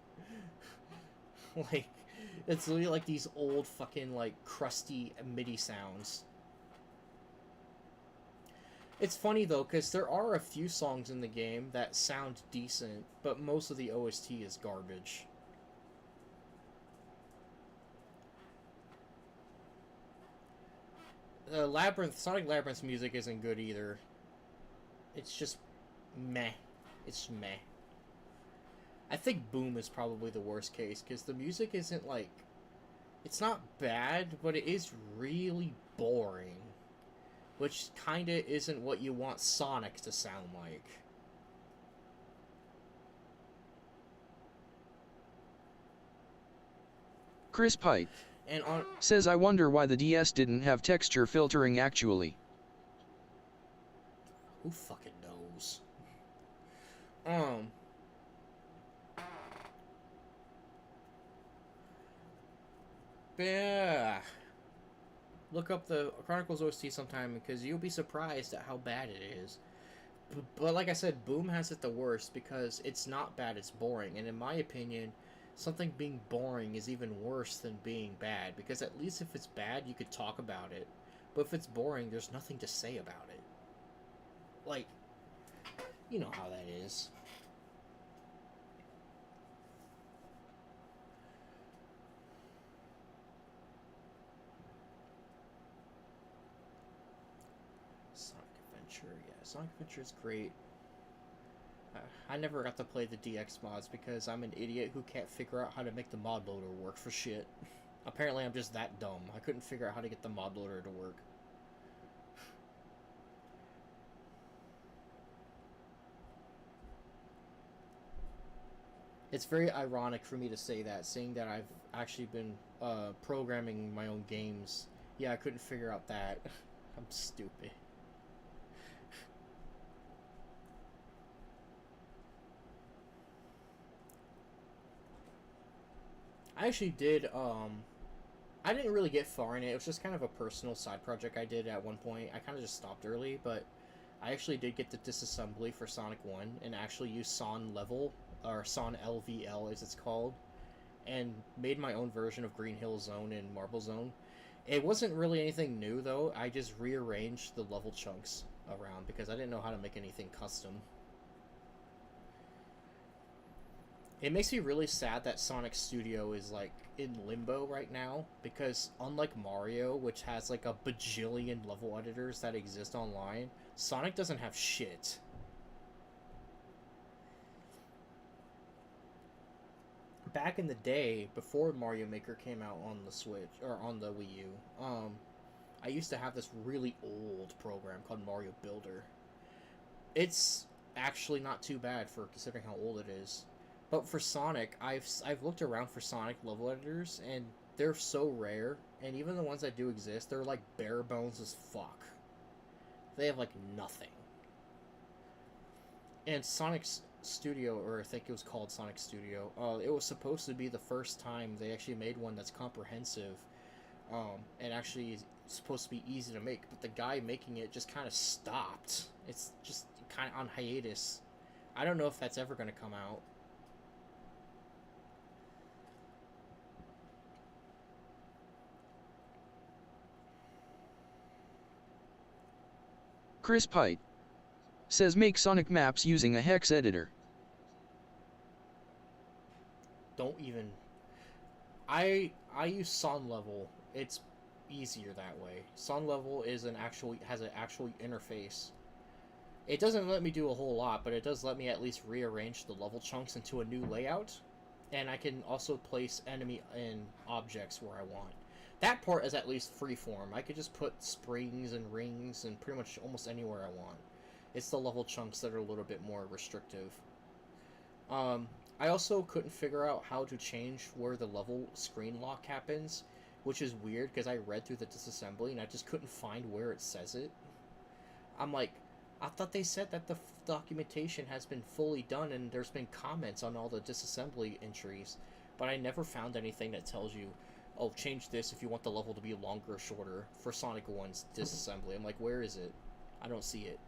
Like, it's literally like these old fucking, like, crusty MIDI sounds. It's funny, though, because there are a few songs in the game that sound decent, but most of the OST is garbage. Sonic Labyrinth's music isn't good either. It's just meh. It's meh. I think Boom is probably the worst case, because the music isn't, like, it's not bad, but it is really boring. Which kinda isn't what you want Sonic to sound like. Chris Pite And on... says, I wonder why the DS didn't have texture filtering actually. Who fucking knows? Yeah. Look up the Chronicles OST sometime, because you'll be surprised at how bad it is. But like I said, Boom has it the worst because it's not bad, it's boring. And in my opinion, something being boring is even worse than being bad, because at least if it's bad, you could talk about it. But if it's boring, there's nothing to say about it. Like, you know how that is. Sonic Adventure, yeah, Sonic Adventure is great. I never got to play the DX mods because I'm an idiot who can't figure out how to make the mod loader work for shit. Apparently I'm just that dumb. I couldn't figure out how to get the mod loader to work. It's very ironic for me to say that, seeing that I've actually been programming my own games. Yeah, I couldn't figure out that. I'm stupid. I actually did, I didn't really get far in it. It was just kind of a personal side project I did at one point. I kind of just stopped early, but I actually did get the disassembly for Sonic 1 and actually used Son Level, or Son LVL as it's called, and made my own version of Green Hill Zone and Marble Zone. It wasn't really anything new, though. I just rearranged the level chunks around because I didn't know how to make anything custom. It makes me really sad that Sonic Studio is, like, in limbo right now, because unlike Mario, which has, like, a bajillion level editors that exist online, Sonic doesn't have shit. Back in the day, before Mario Maker came out on the Switch, or on the Wii U, I used to have this really old program called Mario Builder. It's actually not too bad for considering how old it is. But for Sonic, I've looked around for Sonic level editors, and they're so rare, and even the ones that do exist, they're like bare bones as fuck. They have like nothing. And Sonic's Studio, or I think it was called Sonic Studio, it was supposed to be the first time they actually made one that's comprehensive, and actually is supposed to be easy to make, but the guy making it just kind of stopped. It's just kind of on hiatus. I don't know if that's ever going to come out. Chris Pite says, make Sonic maps using a hex editor. Don't even... I use Son Level. It's easier that way. Son Level is has an actual interface. It doesn't let me do a whole lot, but it does let me at least rearrange the level chunks into a new layout. And I can also place enemy and objects where I want. That part is at least freeform. I could just put springs and rings and pretty much almost anywhere I want. It's the level chunks that are a little bit more restrictive. I also couldn't figure out how to change where the level screen lock happens, which is weird because I read through the disassembly and I just couldn't find where it says it. I'm like, I thought they said that the documentation has been fully done and there's been comments on all the disassembly entries, but I never found anything that tells you, oh, change this if you want the level to be longer or shorter for Sonic 1's disassembly. I'm like, where is it? I don't see it.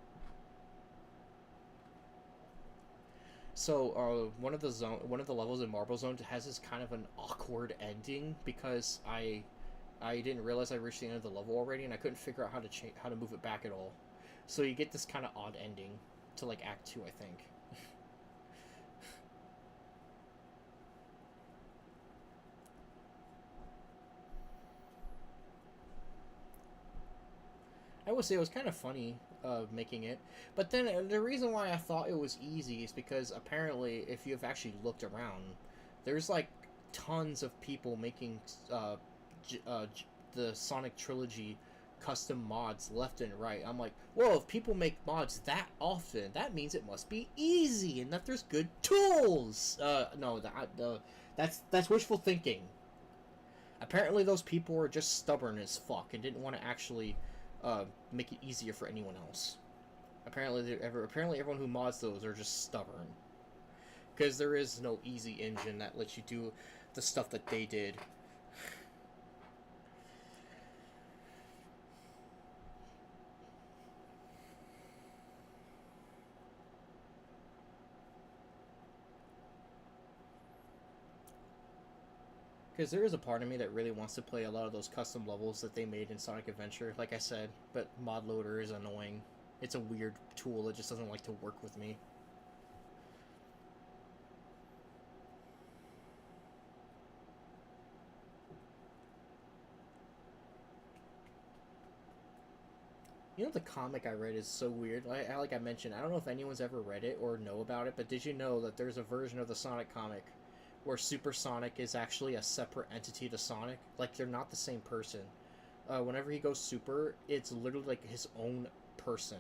So one of the levels in Marble Zone has this kind of an awkward ending because I didn't realize I reached the end of the level already and I couldn't figure out how to move it back at all. So you get this kind of odd ending to like Act 2, I think. I would say it was kind of funny making it. But then the reason why I thought it was easy is because apparently, if you've actually looked around, there's like tons of people making the Sonic Trilogy custom mods left and right. I'm like, whoa, if people make mods that often, that means it must be easy and that there's good tools. No, that's wishful thinking. Apparently, those people were just stubborn as fuck and didn't want to actually make it easier for anyone else. Apparently everyone who mods those are just stubborn. Because there is no easy engine that lets you do the stuff that they did. Because there is a part of me that really wants to play a lot of those custom levels that they made in Sonic Adventure, like I said, but mod loader is annoying. It's a weird tool that just doesn't like to work with me. You know, the comic I read is so weird. Like I mentioned, I don't know if anyone's ever read it or know about it, but did you know that there's a version of the Sonic comic where Super Sonic is actually a separate entity to Sonic? Like, they're not the same person. Whenever he goes super, it's literally like his own person.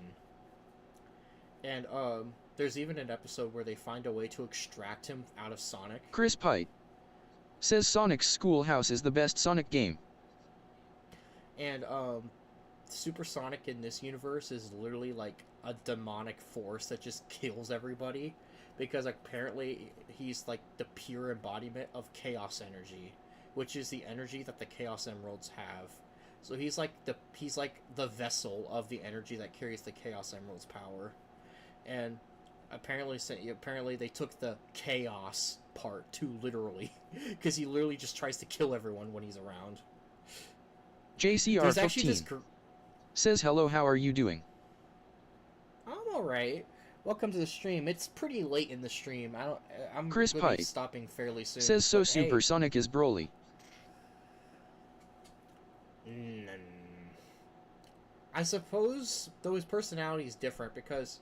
And there's even an episode where they find a way to extract him out of Sonic. Chris Pite says Sonic's Schoolhouse is the best Sonic game. And Super Sonic in this universe is literally like a demonic force that just kills everybody because apparently he's like the pure embodiment of chaos energy, which is the energy that the Chaos Emeralds have. So he's like the vessel of the energy that carries the Chaos Emeralds power. And apparently they took the chaos part too literally because he literally just tries to kill everyone when he's around. JCR15 says hello, how are you doing? I'm alright. Welcome to the stream. It's pretty late in the stream. I'm Chris gonna be Pite stopping fairly soon. says so but, Super hey. Sonic is Broly. I suppose though his personality is different because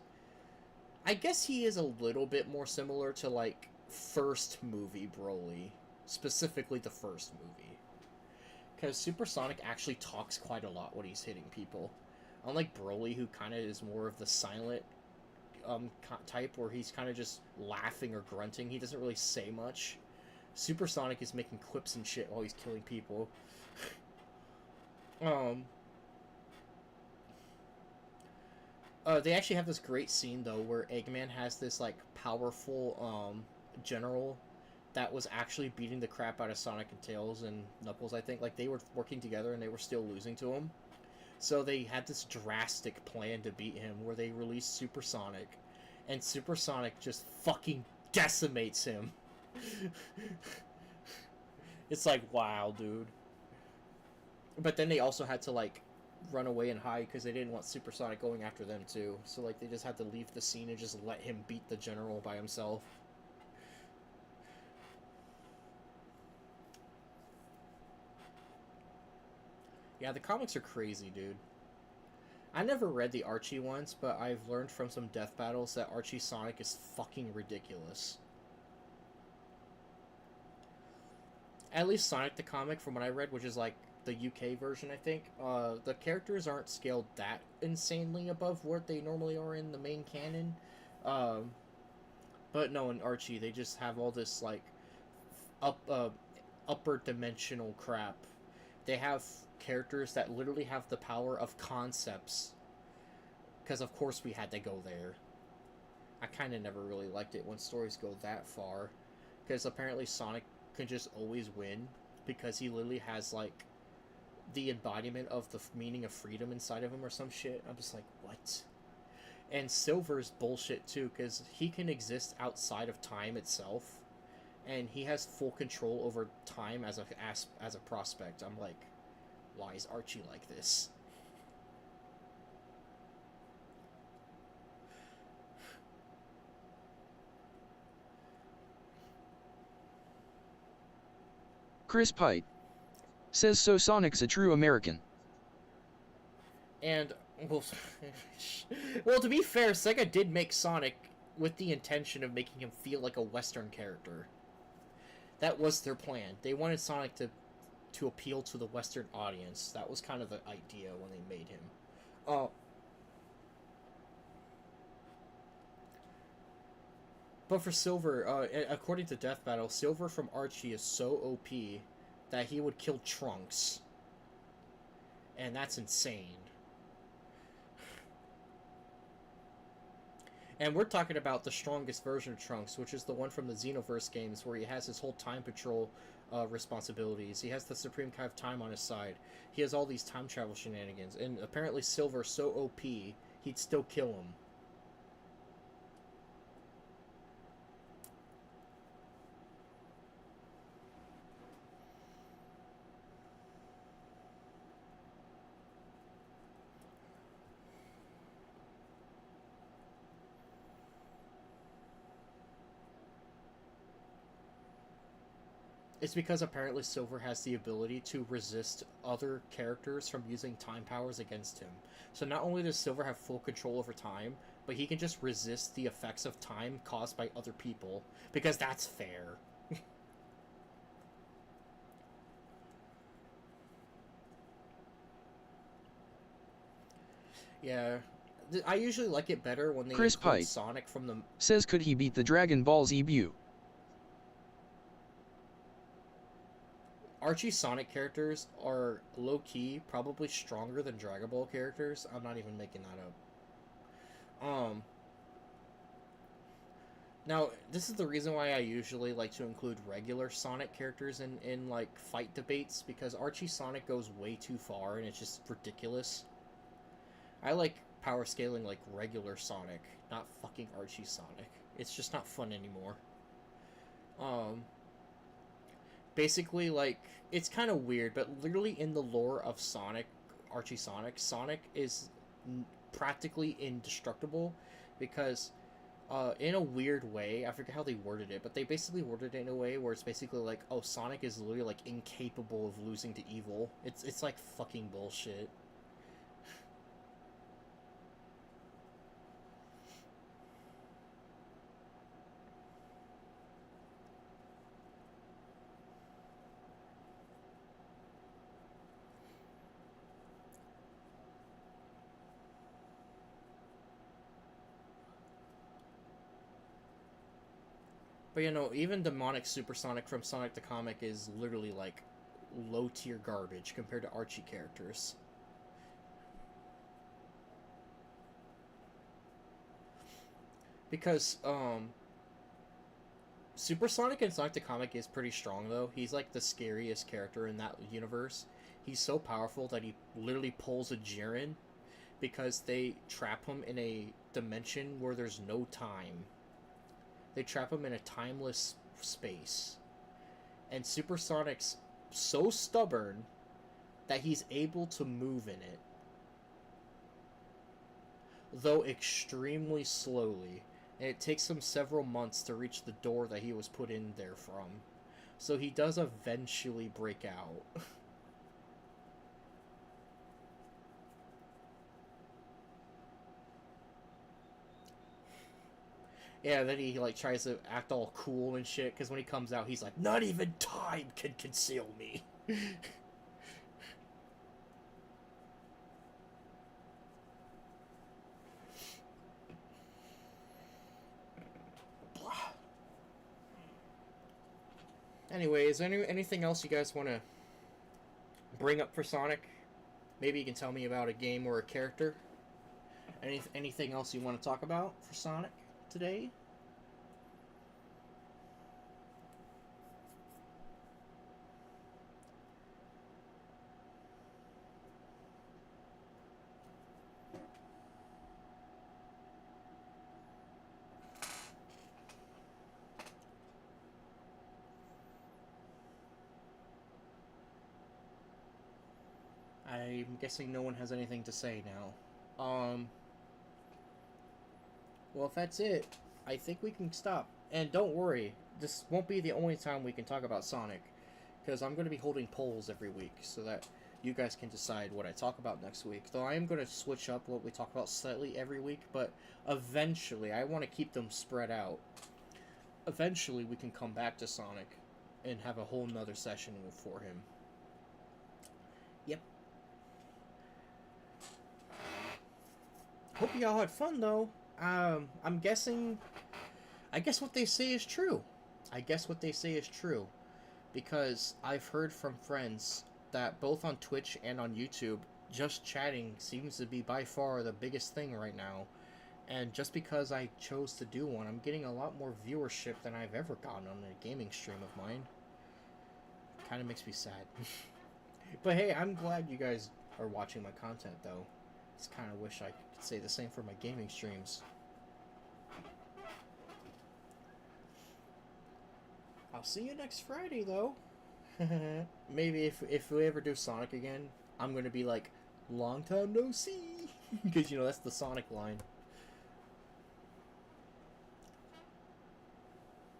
I guess he is a little bit more similar to like first movie Broly, specifically the first movie. Because Super Sonic actually talks quite a lot when he's hitting people. Unlike Broly, who kind of is more of the silent type, where he's kind of just laughing or grunting. He doesn't really say much. Super Sonic is making quips and shit while he's killing people. They actually have this great scene, though, where Eggman has this, like, powerful general that was actually beating the crap out of Sonic and Tails and Knuckles, I think. Like, they were working together and they were still losing to him. So they had this drastic plan to beat him where they released Super Sonic. And Super Sonic just fucking decimates him. It's like, wow, dude. But then they also had to, like, run away and hide because they didn't want Super Sonic going after them, too. So, like, they just had to leave the scene and just let him beat the general by himself. Yeah, the comics are crazy, dude. I never read the Archie ones, but I've learned from some death battles that Archie Sonic is fucking ridiculous. At least Sonic the comic, from what I read, which is like the UK version, I think, the characters aren't scaled that insanely above what they normally are in the main canon. Um, but no, in Archie, they just have all this like up upper dimensional crap. They have characters that literally have the power of concepts. Because of course we had to go there. I kind of never really liked it when stories go that far, because apparently Sonic can just always win because he literally has like the embodiment of the meaning of freedom inside of him or some shit. I'm just like, what? And Silver's bullshit too, because he can exist outside of time itself, and he has full control over time as a prospect. I'm like, why is Archie like this? Chris Pite says so Sonic's a true American. And well, well, to be fair, Sega did make Sonic with the intention of making him feel like a Western character. That was their plan. They wanted Sonic to appeal to the Western audience. That was kind of the idea when they made him. Uh, but for Silver, according to Death Battle, Silver from Archie is so OP that he would kill Trunks. And that's insane. And we're talking about the strongest version of Trunks, which is the one from the Xenoverse games, where he has his whole time patrol responsibilities. He has the Supreme Kai of Time on his side. He has all these time travel shenanigans. And apparently Silver's so OP, he'd still kill him. It's because apparently Silver has the ability to resist other characters from using time powers against him. So not only does Silver have full control over time, but he can just resist the effects of time caused by other people, because that's fair. Yeah. I usually like it better when they Chris include Pite Sonic from the... says could he beat the Dragon Ball Z Buu? Archie Sonic characters are low-key probably stronger than Dragon Ball characters. I'm not even making that up. Now, this is the reason why I usually like to include regular Sonic characters in like, fight debates, because Archie Sonic goes way too far, and it's just ridiculous. I like power scaling like regular Sonic, not fucking Archie Sonic. It's just not fun anymore. Um, basically, like, it's kind of weird, but literally in the lore of Sonic, Archie Sonic, Sonic is practically indestructible, because in a weird way, I forget how they worded it, but they basically worded it in a way where it's basically like, oh, Sonic is literally like incapable of losing to evil. It's like fucking bullshit. But you know, even demonic Supersonic from Sonic the Comic is literally like low tier garbage compared to Archie characters. Because Supersonic in Sonic the Comic is pretty strong though. He's like the scariest character in that universe. He's so powerful that he literally pulls a Jiren because they trap him in a dimension where there's no time. They trap him in a timeless space. And Supersonic's so stubborn that he's able to move in it, though extremely slowly, and it takes him several months to reach the door that he was put in there from. So he does eventually break out. Yeah, then he like tries to act all cool and shit, because when he comes out, he's like, "Not even time can conceal me." Anyways, anything else you guys want to bring up for Sonic? Maybe you can tell me about a game or a character. Anything else you want to talk about for Sonic today? I'm guessing no one has anything to say now. Well, if that's it, I think we can stop. And don't worry, this won't be the only time we can talk about Sonic, because I'm going to be holding polls every week so that you guys can decide what I talk about next week. Though I am going to switch up what we talk about slightly every week, but eventually I want to keep them spread out. Eventually we can come back to Sonic and have a whole nother session for him. Yep. Hope y'all had fun though. I'm guessing. I guess what they say is true. I guess what they say is true, because I've heard from friends that both on Twitch and on YouTube, just chatting seems to be by far the biggest thing right now. And just because I chose to do one, I'm getting a lot more viewership than I've ever gotten on a gaming stream of mine. Kind of makes me sad. But hey, I'm glad you guys are watching my content though. Just kind of wish I could say the same for my gaming streams. I'll see you next Friday though. Maybe if we ever do Sonic again, I'm gonna be like, long time no see, because you know that's the Sonic line.